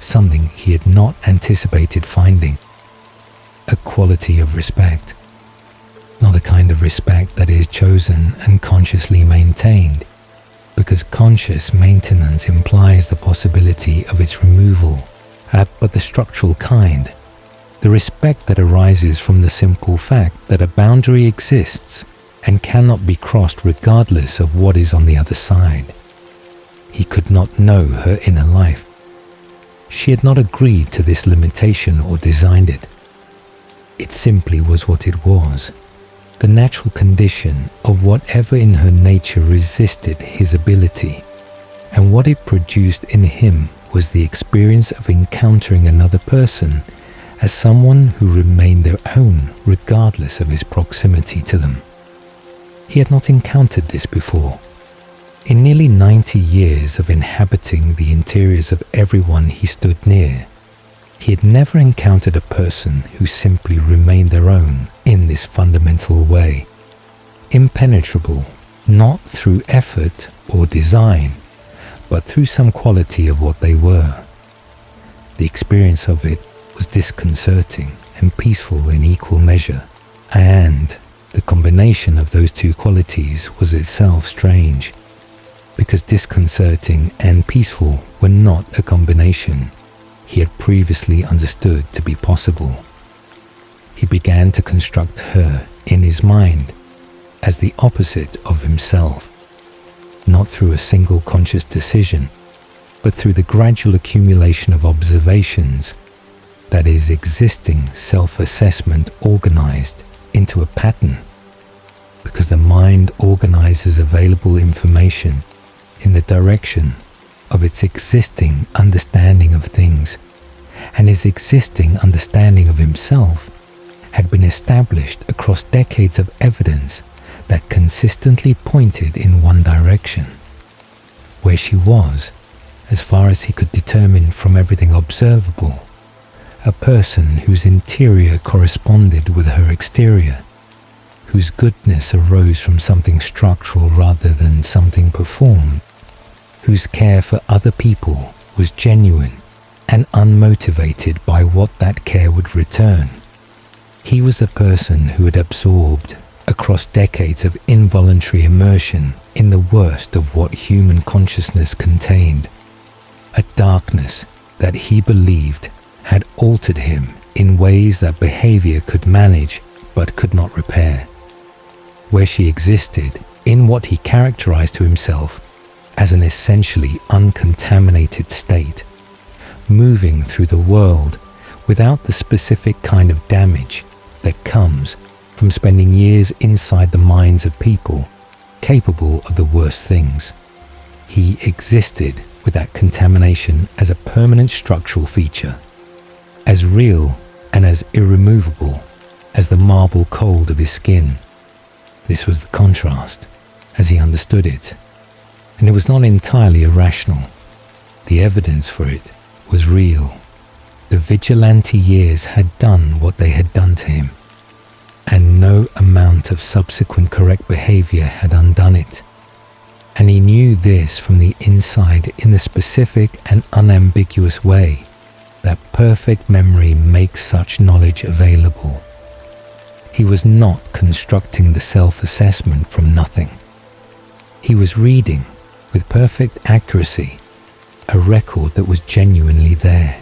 something he had not anticipated finding, a quality of respect, not the kind of respect that is chosen and consciously maintained, because conscious maintenance implies the possibility of its removal, but the structural kind, the respect that arises from the simple fact that a boundary exists and cannot be crossed regardless of what is on the other side. He could not know her inner life. She had not agreed to this limitation or designed it. It simply was what it was, the natural condition of whatever in her nature resisted his ability, and what it produced in him was the experience of encountering another person as someone who remained their own regardless of his proximity to them. He had not encountered this before. In nearly 90 years of inhabiting the interiors of everyone he stood near, he had never encountered a person who simply remained their own in this fundamental way, impenetrable, not through effort or design, but through some quality of what they were. The experience of it was disconcerting and peaceful in equal measure, and the combination of those two qualities was itself strange, because disconcerting and peaceful were not a combination he had previously understood to be possible. He began to construct her in his mind as the opposite of himself, not through a single conscious decision, but through the gradual accumulation of observations, that is, existing self-assessment organized into a pattern, because the mind organizes available information in the direction of its existing understanding of things, and his existing understanding of himself had been established across decades of evidence that consistently pointed in one direction, where she was, as far as he could determine from everything observable, a person whose interior corresponded with her exterior, whose goodness arose from something structural rather than something performed, whose care for other people was genuine and unmotivated by what that care would return. He was a person who had absorbed, across decades of involuntary immersion in the worst of what human consciousness contained, a darkness that he believed had altered him in ways that behavior could manage but could not repair, where she existed in what he characterized to himself as an essentially uncontaminated state, moving through the world without the specific kind of damage that comes from spending years inside the minds of people capable of the worst things. He existed with that contamination as a permanent structural feature, as real and as irremovable as the marble cold of his skin. This was the contrast, as he understood it, and it was not entirely irrational. The evidence for it was real. The vigilante years had done what they had done to him, and no amount of subsequent correct behavior had undone it. And he knew this from the inside in the specific and unambiguous way that perfect memory makes such knowledge available. He was not constructing the self-assessment from nothing. He was reading, with perfect accuracy, a record that was genuinely there.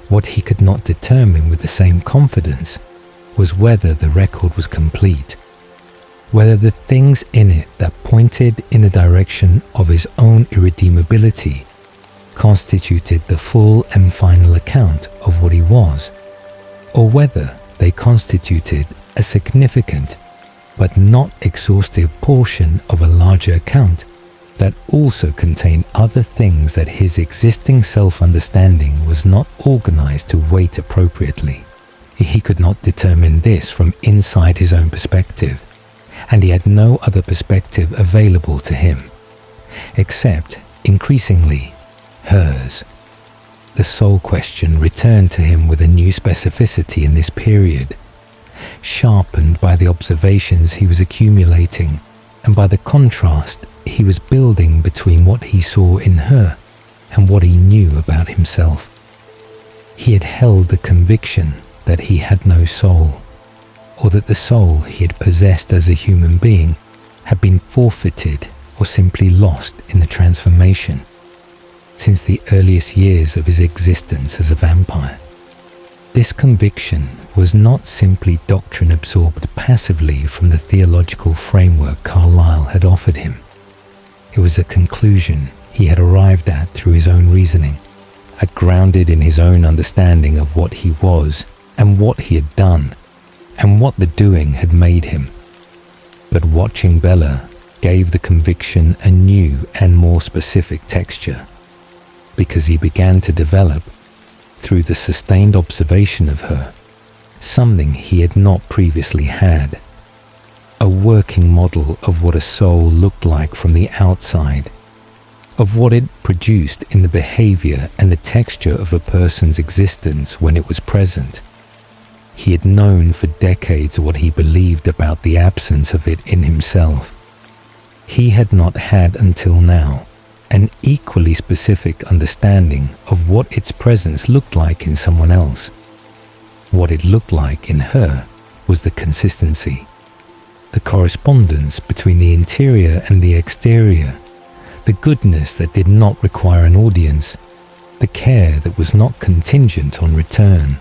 What he could not determine with the same confidence was whether the record was complete, whether the things in it that pointed in the direction of his own irredeemability constituted the full and final account of what he was, or whether they constituted a significant but not exhaustive portion of a larger account that also contained other things that his existing self-understanding was not organized to weight appropriately. He could not determine this from inside his own perspective, and he had no other perspective available to him, except, increasingly, hers. The soul question returned to him with a new specificity in this period, sharpened by the observations he was accumulating and by the contrast he was building between what he saw in her and what he knew about himself. He had held the conviction that he had no soul, or that the soul he had possessed as a human being had been forfeited or simply lost in the transformation since the earliest years of his existence as a vampire. This conviction was not simply doctrine absorbed passively from the theological framework Carlyle had offered him. It was a conclusion he had arrived at through his own reasoning, grounded in his own understanding of what he was and what he had done, and what the doing had made him. But watching Bella gave the conviction a new and more specific texture, because he began to develop, through the sustained observation of her, something he had not previously had, a working model of what a soul looked like from the outside, of what it produced in the behavior and the texture of a person's existence when it was present. He had known for decades what he believed about the absence of it in himself. He had not had until now an equally specific understanding of what its presence looked like in someone else. What it looked like in her was the consistency, the correspondence between the interior and the exterior, the goodness that did not require an audience, the care that was not contingent on return.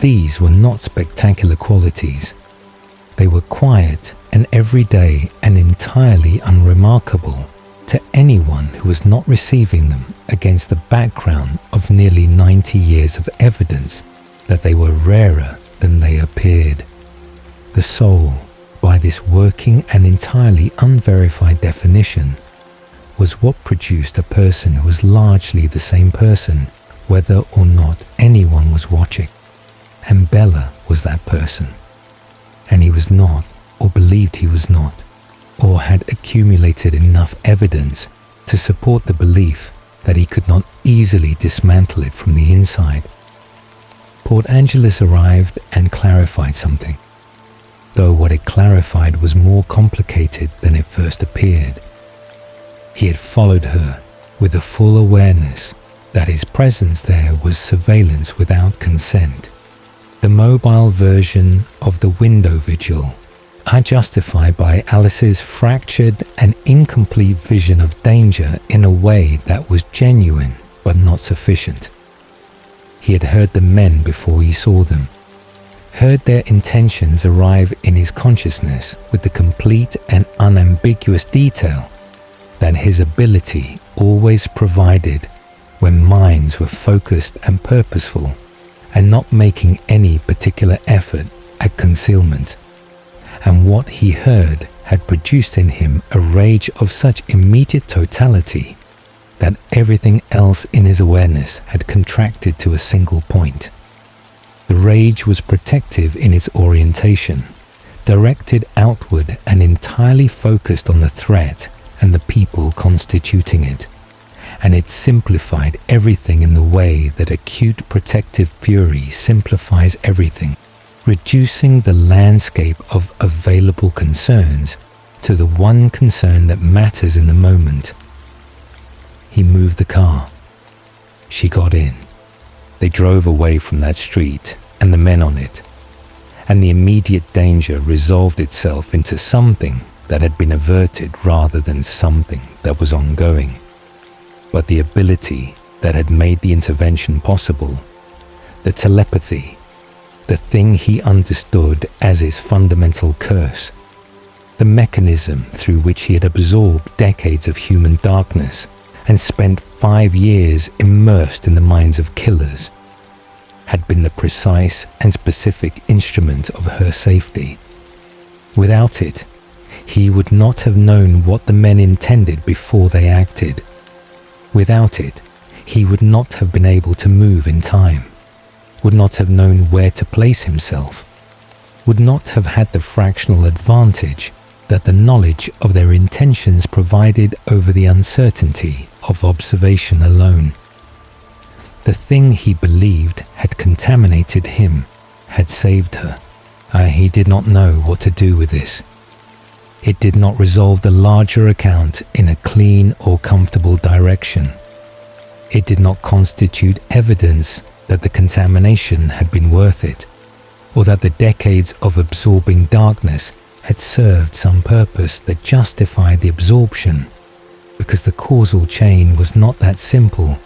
These were not spectacular qualities. They were quiet and everyday and entirely unremarkable to anyone who was not receiving them against the background of nearly 90 years of evidence that they were rarer than they appeared. The soul, by this working and entirely unverified definition, was what produced a person who was largely the same person, whether or not anyone was watching. And Bella was that person. And he was not, or believed he was not, or had accumulated enough evidence to support the belief that he could not easily dismantle it from the inside. Port Angeles arrived and clarified something, though what it clarified was more complicated than it first appeared. He had followed her with the full awareness that his presence there was surveillance without consent. The mobile version of the window vigil are justified by Alice's fractured and incomplete vision of danger in a way that was genuine but not sufficient. He had heard the men before he saw them, heard their intentions arrive in his consciousness with the complete and unambiguous detail that his ability always provided when minds were focused and purposeful and not making any particular effort at concealment. And what he heard had produced in him a rage of such immediate totality that everything else in his awareness had contracted to a single point. The rage was protective in its orientation, directed outward and entirely focused on the threat and the people constituting it, and it simplified everything in the way that acute protective fury simplifies everything, reducing the landscape of available concerns to the one concern that matters in the moment. He moved the car. She got in. They drove away from that street and the men on it, and the immediate danger resolved itself into something that had been averted rather than something that was ongoing. But the ability that had made the intervention possible, the telepathy, the thing he understood as his fundamental curse, the mechanism through which he had absorbed decades of human darkness and spent 5 years immersed in the minds of killers, had been the precise and specific instrument of her safety. Without it, he would not have known what the men intended before they acted. Without it, he would not have been able to move in time, would not have known where to place himself, would not have had the fractional advantage that the knowledge of their intentions provided over the uncertainty of observation alone. The thing he believed had contaminated him had saved her. He did not know what to do with this. It did not resolve the larger account in a clean or comfortable direction. It did not constitute evidence that the contamination had been worth it, or that the decades of absorbing darkness had served some purpose that justified the absorption, because the causal chain was not that simple,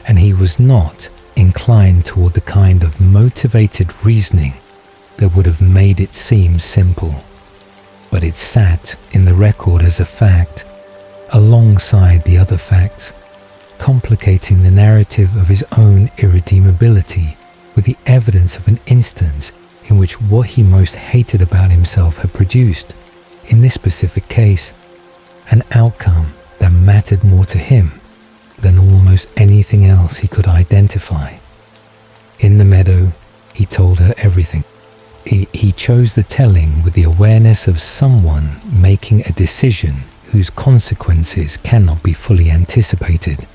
and he was not inclined toward the kind of motivated reasoning that would have made it seem simple. But it sat in the record as a fact, alongside the other facts, complicating the narrative of his own irredeemability with the evidence of an instance in which what he most hated about himself had produced, in this specific case, an outcome that mattered more to him than almost anything else he could identify. In the meadow, he told her everything. He chose the telling with the awareness of someone making a decision whose consequences cannot be fully anticipated,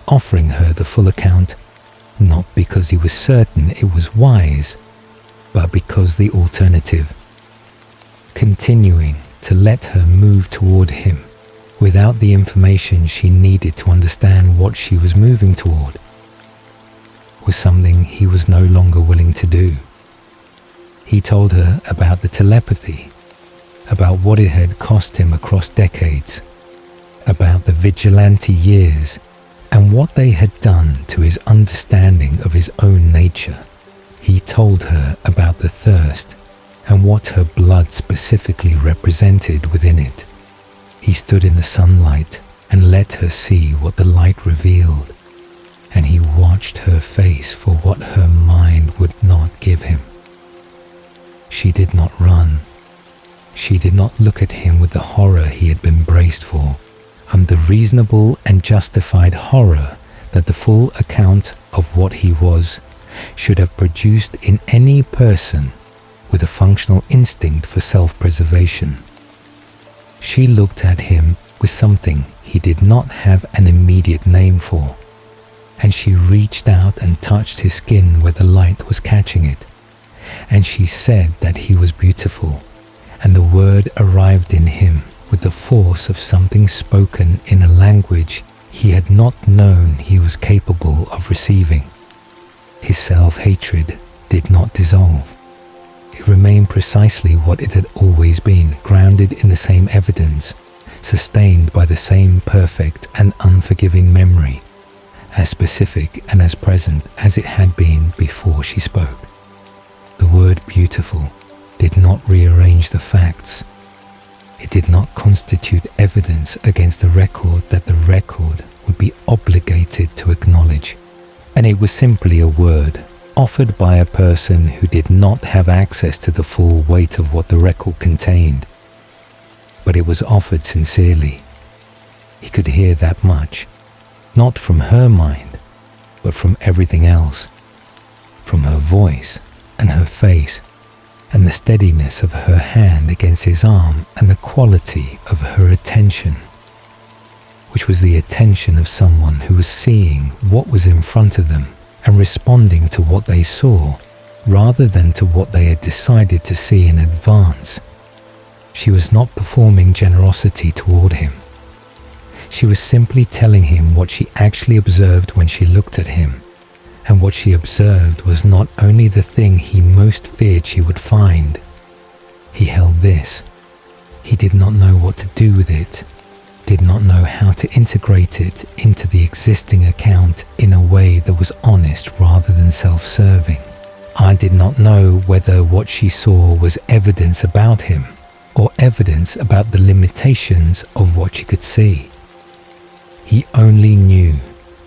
offering her the full account, not because he was certain it was wise, but because the alternative, continuing to let her move toward him without the information she needed to understand what she was moving toward, was something he was no longer willing to do. He told her about the telepathy, about what it had cost him across decades, about the vigilante years, and what they had done to his understanding of his own nature. He told her about the thirst and what her blood specifically represented within it. He stood in the sunlight and let her see what the light revealed, and he watched her face for what her mind would not give him. She did not run. She did not look at him with the horror he had been braced for, and the reasonable and justified horror that the full account of what he was should have produced in any person with a functional instinct for self-preservation. She looked at him with something he did not have an immediate name for, and she reached out and touched his skin where the light was catching it, and she said that he was beautiful, and the word arrived in him with the force of something spoken in a language he had not known he was capable of receiving. His self-hatred did not dissolve. It remained precisely what it had always been, grounded in the same evidence, sustained by the same perfect and unforgiving memory, as specific and as present as it had been before she spoke. The word beautiful did not rearrange the facts. It did not constitute evidence against the record that the record would be obligated to acknowledge, and it was simply a word offered by a person who did not have access to the full weight of what the record contained. But it was offered sincerely. He could hear that much, not from her mind, but from everything else, from her voice and her face, and the steadiness of her hand against his arm, and the quality of her attention, which was the attention of someone who was seeing what was in front of them and responding to what they saw, rather than to what they had decided to see in advance. She was not performing generosity toward him. She was simply telling him what she actually observed when she looked at him, and what she observed was not only the thing he most feared she would find. He held this. He did not know what to do with it, did not know how to integrate it into the existing account in a way that was honest rather than self-serving. I did not know whether what she saw was evidence about him, or evidence about the limitations of what she could see. He only knew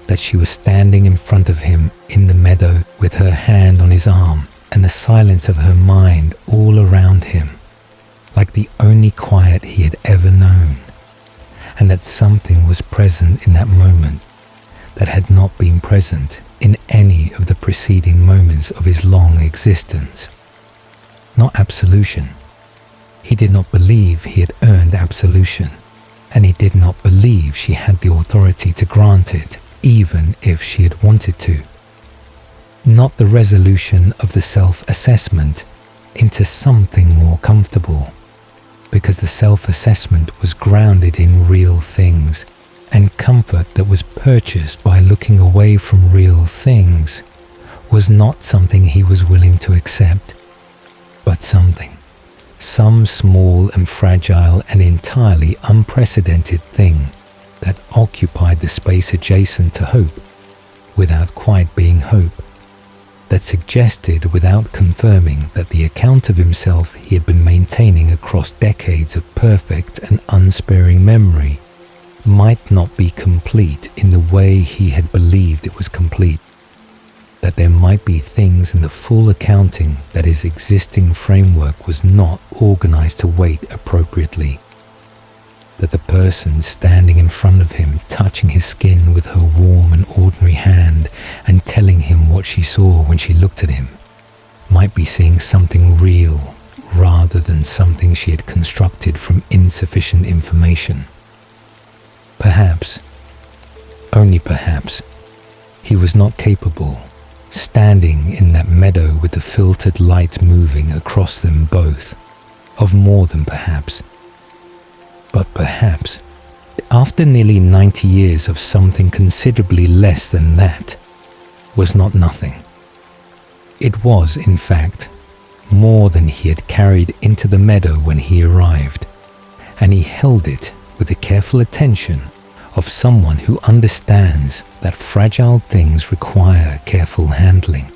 that she was standing in front of him in the meadow with her hand on his arm and the silence of her mind all around him, like the only quiet he had ever known, and that something was present in that moment that had not been present in any of the preceding moments of his long existence. Not absolution. He did not believe he had earned absolution, and he did not believe she had the authority to grant it, even if she had wanted to. Not the resolution of the self-assessment into something more comfortable, because the self-assessment was grounded in real things, and comfort that was purchased by looking away from real things was not something he was willing to accept, but some small and fragile and entirely unprecedented thing that occupied the space adjacent to hope, without quite being hope, that suggested without confirming that the account of himself he had been maintaining across decades of perfect and unsparing memory might not be complete in the way he had believed it was complete, that there might be things in the full accounting that his existing framework was not organized to weight appropriately, that the person standing in front of him, touching his skin with her warm and ordinary hand and telling him what she saw when she looked at him, might be seeing something real rather than something she had constructed from insufficient information. Perhaps, only perhaps, he was not capable, standing in that meadow with the filtered light moving across them both, of more than perhaps. But perhaps, after nearly 90 years of something considerably less than that, was not nothing. It was, in fact, more than he had carried into the meadow when he arrived, and he held it with the careful attention of someone who understands that fragile things require careful handling,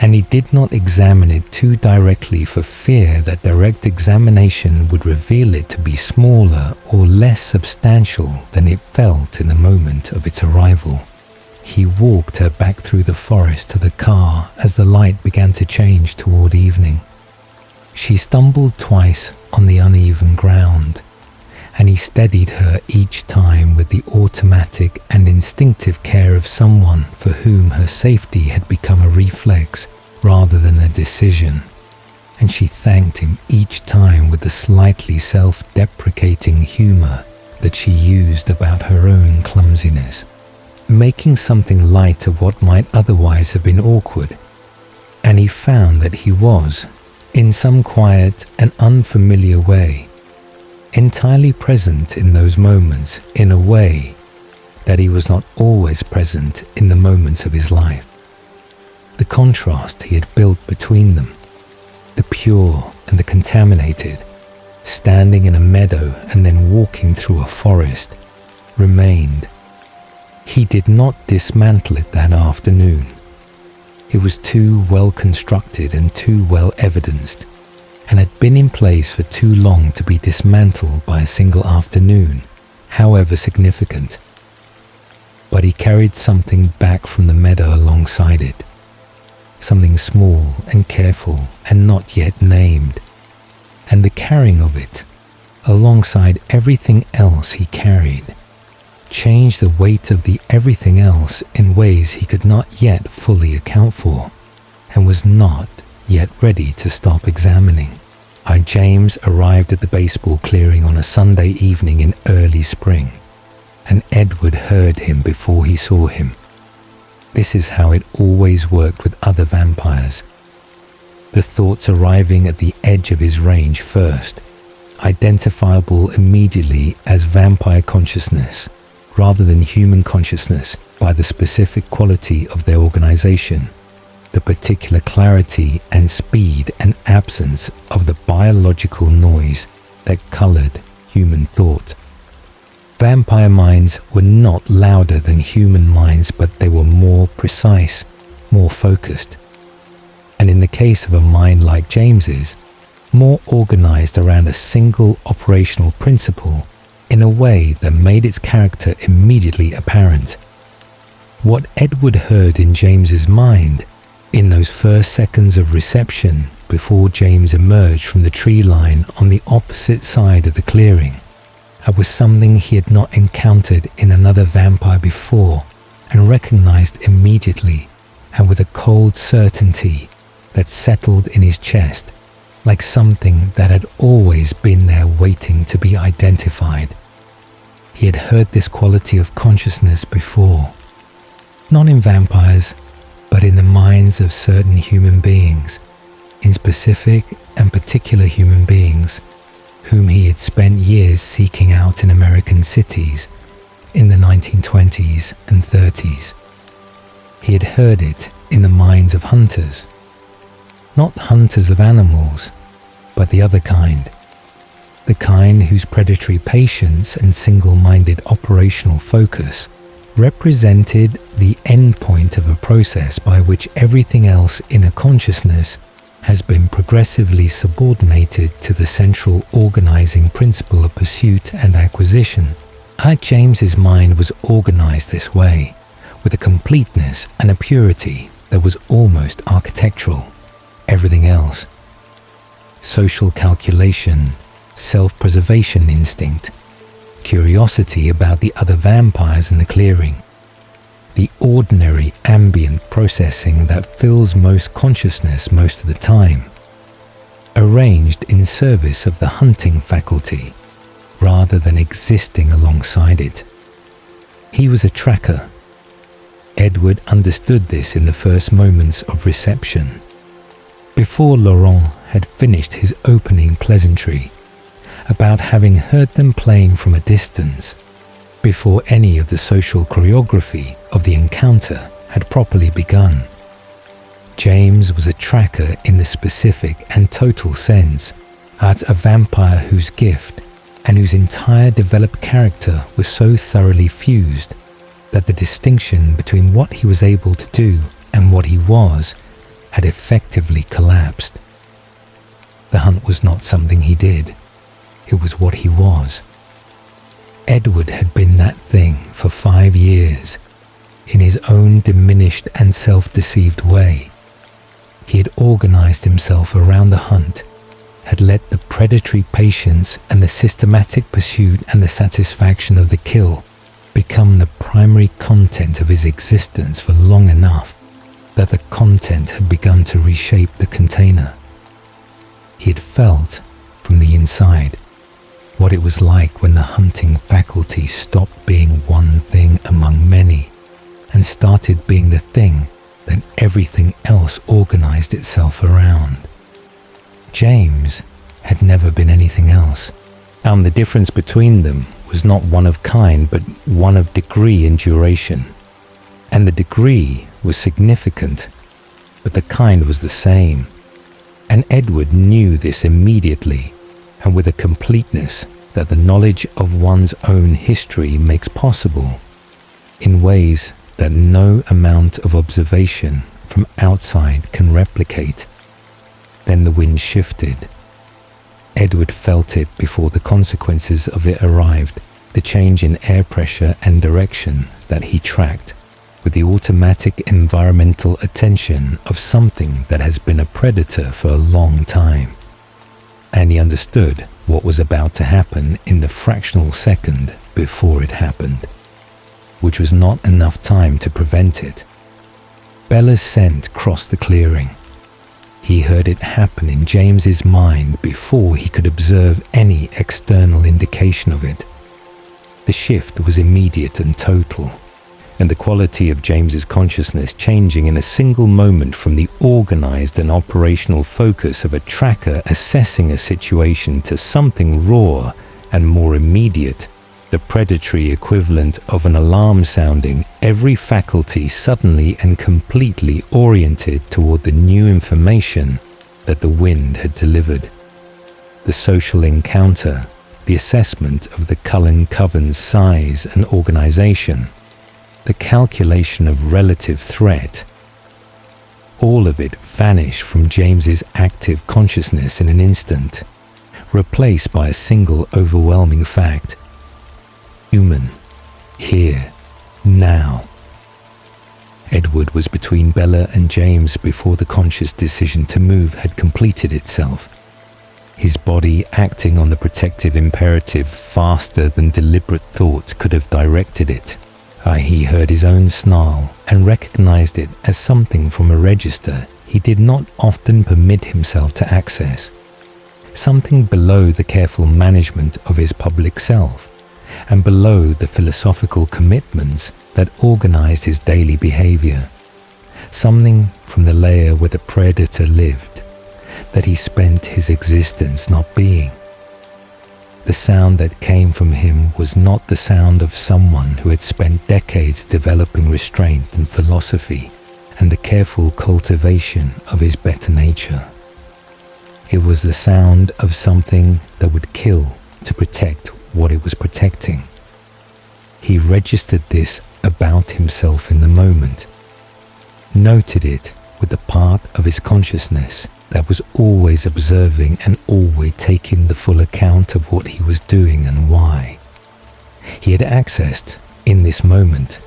and he did not examine it too directly for fear that direct examination would reveal it to be smaller or less substantial than it felt in the moment of its arrival. He walked her back through the forest to the car as the light began to change toward evening. She stumbled twice on the uneven ground, and he steadied her each time with the automatic and instinctive care of someone for whom her safety had become a reflex rather than a decision, and she thanked him each time with the slightly self-deprecating humor that she used about her own clumsiness, making something light of what might otherwise have been awkward. And he found that he was, in some quiet and unfamiliar way, entirely present in those moments in a way that he was not always present in the moments of his life. The contrast he had built between them, the pure and the contaminated, standing in a meadow and then walking through a forest, remained. He did not dismantle it that afternoon. It was too well constructed and too well evidenced, and had been in place for too long to be dismantled by a single afternoon, however significant. But he carried something back from the meadow alongside it, something small and careful and not yet named, and the carrying of it, alongside everything else he carried, changed the weight of the everything else in ways he could not yet fully account for, and was not yet ready to stop examining. James arrived at the baseball clearing on a Sunday evening in early spring, and Edward heard him before he saw him. This is how it always worked with other vampires. The thoughts arriving at the edge of his range first, identifiable immediately as vampire consciousness rather than human consciousness by the specific quality of their organization, the particular clarity and speed and absence of the biological noise that colored human thought. Vampire minds were not louder than human minds, but they were more precise, more focused. And in the case of a mind like James's, more organized around a single operational principle in a way that made its character immediately apparent. What Edward heard in James's mind in those first seconds of reception before James emerged from the tree line on the opposite side of the clearing was something he had not encountered in another vampire before, and recognized immediately and with a cold certainty that settled in his chest, like something that had always been there waiting to be identified. He had heard this quality of consciousness before, not in vampires, but in the minds of certain human beings, in specific and particular human beings, whom he had spent years seeking out in American cities in the 1920s and 30s. He had heard it in the minds of hunters, not hunters of animals, but the other kind, the kind whose predatory patience and single-minded operational focus represented the endpoint of a process by which everything else in a consciousness has been progressively subordinated to the central organizing principle of pursuit and acquisition. James's mind was organized this way, with a completeness and a purity that was almost architectural. Everything else, social calculation, self-preservation instinct, curiosity about the other vampires in the clearing, the ordinary ambient processing that fills most consciousness most of the time, arranged in service of the hunting faculty rather than existing alongside it. He was a tracker. Edward understood this in the first moments of reception, before Laurent had finished his opening pleasantry about having heard them playing from a distance, before any of the social choreography of the encounter had properly begun. James was a tracker in the specific and total sense, a vampire whose gift and whose entire developed character was so thoroughly fused that the distinction between what he was able to do and what he was had effectively collapsed. The hunt was not something he did, it was what he was. Edward had been that thing for 5 years, in his own diminished and self-deceived way. He had organized himself around the hunt, had let the predatory patience and the systematic pursuit and the satisfaction of the kill become the primary content of his existence for long enough that the content had begun to reshape the container. He had felt, from the inside, what it was like when the hunting faculty stopped being one thing among many and started being the thing that everything else organized itself around. James had never been anything else, and the difference between them was not one of kind but one of degree in duration. And the degree was significant, but the kind was the same. And Edward knew this immediately, and with a completeness that the knowledge of one's own history makes possible, in ways that no amount of observation from outside can replicate. Then the wind shifted. Edward felt it before the consequences of it arrived, the change in air pressure and direction that he tracked with the automatic environmental attention of something that has been a predator for a long time. And he understood what was about to happen in the fractional second before it happened, which was not enough time to prevent it. Bella's scent crossed the clearing. He heard it happen in James's mind before he could observe any external indication of it. The shift was immediate and total, and the quality of James's consciousness changing in a single moment from the organized and operational focus of a tracker assessing a situation to something raw and more immediate, the predatory equivalent of an alarm sounding, every faculty suddenly and completely oriented toward the new information that the wind had delivered. The social encounter, the assessment of the Cullen Coven's size and organization, the calculation of relative threat, all of it vanished from James's active consciousness in an instant, replaced by a single overwhelming fact: human, here, now. Edward was between Bella and James before the conscious decision to move had completed itself, his body acting on the protective imperative faster than deliberate thought could have directed it. He heard his own snarl and recognized it as something from a register he did not often permit himself to access, something below the careful management of his public self, and below the philosophical commitments that organized his daily behavior, something from the layer where the predator lived, that he spent his existence not being. The sound that came from him was not the sound of someone who had spent decades developing restraint and philosophy and the careful cultivation of his better nature. It was the sound of something that would kill to protect what it was protecting. He registered this about himself in the moment, noted it with the part of his consciousness that was always observing and always taking the full account of what he was doing and why. He had accessed, in this moment,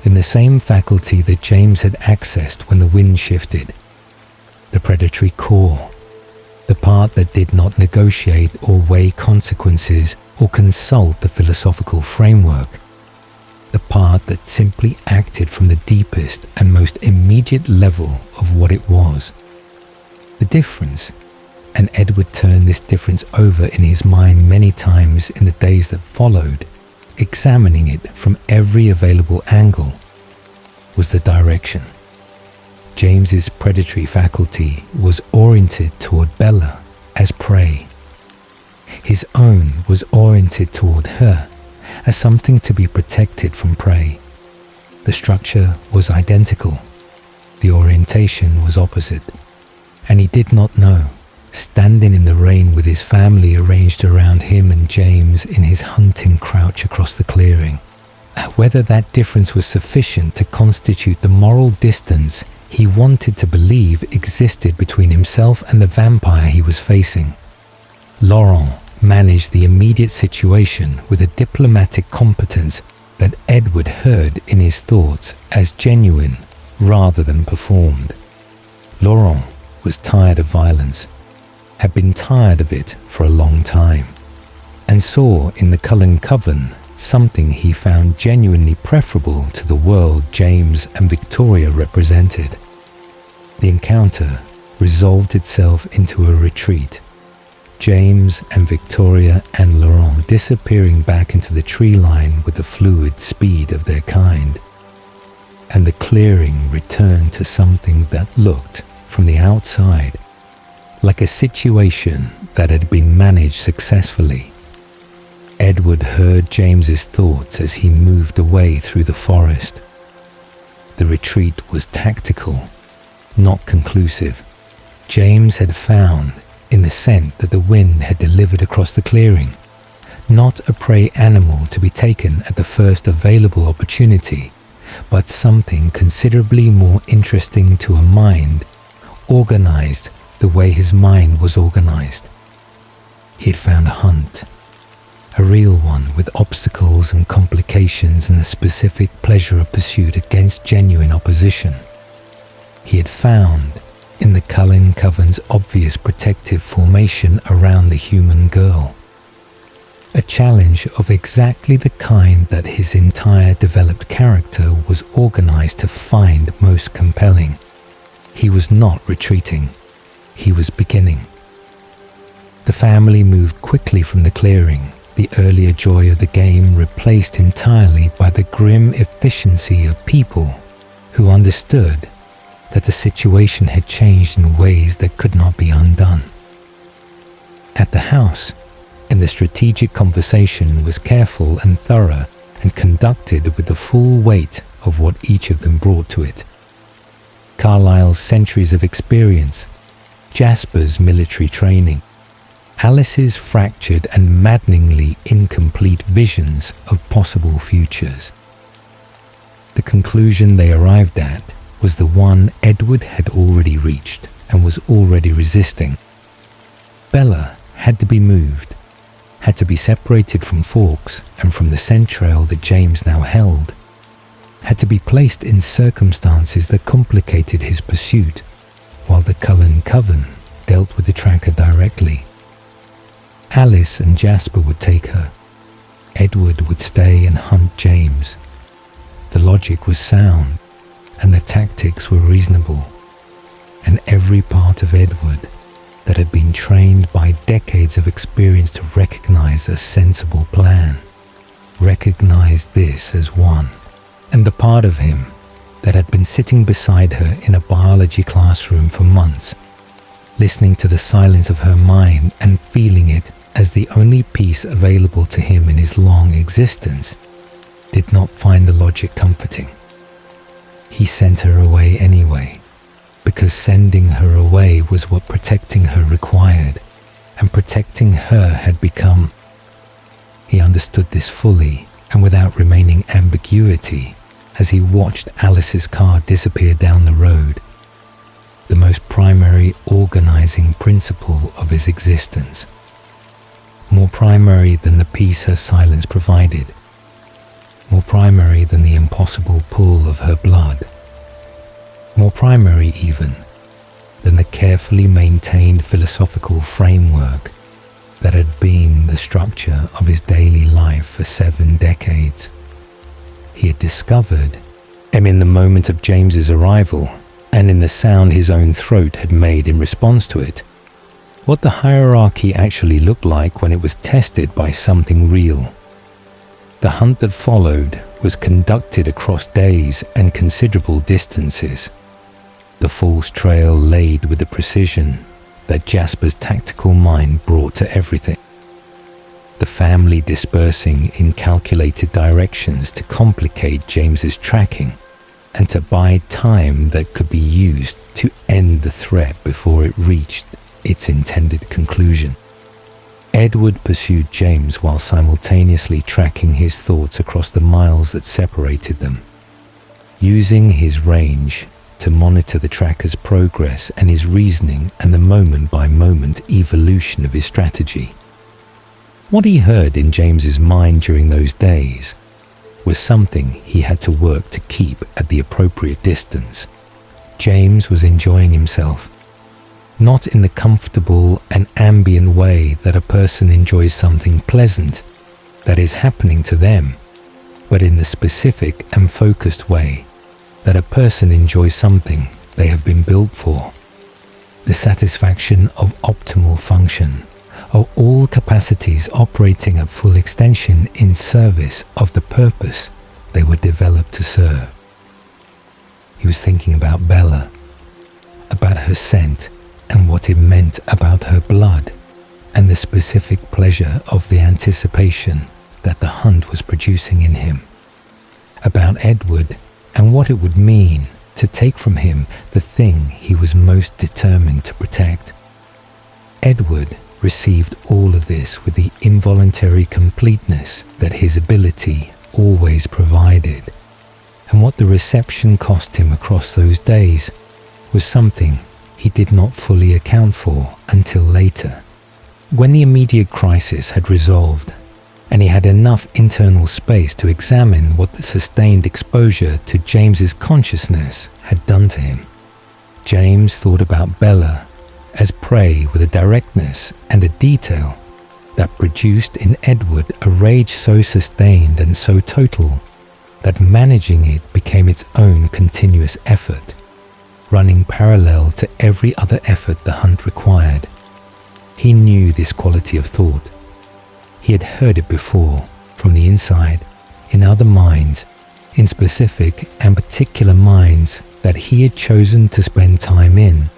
in the same faculty that James had accessed when the wind shifted, the predatory core, the part that did not negotiate or weigh consequences or consult the philosophical framework, the part that simply acted from the deepest and most immediate level of what it was. The difference, and Edward turned this difference over in his mind many times in the days that followed, examining it from every available angle, was the direction. James's predatory faculty was oriented toward Bella as prey. His own was oriented toward her as something to be protected from prey. The structure was identical. The orientation was opposite. And he did not know, standing in the rain with his family arranged around him and James in his hunting crouch across the clearing, whether that difference was sufficient to constitute the moral distance he wanted to believe existed between himself and the vampire he was facing. Laurent managed the immediate situation with a diplomatic competence that Edward heard in his thoughts as genuine rather than performed. Laurent was tired of violence, had been tired of it for a long time, and saw in the Cullen Coven something he found genuinely preferable to the world James and Victoria represented. The encounter resolved itself into a retreat, James and Victoria and Laurent disappearing back into the tree line with the fluid speed of their kind, and the clearing returned to something that looked, from the outside, like a situation that had been managed successfully. Edward heard James's thoughts as he moved away through the forest. The retreat was tactical, not conclusive. James had found, in the scent that the wind had delivered across the clearing, not a prey animal to be taken at the first available opportunity, but something considerably more interesting to a mind organized the way his mind was organized. He had found a hunt, a real one with obstacles and complications and the specific pleasure of pursuit against genuine opposition. He had found, in the Cullen Coven's obvious protective formation around the human girl, a challenge of exactly the kind that his entire developed character was organized to find most compelling. He was not retreating. He was beginning. The family moved quickly from the clearing, the earlier joy of the game replaced entirely by the grim efficiency of people who understood that the situation had changed in ways that could not be undone. At the house, and the strategic conversation was careful and thorough and conducted with the full weight of what each of them brought to it. Carlyle's centuries of experience, Jasper's military training, Alice's fractured and maddeningly incomplete visions of possible futures. The conclusion they arrived at, was the one Edward had already reached and was already resisting. Bella had to be moved, had to be separated from Fawkes and from the scent trail that James now held, had to be placed in circumstances that complicated his pursuit, while the Cullen Coven dealt with the tracker directly. Alice and Jasper would take her. Edward would stay and hunt James. The logic was sound, and the tactics were reasonable, and every part of Edward that had been trained by decades of experience to recognize a sensible plan, recognized this as one, and the part of him that had been sitting beside her in a biology classroom for months, listening to the silence of her mind and feeling it as the only peace available to him in his long existence, did not find the logic comforting. He sent her away anyway, because sending her away was what protecting her required, and protecting her had become. He understood this fully and without remaining ambiguity as he watched Alice's car disappear down the road, the most primary organizing principle of his existence, more primary than the peace her silence provided, more primary than the impossible pull of her blood, more primary even than the carefully maintained philosophical framework that had been the structure of his daily life for 7 decades. He had discovered, and in the moment of James's arrival, and in the sound his own throat had made in response to it, what the hierarchy actually looked like when it was tested by something real. The hunt that followed was conducted across days and considerable distances, the false trail laid with the precision that Jasper's tactical mind brought to everything, the family dispersing in calculated directions to complicate James's tracking and to buy time that could be used to end the threat before it reached its intended conclusion. Edward pursued James while simultaneously tracking his thoughts across the miles that separated them, using his range to monitor the tracker's progress and his reasoning and the moment-by-moment evolution of his strategy. What he heard in James's mind during those days was something he had to work to keep at the appropriate distance. James was enjoying himself, not in the comfortable and ambient way that a person enjoys something pleasant that is happening to them, but in the specific and focused way that a person enjoys something they have been built for. The satisfaction of optimal function, of all capacities operating at full extension in service of the purpose they were developed to serve. He was thinking about Bella, about her scent and what it meant about her blood, and the specific pleasure of the anticipation that the hunt was producing in him, about Edward and what it would mean to take from him the thing he was most determined to protect. Edward received all of this with the involuntary completeness that his ability always provided, and what the reception cost him across those days was something he did not fully account for until later, when the immediate crisis had resolved and he had enough internal space to examine what the sustained exposure to James's consciousness had done to him. James thought about Bella as prey with a directness and a detail that produced in Edward a rage so sustained and so total that managing it became its own continuous effort, running parallel to every other effort the hunt required. He knew this quality of thought. He had heard it before, from the inside, in other minds, in specific and particular minds that he had chosen to spend time in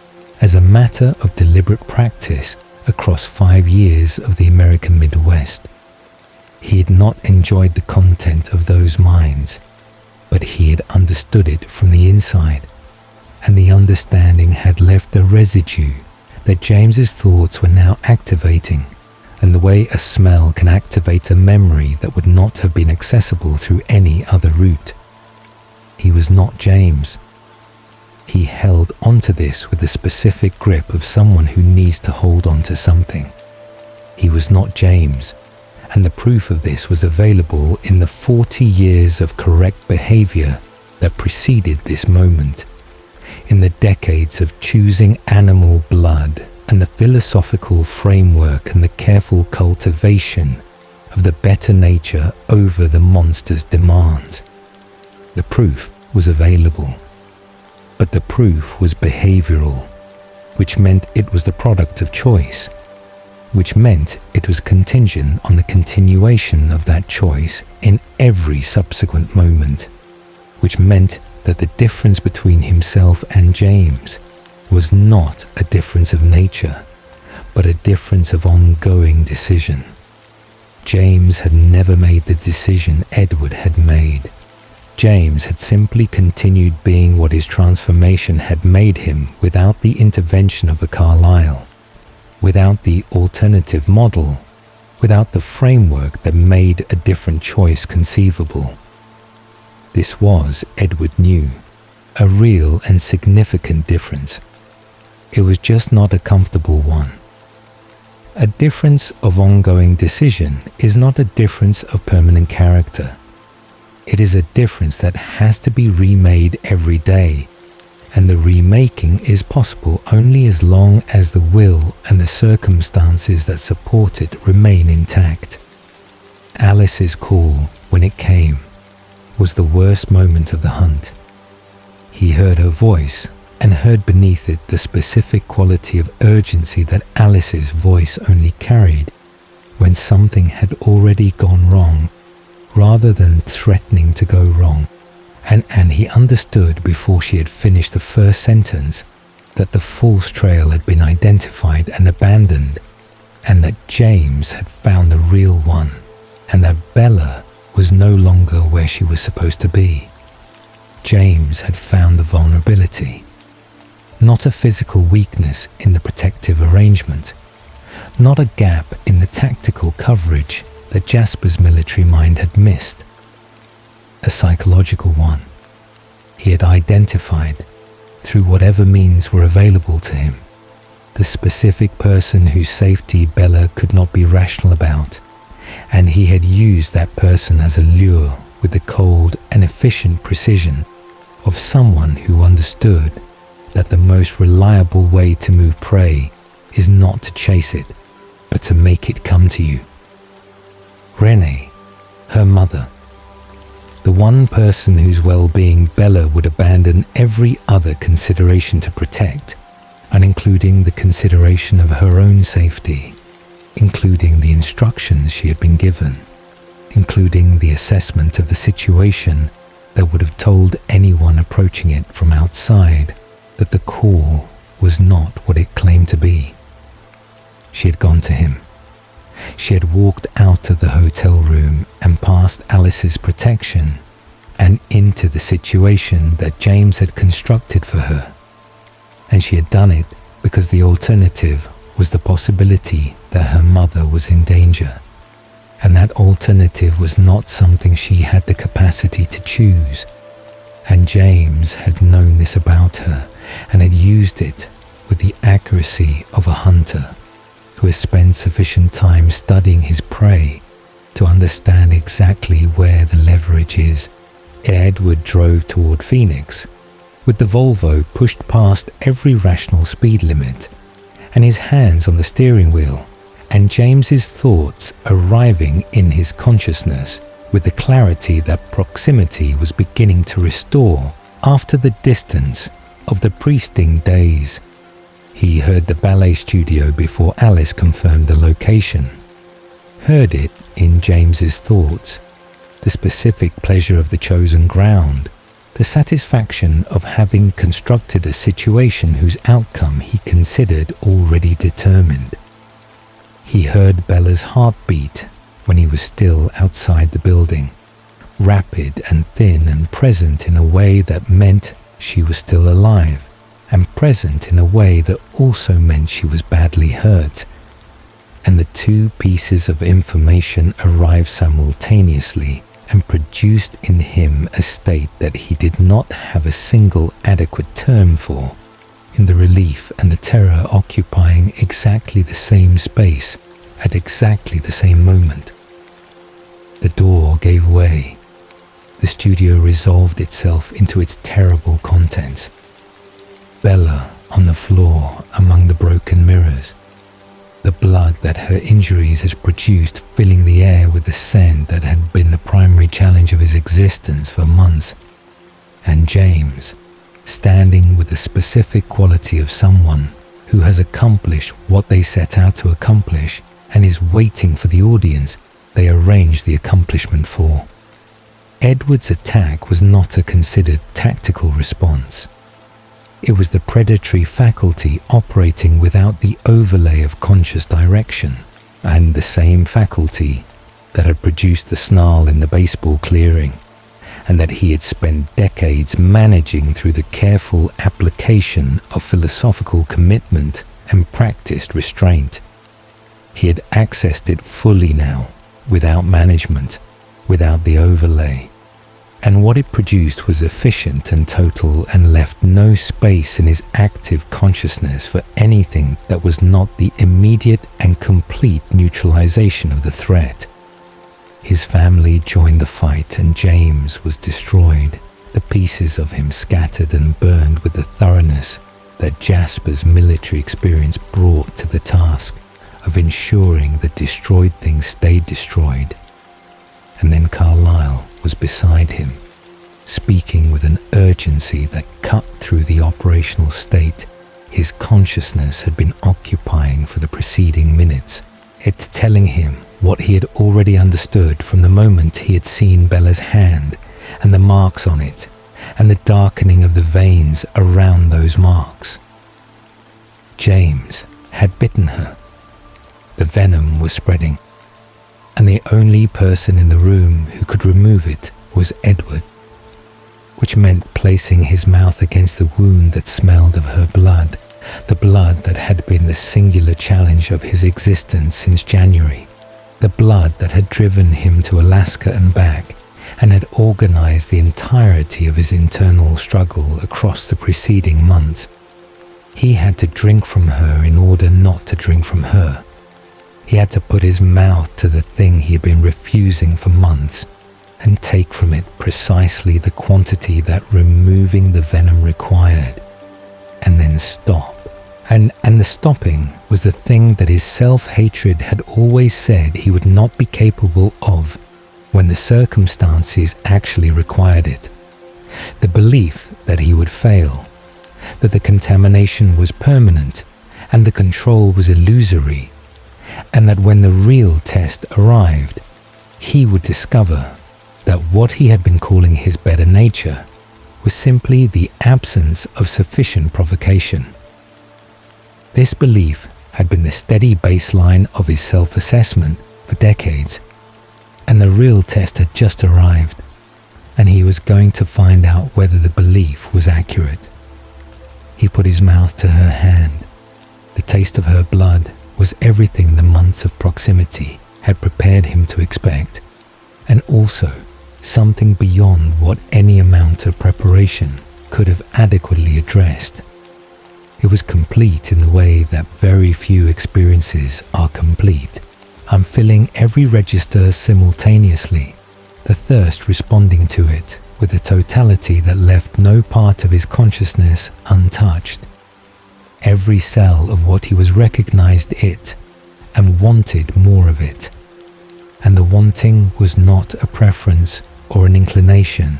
as a matter of deliberate practice across 5 years of the American Midwest. He had not enjoyed the content of those minds, but he had understood it from the inside, and the understanding had left a residue that James's thoughts were now activating, and the way a smell can activate a memory that would not have been accessible through any other route. He was not James. He held onto this with the specific grip of someone who needs to hold onto something. He was not James, and the proof of this was available in the 40 years of correct behavior that preceded this moment, in the decades of choosing animal blood and the philosophical framework and the careful cultivation of the better nature over the monster's demands. The proof was available, but the proof was behavioral, which meant it was the product of choice, which meant it was contingent on the continuation of that choice in every subsequent moment, which meant that the difference between himself and James was not a difference of nature, but a difference of ongoing decision. James had never made the decision Edward had made. James had simply continued being what his transformation had made him without the intervention of a Carlyle, without the alternative model, without the framework that made a different choice conceivable. This was, Edward knew, a real and significant difference. It was just not a comfortable one. A difference of ongoing decision is not a difference of permanent character. It is a difference that has to be remade every day, and the remaking is possible only as long as the will and the circumstances that support it remain intact. Alice's call, when it came, was the worst moment of the hunt. He heard her voice and heard beneath it the specific quality of urgency that Alice's voice only carried when something had already gone wrong, rather than threatening to go wrong. And he understood before she had finished the first sentence that the false trail had been identified and abandoned, and that James had found the real one, and that Bella was no longer where she was supposed to be. James had found the vulnerability, not a physical weakness in the protective arrangement, not a gap in the tactical coverage that Jasper's military mind had missed, a psychological one. He had identified, through whatever means were available to him, the specific person whose safety Bella could not be rational about, and he had used that person as a lure with the cold and efficient precision of someone who understood that the most reliable way to move prey is not to chase it, but to make it come to you. Renee, her mother, the one person whose well-being Bella would abandon every other consideration to protect, and including the consideration of her own safety, including the instructions she had been given, including the assessment of the situation that would have told anyone approaching it from outside that the call was not what it claimed to be. She had gone to him. She had walked out of the hotel room and past Alice's protection and into the situation that James had constructed for her. And she had done it because the alternative was the possibility that her mother was in danger. And that alternative was not something she had the capacity to choose. And James had known this about her and had used it with the accuracy of a hunter who has spent sufficient time studying his prey to understand exactly where the leverage is. Edward drove toward Phoenix, with the Volvo pushed past every rational speed limit, and his hands on the steering wheel, and James's thoughts arriving in his consciousness with the clarity that proximity was beginning to restore after the distance of the priesting days. He heard the ballet studio before Alice confirmed the location, heard it in James's thoughts, the specific pleasure of the chosen ground, the satisfaction of having constructed a situation whose outcome he considered already determined. He heard Bella's heartbeat when he was still outside the building, rapid and thin and present in a way that meant she was still alive, and present in a way that also meant she was badly hurt. And the two pieces of information arrived simultaneously and produced in him a state that he did not have a single adequate term for, in the relief and the terror occupying exactly the same space at exactly the same moment. The door gave way. The studio resolved itself into its terrible contents. Bella on the floor among the broken mirrors, the blood that her injuries had produced filling the air with the scent that had been the primary challenge of his existence for months, and James, standing with the specific quality of someone who has accomplished what they set out to accomplish and is waiting for the audience they arranged the accomplishment for. Edward's attack was not a considered tactical response. It was the predatory faculty operating without the overlay of conscious direction, and the same faculty that had produced the snarl in the baseball clearing, and that he had spent decades managing through the careful application of philosophical commitment and practiced restraint. He had accessed it fully now, without management, without the overlay. And what it produced was efficient and total and left no space in his active consciousness for anything that was not the immediate and complete neutralization of the threat. His family joined the fight and James was destroyed, the pieces of him scattered and burned with the thoroughness that Jasper's military experience brought to the task of ensuring that destroyed things stayed destroyed. And then Carlyle was beside him, speaking with an urgency that cut through the operational state his consciousness had been occupying for the preceding minutes. It's telling him what he had already understood from the moment he had seen Bella's hand and the marks on it, and the darkening of the veins around those marks. James had bitten her. The venom was spreading, and the only person in the room who could remove it was Edward, which meant placing his mouth against the wound that smelled of her blood, the blood that had been the singular challenge of his existence since January, the blood that had driven him to Alaska and back, and had organized the entirety of his internal struggle across the preceding months. He had to drink from her in order not to drink from her. He had to put his mouth to the thing he had been refusing for months and take from it precisely the quantity that removing the venom required, and then stop. And the stopping was the thing that his self-hatred had always said he would not be capable of when the circumstances actually required it. The belief that he would fail, that the contamination was permanent and the control was illusory, and that when the real test arrived, he would discover that what he had been calling his better nature was simply the absence of sufficient provocation. This belief had been the steady baseline of his self-assessment for decades, and the real test had just arrived, and he was going to find out whether the belief was accurate. He put his mouth to her hand. The taste of her blood was everything the months of proximity had prepared him to expect, and also something beyond what any amount of preparation could have adequately addressed. It was complete in the way that very few experiences are complete. I'm filling every register simultaneously, the thirst responding to it with a totality that left no part of his consciousness untouched. Every cell of what he was recognized it and wanted more of it. And the wanting was not a preference or an inclination,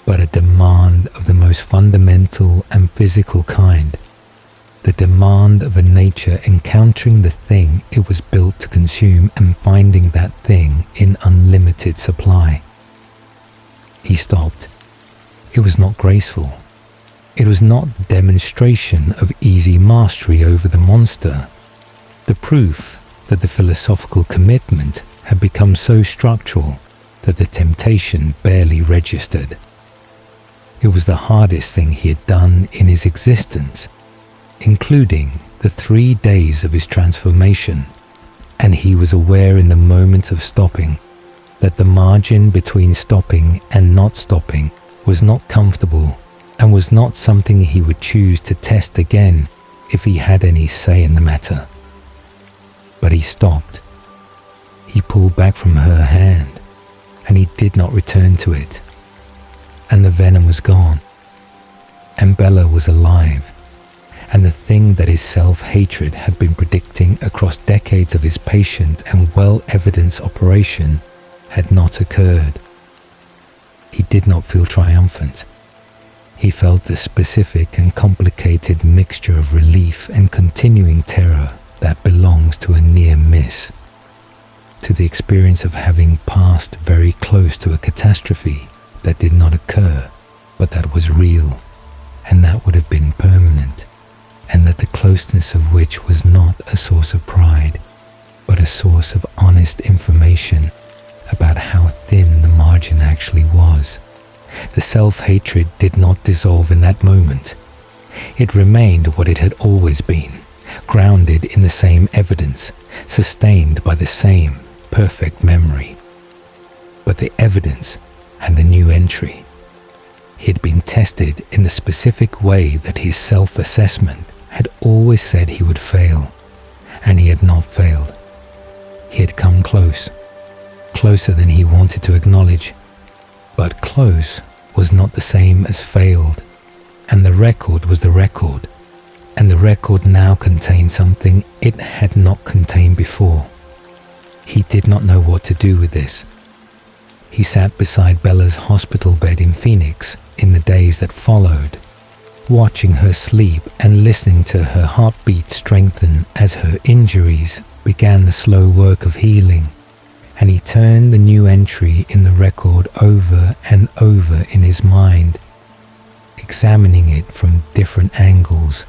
but a demand of the most fundamental and physical kind. The demand of a nature encountering the thing it was built to consume and finding that thing in unlimited supply. He stopped. It was not graceful. It was not the demonstration of easy mastery over the monster, the proof that the philosophical commitment had become so structural that the temptation barely registered. It was the hardest thing he had done in his existence, including the 3 days of his transformation, and he was aware in the moment of stopping that the margin between stopping and not stopping was not comfortable and was not something he would choose to test again if he had any say in the matter. But he stopped. He pulled back from her hand, and he did not return to it. And the venom was gone, and Bella was alive, and the thing that his self-hatred had been predicting across decades of his patient and well-evidenced operation had not occurred. He did not feel triumphant. He felt the specific and complicated mixture of relief and continuing terror that belongs to a near miss, to the experience of having passed very close to a catastrophe that did not occur, but that was real, and that would have been permanent, and that the closeness of which was not a source of pride, but a source of honest information about how thin the margin actually was. The self-hatred did not dissolve in that moment. It remained what it had always been, grounded in the same evidence, sustained by the same perfect memory. But the evidence had a new entry. He had been tested in the specific way that his self-assessment had always said he would fail, and he had not failed. He had come close, closer than he wanted to acknowledge, but close was not the same as failed, and the record was the record, and the record now contained something it had not contained before. He did not know what to do with this. He sat beside Bella's hospital bed in Phoenix in the days that followed, watching her sleep and listening to her heartbeat strengthen as her injuries began the slow work of healing. And he turned the new entry in the record over and over in his mind, examining it from different angles,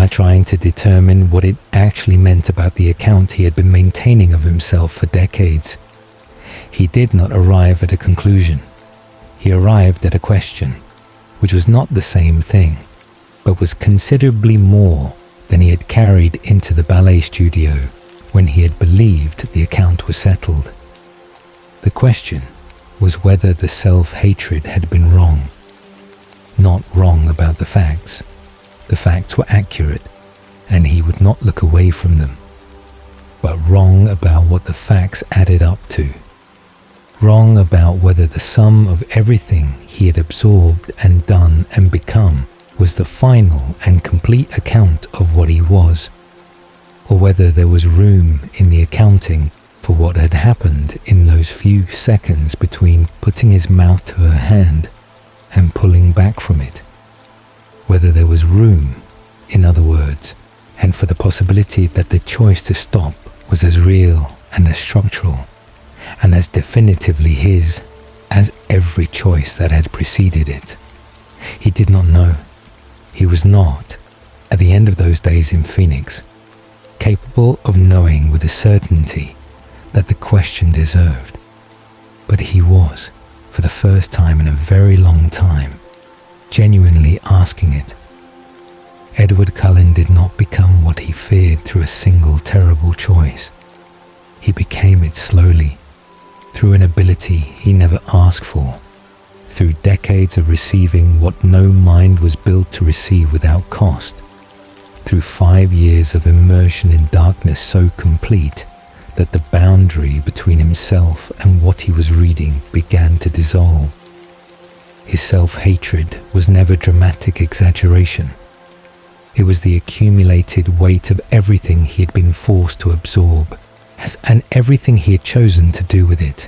trying to determine what it actually meant about the account he had been maintaining of himself for decades. He did not arrive at a conclusion. He arrived at a question, which was not the same thing, but was considerably more than he had carried into the ballet studio when he had believed the account was settled. The question was whether the self-hatred had been wrong. Not wrong about the facts. The facts were accurate, and he would not look away from them. But wrong about what the facts added up to. Wrong about whether the sum of everything he had absorbed and done and become was the final and complete account of what he was, or whether there was room in the accounting for what had happened in those few seconds between putting his mouth to her hand and pulling back from it. Whether there was room, in other words, and for the possibility that the choice to stop was as real and as structural and as definitively his as every choice that had preceded it. He did not know. He was not, at the end of those days in Phoenix, capable of knowing with a certainty that the question deserved. But he was, for the first time in a very long time, genuinely asking it. Edward Cullen did not become what he feared through a single terrible choice. He became it slowly, through an ability he never asked for, through decades of receiving what no mind was built to receive without cost, through 5 years of immersion in darkness so complete that the boundary between himself and what he was reading began to dissolve. His self-hatred was never dramatic exaggeration. It was the accumulated weight of everything he had been forced to absorb, and everything he had chosen to do with it,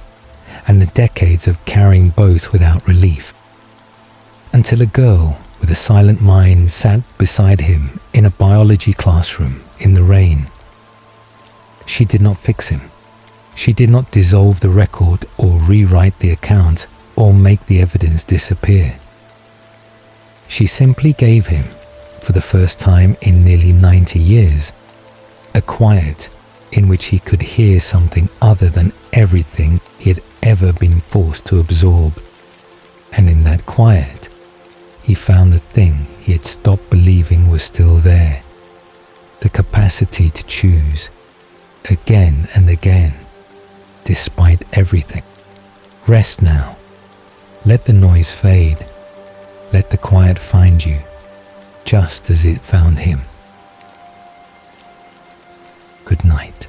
and the decades of carrying both without relief. Until a girl with a silent mind sat beside him in a biology classroom in the rain. She did not fix him. She did not dissolve the record or rewrite the account or make the evidence disappear. She simply gave him, for the first time in nearly 90 years, a quiet in which he could hear something other than everything he had ever been forced to absorb. And in that quiet, he found the thing he had stopped believing was still there, the capacity to choose, again and again, despite everything. Rest now. Let the noise fade. Let the quiet find you, just as it found him. Good night.